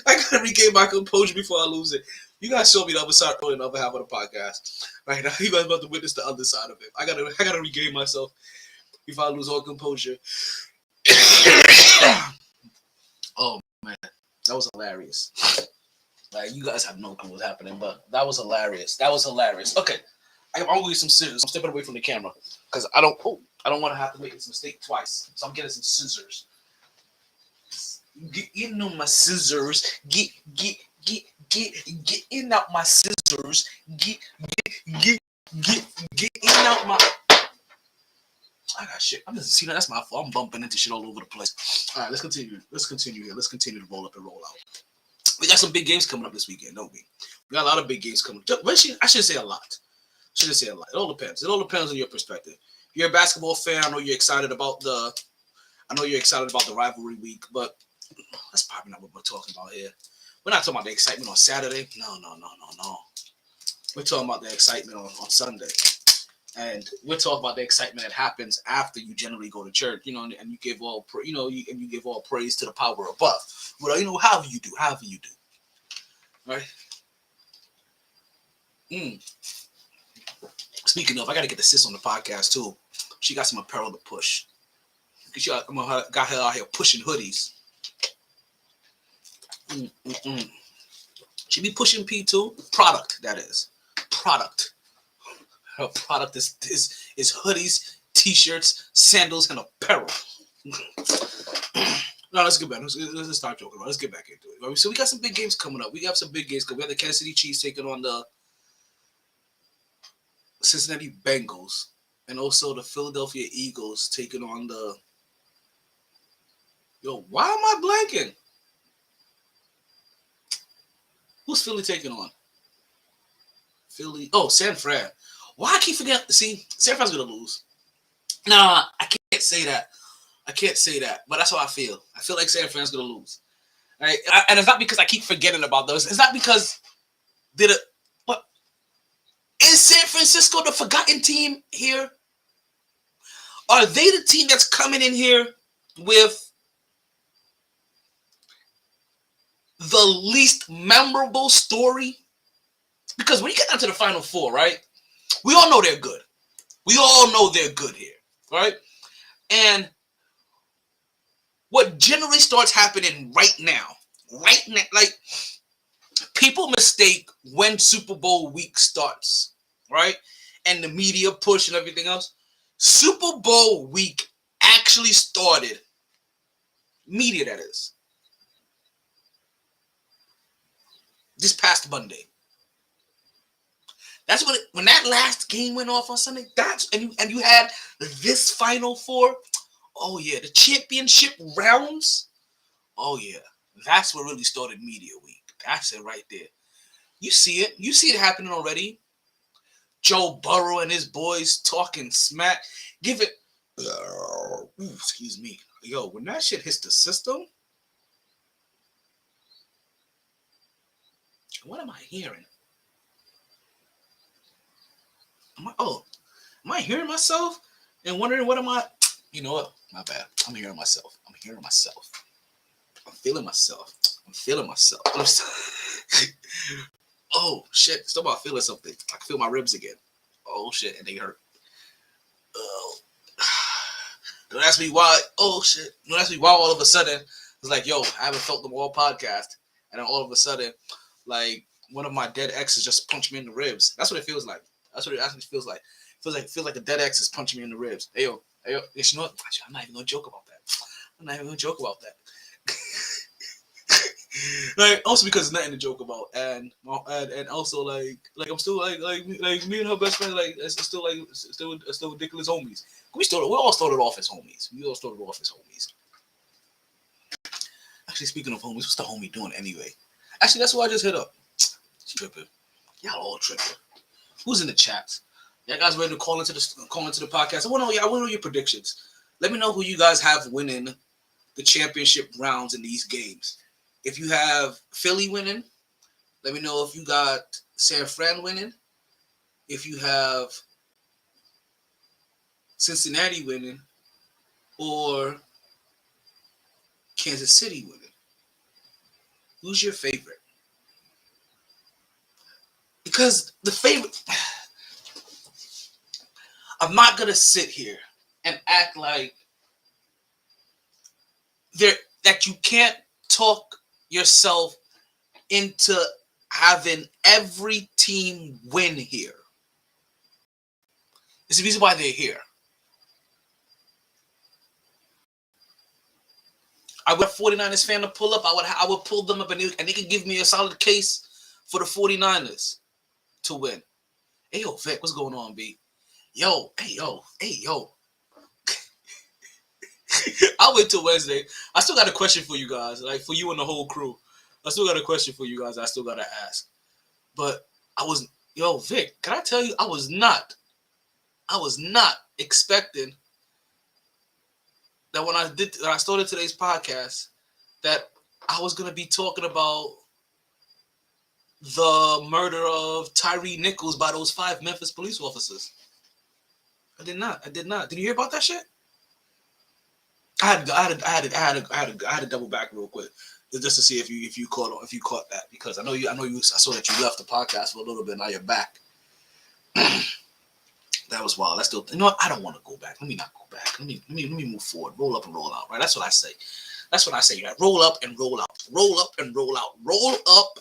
gotta regain my composure before I lose it. You guys show me the other side, the other half of the podcast. Right now, you guys about to witness the other side of it. I gotta regain myself before I lose all composure. Oh man, that was hilarious. Like you guys have no clue what's happening, but that was hilarious. Okay, I'm gonna get some scissors. I'm stepping away from the camera because I don't want to have to make this mistake twice. So I'm getting some scissors. Get in on my scissors. Get in out my scissors. Get in out my. I got shit. I'm just see that's my fault. I'm bumping into shit all over the place. All right, let's continue here. Let's continue to roll up and roll out. We got some big games coming up this weekend, don't we? We got a lot of big games coming up. I should say a lot. It all depends. It all depends on your perspective. If you're a basketball fan, I know you're excited about the rivalry week, but that's probably not what we're talking about here. We're not talking about the excitement on Saturday. No. We're talking about the excitement on Sunday. And we're talking about the excitement that happens after you generally go to church, you know, and you give all, you give all praise to the power above. Well, you know, however you do, right? Speaking of, I gotta get the sis on the podcast too. She got some apparel to push. She got her out here pushing hoodies. She be pushing P too. Product, that is. Product. Her product is hoodies, t-shirts, sandals, and apparel. No, let's get back. Let's start joking about it. Let's get back into it. So we got some big games coming up. We have some big games. We have the Kansas City Chiefs taking on the Cincinnati Bengals, and also the Philadelphia Eagles taking on the. Why am I blanking? Who's Philly taking on? Philly. Oh, San Fran. Why I keep forgetting? See, San Fran's gonna lose. Nah, I can't say that. But that's how I feel. I feel like San Fran's gonna lose. All right, and it's not because I keep forgetting about those. It's not because what is San Francisco the forgotten team here? Are they the team that's coming in here with the least memorable story? Because when you get down to the Final Four, right? We all know they're good. We all know they're good here, right? And what generally starts happening right now, like people mistake when Super Bowl week starts, right? And the media push and everything else. Super Bowl week actually started, media that is, this past Monday. That's when that last game went off on Sunday. And you had this Final Four. Oh yeah, the championship rounds. Oh yeah, that's what really started media week. That's it right there. You see it. You see it happening already. Joe Burrow and his boys talking smack. Give it. Excuse me. Yo, when that shit hits the system, what am I hearing? Am I hearing myself and wondering what am I? You know what? My bad. I'm hearing myself. I'm feeling myself. Oh shit! It's about feeling something. I can feel my ribs again. Oh shit, and they hurt. Oh. Don't ask me why. Oh shit! Don't ask me why. All of a sudden, it's like, yo, I haven't felt them all podcast, and then all of a sudden, like one of my dead exes just punched me in the ribs. That's what it feels like. That's what it actually feels like. It feels like a dead ex is punching me in the ribs. Hey yo. You know what? I'm not even gonna joke about that. Like also because there's nothing to joke about, and also like I'm still like me and her best friend like it's still ridiculous homies. We all started off as homies. Actually, speaking of homies, what's the homie doing anyway? Actually, that's why I just hit up. Tripping, y'all all tripping. Who's in the chat? Y'all guys ready to call into the podcast? I want to know your predictions. Let me know who you guys have winning the championship rounds in these games. If you have Philly winning, let me know if you got San Fran winning. If you have Cincinnati winning or Kansas City winning. Who's your favorite? Because the favorite, I'm not going to sit here and act like that you can't talk yourself into having every team win here. It's the reason why they're here. I would have 49ers fan to pull up. I would pull them up and they could give me a solid case for the 49ers to win. Hey, yo, Vic, what's going on, B? Yo. I'll wait till Wednesday. I still got a question for you guys, like for you and the whole crew. I still got a question for you guys I still got to ask. But Vic, can I tell you, I was not expecting that when I started today's podcast, that I was going to be talking about the murder of Tyree Nichols by those 5 Memphis police officers. I did not. Did you hear about that shit? I had to double back real quick just to see if you caught that, because I saw that you left the podcast for a little bit. Now you're back. That was wild. That's still, you know what? I don't want to go back. Let me not go back. Let me move forward. Roll up and roll out. Right? That's what I say. Right? Roll up and roll out. Roll up and roll out. Roll up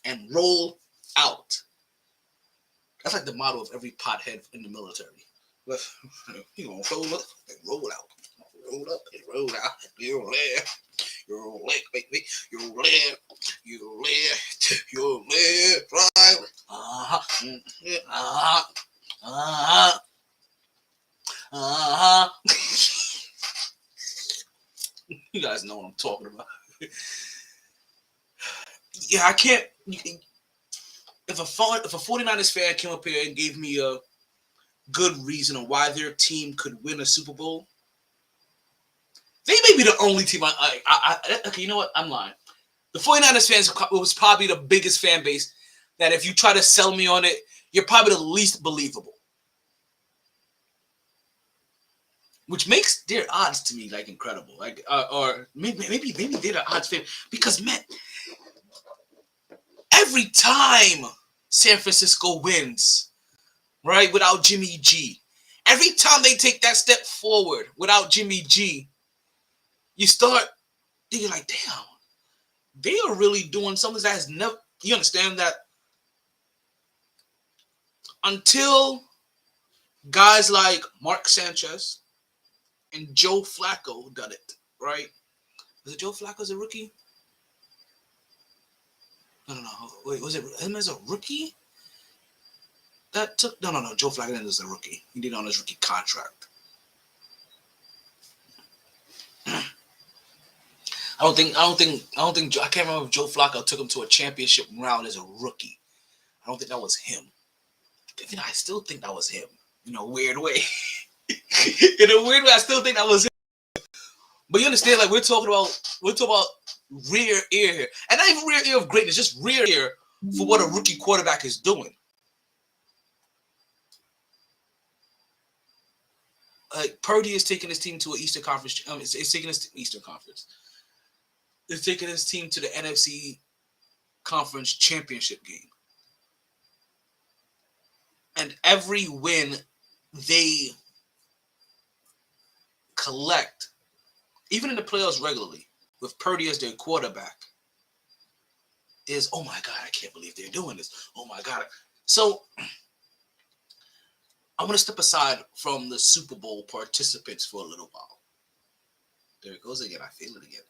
and roll out. That's like the motto of every pothead in the military. You gonna roll up and roll out. Roll up and roll out. You're left. You're left, baby. You're left. You're left. You're left. Right. You guys know what I'm talking about. Yeah, I can't. If a 49ers fan came up here and gave me a good reason on why their team could win a Super Bowl, they may be the only team okay, you know what? I'm lying. The 49ers fans was probably the biggest fan base that if you try to sell me on it, you're probably the least believable. Which makes their odds to me like incredible. Like or maybe they're the odds favorite. Because man, every time San Francisco wins, right, without Jimmy G, every time they take that step forward without Jimmy G, you start thinking like, damn, they are really doing something that has never. You understand that? Until guys like Mark Sanchez and Joe Flacco done it, right? Was it Joe Flacco as a rookie? No. Wait, was it him as a rookie? No. Joe Flacco is a rookie. He did it on his rookie contract. I can't remember if Joe Flacco took him to a championship round as a rookie. I don't think that was him. I still think that was him in a weird way. In a weird way, I still think that was him. But you understand, like we're talking about rear ear here, and not even rear ear of greatness, just rear ear for what a rookie quarterback is doing. Like Purdy is taking his team to an Eastern Conference. It's taking his Eastern Conference. It's taking his team to the NFC Conference Championship game. And every win they collect, even in the playoffs regularly, with Purdy as their quarterback, is, oh my God, I can't believe they're doing this. Oh my God. So I'm going to step aside from the Super Bowl participants for a little while. There it goes again. I feel it again.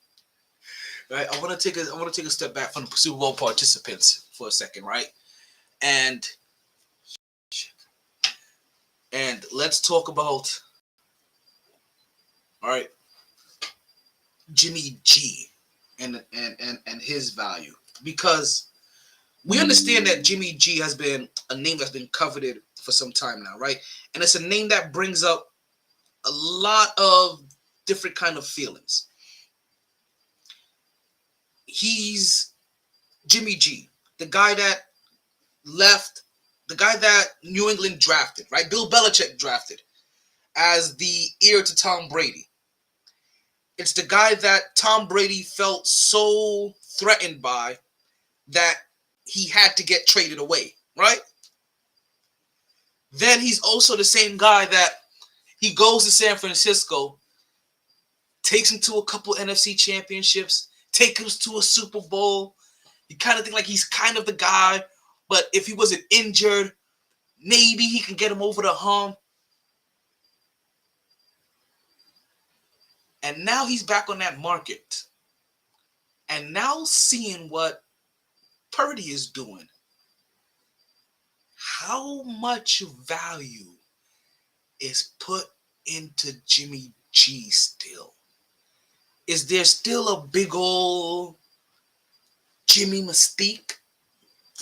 Right? I want to take a step back from the Super Bowl participants for a second, right? And let's talk about, all right, Jimmy G and his value, because we understand that Jimmy G has been a name that's been coveted for some time now, right? And it's a name that brings up a lot of different kind of feelings. He's Jimmy G, the guy that New England drafted, right? Bill Belichick drafted as the heir to Tom Brady. It's the guy that Tom Brady felt so threatened by that he had to get traded away, right? Then he's also the same guy that he goes to San Francisco, takes him to a couple NFC championships, takes him to a Super Bowl. You kind of think like he's kind of the guy, but if he wasn't injured, maybe he can get him over the hump. And now he's back on that market. And now seeing what Purdy is doing, how much value is put into Jimmy G still? Is there still a big old Jimmy mystique,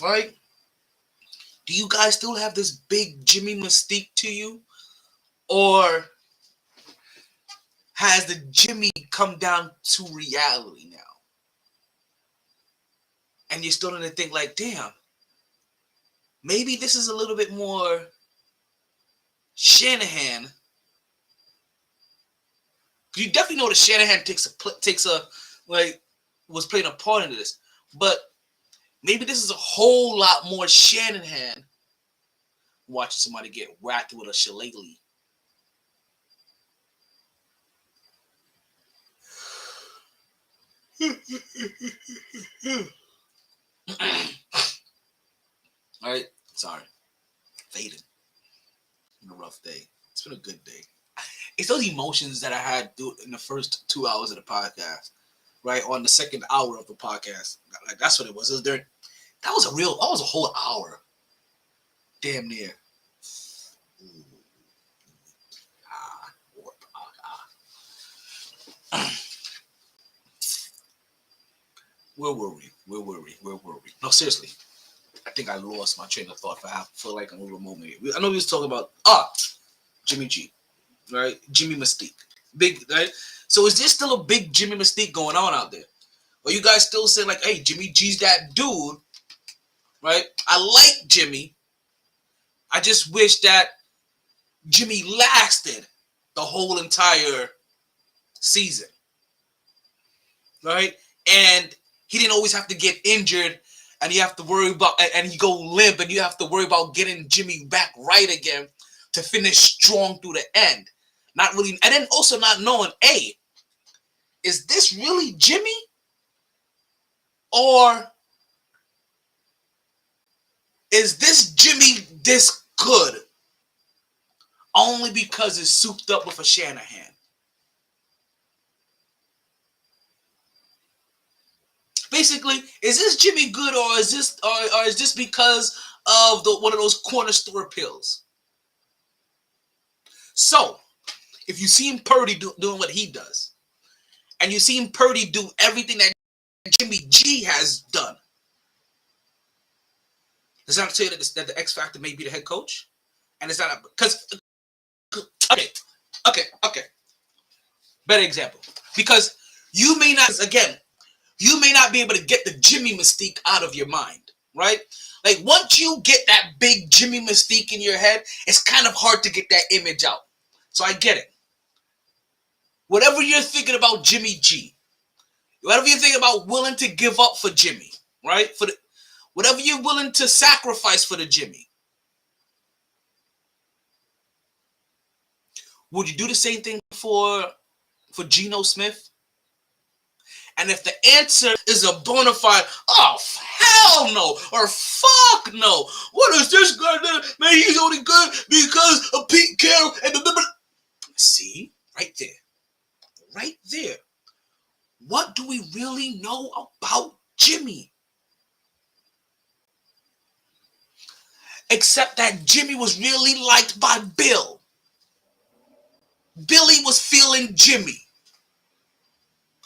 right? Do you guys still have this big Jimmy mystique to you? Or has the Jimmy come down to reality now? And you're starting to think like, damn, maybe this is a little bit more Shanahan. You definitely know that Shanahan was playing a part in this. But maybe this is a whole lot more Shanahan watching somebody get whacked with a shillelagh. All right, sorry. Fading. Been a rough day. It's been a good day. It's those emotions that I had in the first 2 hours of the podcast, right? On the second hour of the podcast. Like, that's what it was. That was a whole hour. Damn near. Where were we? No, seriously. I think I lost my train of thought for like a little moment. I know we was talking about Jimmy G, right? Jimmy Mystique, big, right? So is there still a big Jimmy Mystique going on out there? Or you guys still saying like, hey, Jimmy G's that dude, right? I like Jimmy. I just wish that Jimmy lasted the whole entire season, right? And he didn't always have to get injured, and you have to worry about, and he go limp, and you have to worry about getting Jimmy back right again to finish strong through the end. Not really, and then also not knowing, hey, is this really Jimmy? Or is this Jimmy this good only because it's souped up with a Shanahan? Basically, is this Jimmy good, or is this because of one of those corner store pills. So, if you seen Purdy doing what he does, and you seen Purdy do everything that Jimmy G has done, does that tell you that the X Factor may be the head coach? And it's not because okay. Better example, because you may not be able to get the Jimmy mystique out of your mind, right? Like once you get that big Jimmy mystique in your head, it's kind of hard to get that image out. So I get it. Whatever you're thinking about Jimmy G, whatever you're thinking about willing to give up for Jimmy, right? Whatever you're willing to sacrifice for the Jimmy. Would you do the same thing for Geno Smith? And if the answer is a bona fide, oh, hell no, or fuck no, what is this guy doing? Man, he's only good because of Pete Carroll and the... See, right there. What do we really know about Jimmy? Except that Jimmy was really liked by Bill. Billy was feeling Jimmy.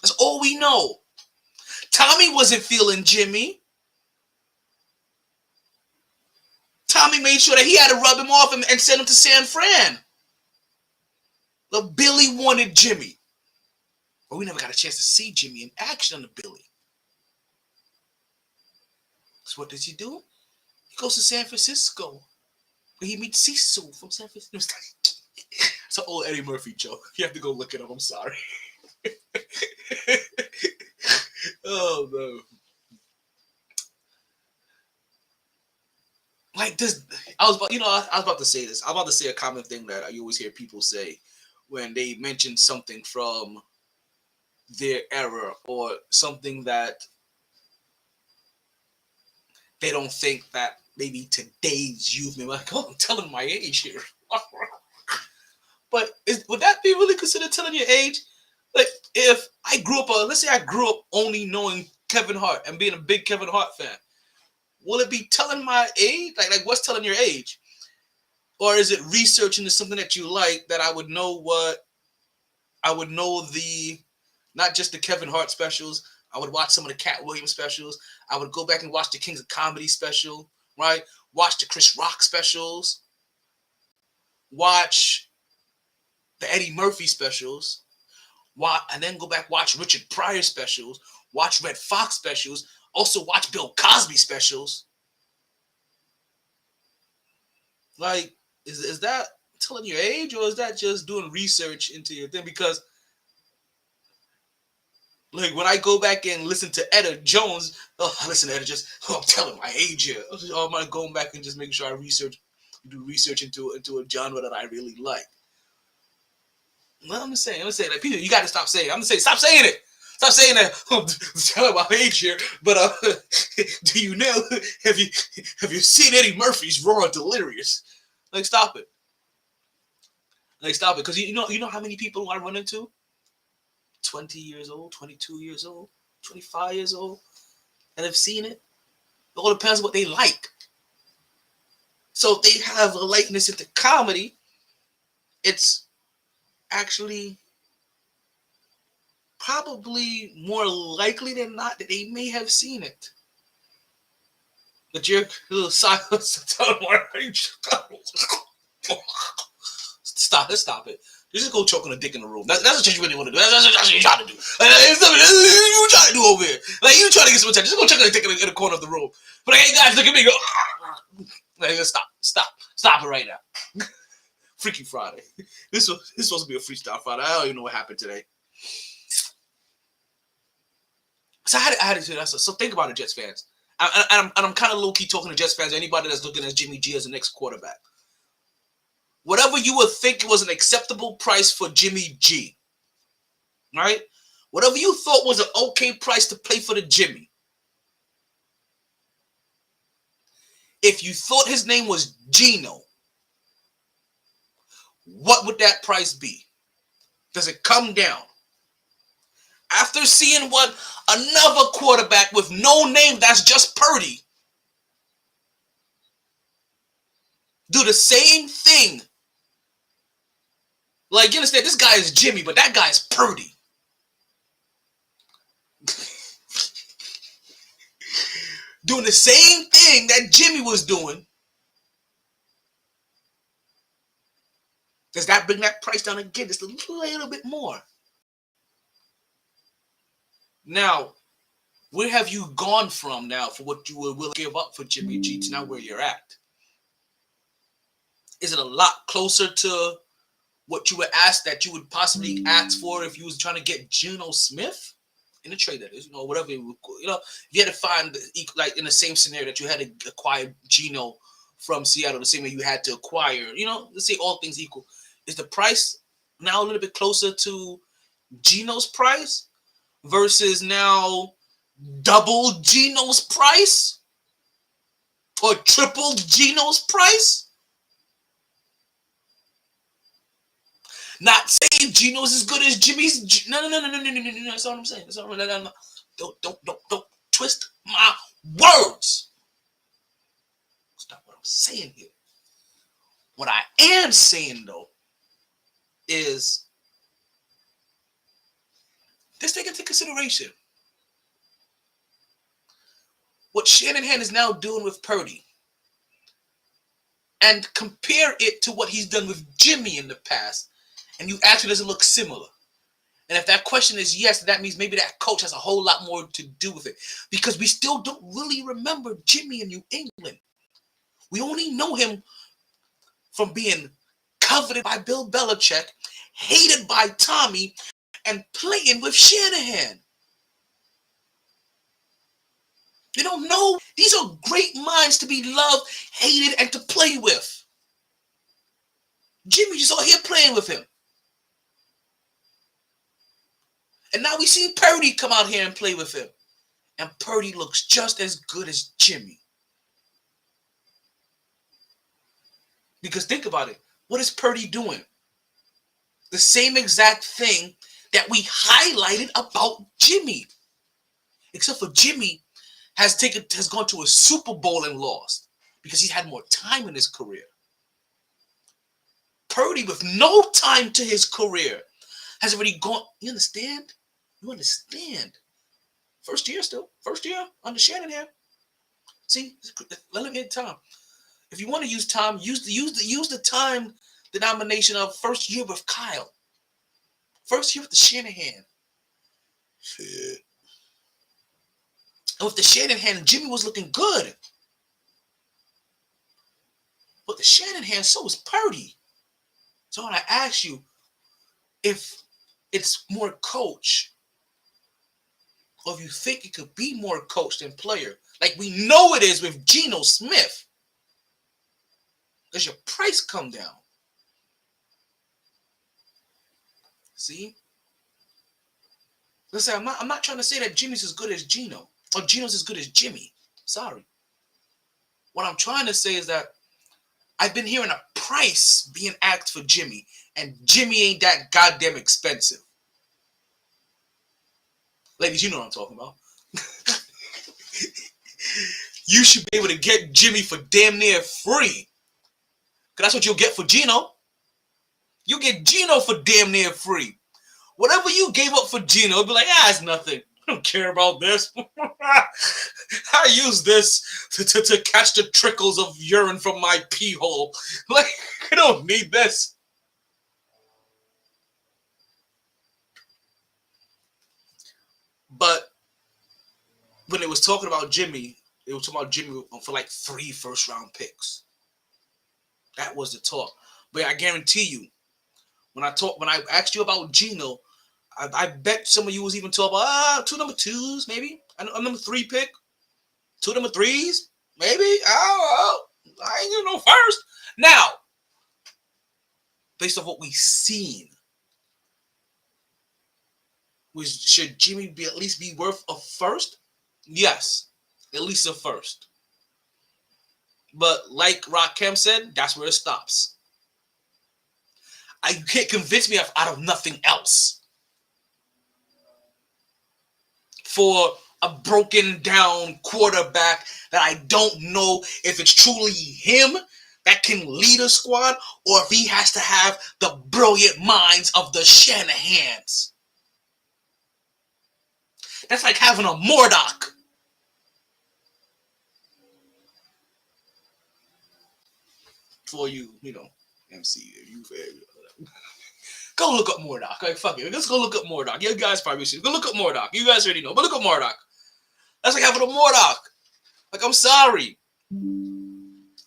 That's all we know. Tommy wasn't feeling Jimmy. Tommy made sure that he had to rub him off and send him to San Fran. But Billy wanted Jimmy. But we never got a chance to see Jimmy in action on the Billy. So what does he do? He goes to San Francisco, where he meets Cecil from San Francisco. It's an old Eddie Murphy joke. You have to go look it up. I'm sorry. Oh no! Like this, I was about to say this. I'm about to say a common thing that you always hear people say when they mention something from their era or something that they don't think that maybe today's youth may be like, oh, I'm telling my age here. But would that be really considered telling your age? Like, if I grew up, let's say I grew up only knowing Kevin Hart and being a big Kevin Hart fan, will it be telling my age? Like what's telling your age? Or is it research into something that you like that I would know not just the Kevin Hart specials. I would watch some of the Cat Williams specials. I would go back and watch the Kings of Comedy special, right? Watch the Chris Rock specials. Watch the Eddie Murphy specials. And then go back, watch Richard Pryor specials, watch Red Fox specials, also watch Bill Cosby specials. Like, is that telling your age, or is that just doing research into your thing? Because, like, when I go back and listen to Etta Jones, I listen to Etta I'm telling my age here. I'm not going back and just making sure I do research into a genre that I really like. Well, I'm just saying, like, people, you got to stop saying. I'm gonna say, stop saying it. Stop saying that. I'm telling my age here, but do you know? Have you seen Eddie Murphy's Raw and Delirious? Like, stop it. Because you know how many people I run into? 20 years old, 22 years old, 25 years old, and have seen it. It all depends on what they like. So if they have a likeness into comedy, it's actually probably more likely than not that they may have seen it. But your little silence. Stop it. You just go choke on a dick in the room. That's what you really want to do. That's what you're trying to do. You trying to do over here. Like, you trying to get some attention. Just go choke on a dick in the corner of the room. But hey, guys, look at me. Go. Like, stop it right now. Freaky Friday. This was supposed to be a freestyle Friday. I don't even know what happened today. So I had to do that. So think about it, Jets fans. And I'm kind of low-key talking to Jets fans, anybody that's looking at Jimmy G as the next quarterback. Whatever you would think was an acceptable price for Jimmy G, right? Whatever you thought was an okay price to play for the Jimmy. If you thought his name was Geno, what would that price be? Does it come down? After seeing what another quarterback with no name, that's just Purdy, do the same thing. Like, you understand, this guy is Jimmy, but that guy is Purdy. Doing the same thing that Jimmy was doing. Does that bring that price down again just a little bit more? Now, where have you gone from now for what you were willing to give up for Jimmy G to now where you're at? Is it a lot closer to what you were asked that you would possibly ask for if you was trying to get Geno Smith in a trade, that is, whatever, if you had to find, like in the same scenario that you had to acquire Geno from Seattle, the same way you had to acquire, let's say all things equal. Is the price now a little bit closer to Geno's price versus now double Geno's price or triple Geno's price? Not saying Geno's as good as Jimmy's. No. That's all I'm saying. That's all. No. Don't twist my words. That's not what I'm saying here. What I am saying though is let's take into consideration what Shanahan is now doing with Purdy and compare it to what he's done with Jimmy in the past. And you actually doesn't look similar. And if that question is yes, that means maybe that coach has a whole lot more to do with it. Because we still don't really remember Jimmy in New England. We only know him from being coveted by Bill Belichick, hated by Tommy, and playing with Shanahan. You don't know. These are great minds to be loved, hated, and to play with. Jimmy just out here playing with him. And now we see Purdy come out here and play with him. And Purdy looks just as good as Jimmy. Because think about it. What is Purdy doing? The same exact thing that we highlighted about Jimmy. Except for Jimmy has gone to a Super Bowl and lost. Because he's had more time in his career. Purdy, with no time to his career, has already gone. You understand? You understand? First year still. First year under Shanahan. See, let him hit time. If you want to use time, use the time denomination of first year with Kyle. First year with the Shanahan. Shit. And with the Shanahan, Jimmy was looking good. But the Shanahan, so was Purdy. So when I ask you if it's more coach, or if you think it could be more coach than player, like we know it is with Geno Smith, does your price come down? See? Listen, I'm not trying to say that Jimmy's as good as Geno, or Geno's as good as Jimmy. Sorry. What I'm trying to say is that I've been hearing a price being asked for Jimmy, and Jimmy ain't that goddamn expensive. Ladies, you know what I'm talking about. You should be able to get Jimmy for damn near free. Because that's what you'll get for Geno. You get Geno for damn near free. Whatever you gave up for Geno, it'll be like, it's nothing. I don't care about this. I use this to catch the trickles of urine from my pee hole. Like, I don't need this. But when it was talking about Jimmy, it was talking about Jimmy for like 3 first-round picks. That was the talk. But I guarantee you, when I asked you about Geno, I bet some of you was even talking about 2 number 2s, maybe. A number 3 pick. 2 number 3s, maybe. I ain't gonna know first. Now, based on what we've seen, should Jimmy at least be worth a first? Yes, at least a first. But like Rakim said, that's where it stops. You can't convince me out of nothing else. For a broken down quarterback that I don't know if it's truly him that can lead a squad, or if he has to have the brilliant minds of the Shanahans. That's like having a Murdoch. For you, MC, go look up Murdoch. Like, fuck it. Let's go look up Murdoch. You guys probably should. Go look up Murdoch. You guys already know. But look up Murdoch. That's like having a Murdoch. Like, I'm sorry.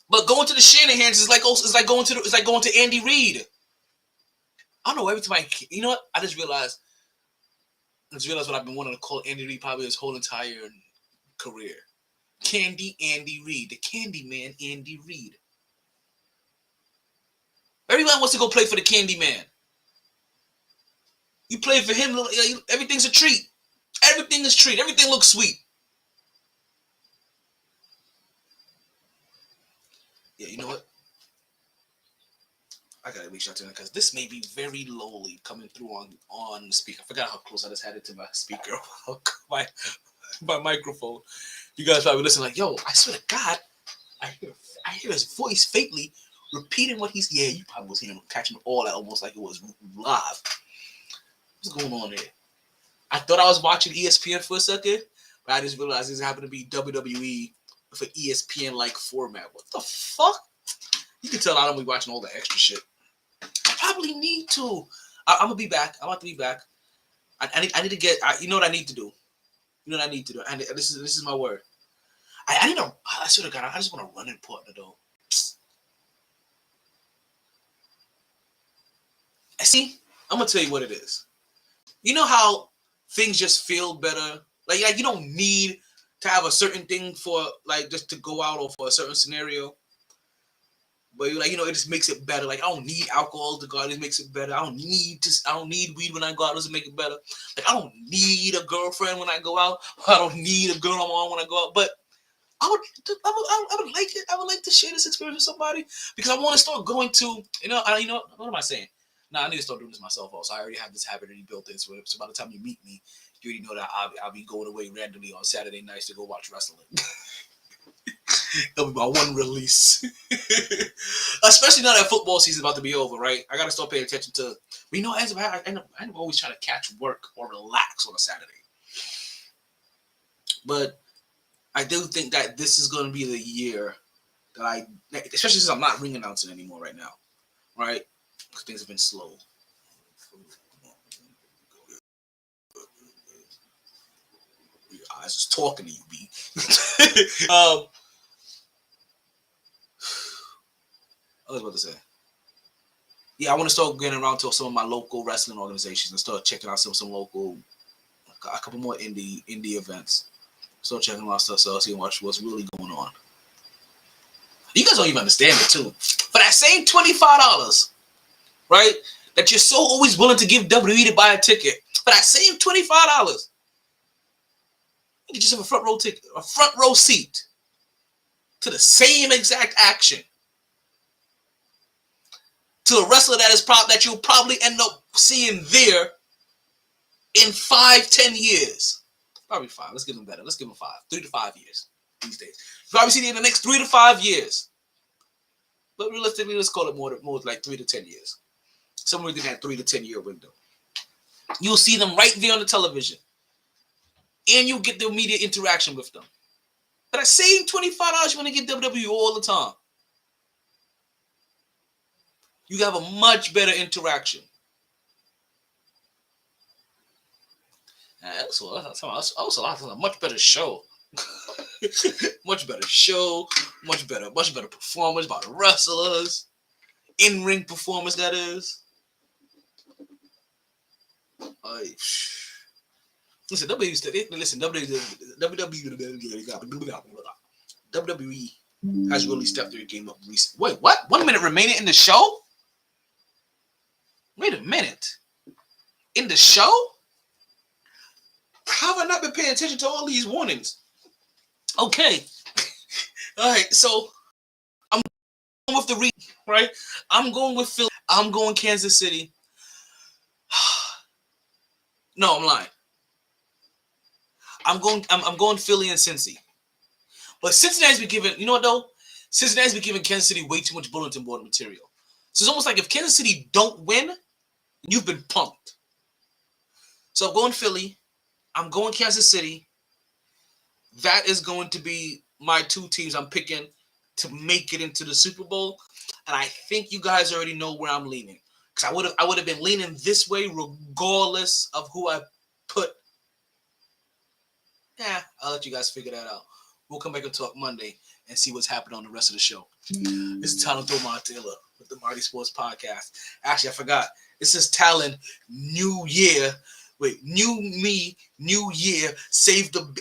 But going to the Shanahans is like going to Andy Reid. I don't know, every time you know what? I just realized what I've been wanting to call Andy Reid probably his whole entire career. Candy Andy Reid. The Candy Man Andy Reid. Everyone wants to go play for the Candy Man. You play for him, everything's a treat. Everything is treat. Everything looks sweet. Yeah, you know what? I gotta reach out to him because this may be very lowly coming through on the speaker. I forgot how close I just had it to my speaker, my microphone. You guys probably listen like, yo, I swear to God, I hear his voice faintly repeating what he's. Yeah, you probably was hearing him, catching all that almost like it was live. What's going on there? I thought I was watching ESPN for a second, but I just realized this happened to be WWE with an ESPN-like format. What the fuck? You can tell I don't be watching all the extra shit. I probably need to. I'm gonna be back. I'm about to be back. I need to get. You know what I need to do. You know what I need to do. And this is my word. I need to. I swear to God, I just want to run in partner though. See, I'm gonna tell you what it is. You know how things just feel better. Like you don't need to have a certain thing for like just to go out or for a certain scenario. But it just makes it better. Like I don't need alcohol to go out. It makes it better. I don't need weed when I go out. It doesn't make it better. Like I don't need a girlfriend when I go out. I don't need a girl I'm on when I go out. But I would like it. I would like to share this experience with somebody because I want to start going to. What am I saying? I need to start doing this myself. Also, I already have this habit already built in. So by the time you meet me, you already know that I'll be going away randomly on Saturday nights to go watch wrestling. It'll be my one release. Especially now that football season's about to be over, right? I gotta start paying attention to. I end up always trying to catch work or relax on a Saturday. But I do think that this is going to be the year that especially since I'm not ring announcing anymore right now, right? Because things have been slow. Your eyes is talking to you, B. I was about to say. Yeah, I want to start getting around to some of my local wrestling organizations and start checking out some local, a couple more indie events. Start checking out stuff so I'll see what's really going on. You guys don't even understand it too. For that same $25, right? That you're so always willing to give WWE to buy a ticket. For that same $25, you can just have a front row ticket, a front row seat to the same exact action. To a wrestler that you'll probably end up seeing there in 5-10 years. Probably 5. Let's give them better. Let's give them 5. 3 to 5 years these days. You'll probably see it in the next 3 to 5 years. But realistically, let's call it more like 3 to 10 years. Somewhere within that 3 to 10 year window. You'll see them right there on the television. And you'll get the immediate interaction with them. But that same $25 you want to get WWE all the time. You have a much better interaction. Also a much better show. much better show. Much better performance by the wrestlers. In-ring performance, that is. WWE has really stepped their game up recently. Wait, what? 1 minute remaining in the show? Wait a minute. In the show? How have I not been paying attention to all these warnings? Okay. All right, so I'm going with the right? I'm going with Philly. I'm going Kansas City. No, I'm lying. I'm going Philly and Cincy. But Cincinnati's been given, you know what though? Cincinnati's been giving Kansas City way too much bulletin board material. So it's almost like if Kansas City don't win, you've been punked. So I'm going Philly. I'm going Kansas City. That is going to be my two teams I'm picking to make it into the Super Bowl. And I think you guys already know where I'm leaning. Because I would have been leaning this way regardless of who I put. Yeah, I'll let you guys figure that out. We'll come back and talk Monday and see what's happening on the rest of the show. This is Talon Thomar Taylor with the MyT Sports Podcast. Actually, I forgot. This is Talon New Year. Wait, new me, new year, save the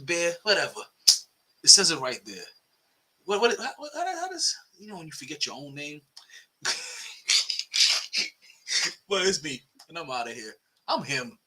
bear, whatever. It says it right there. How does, when you forget your own name? But it's me, and I'm out of here. I'm him.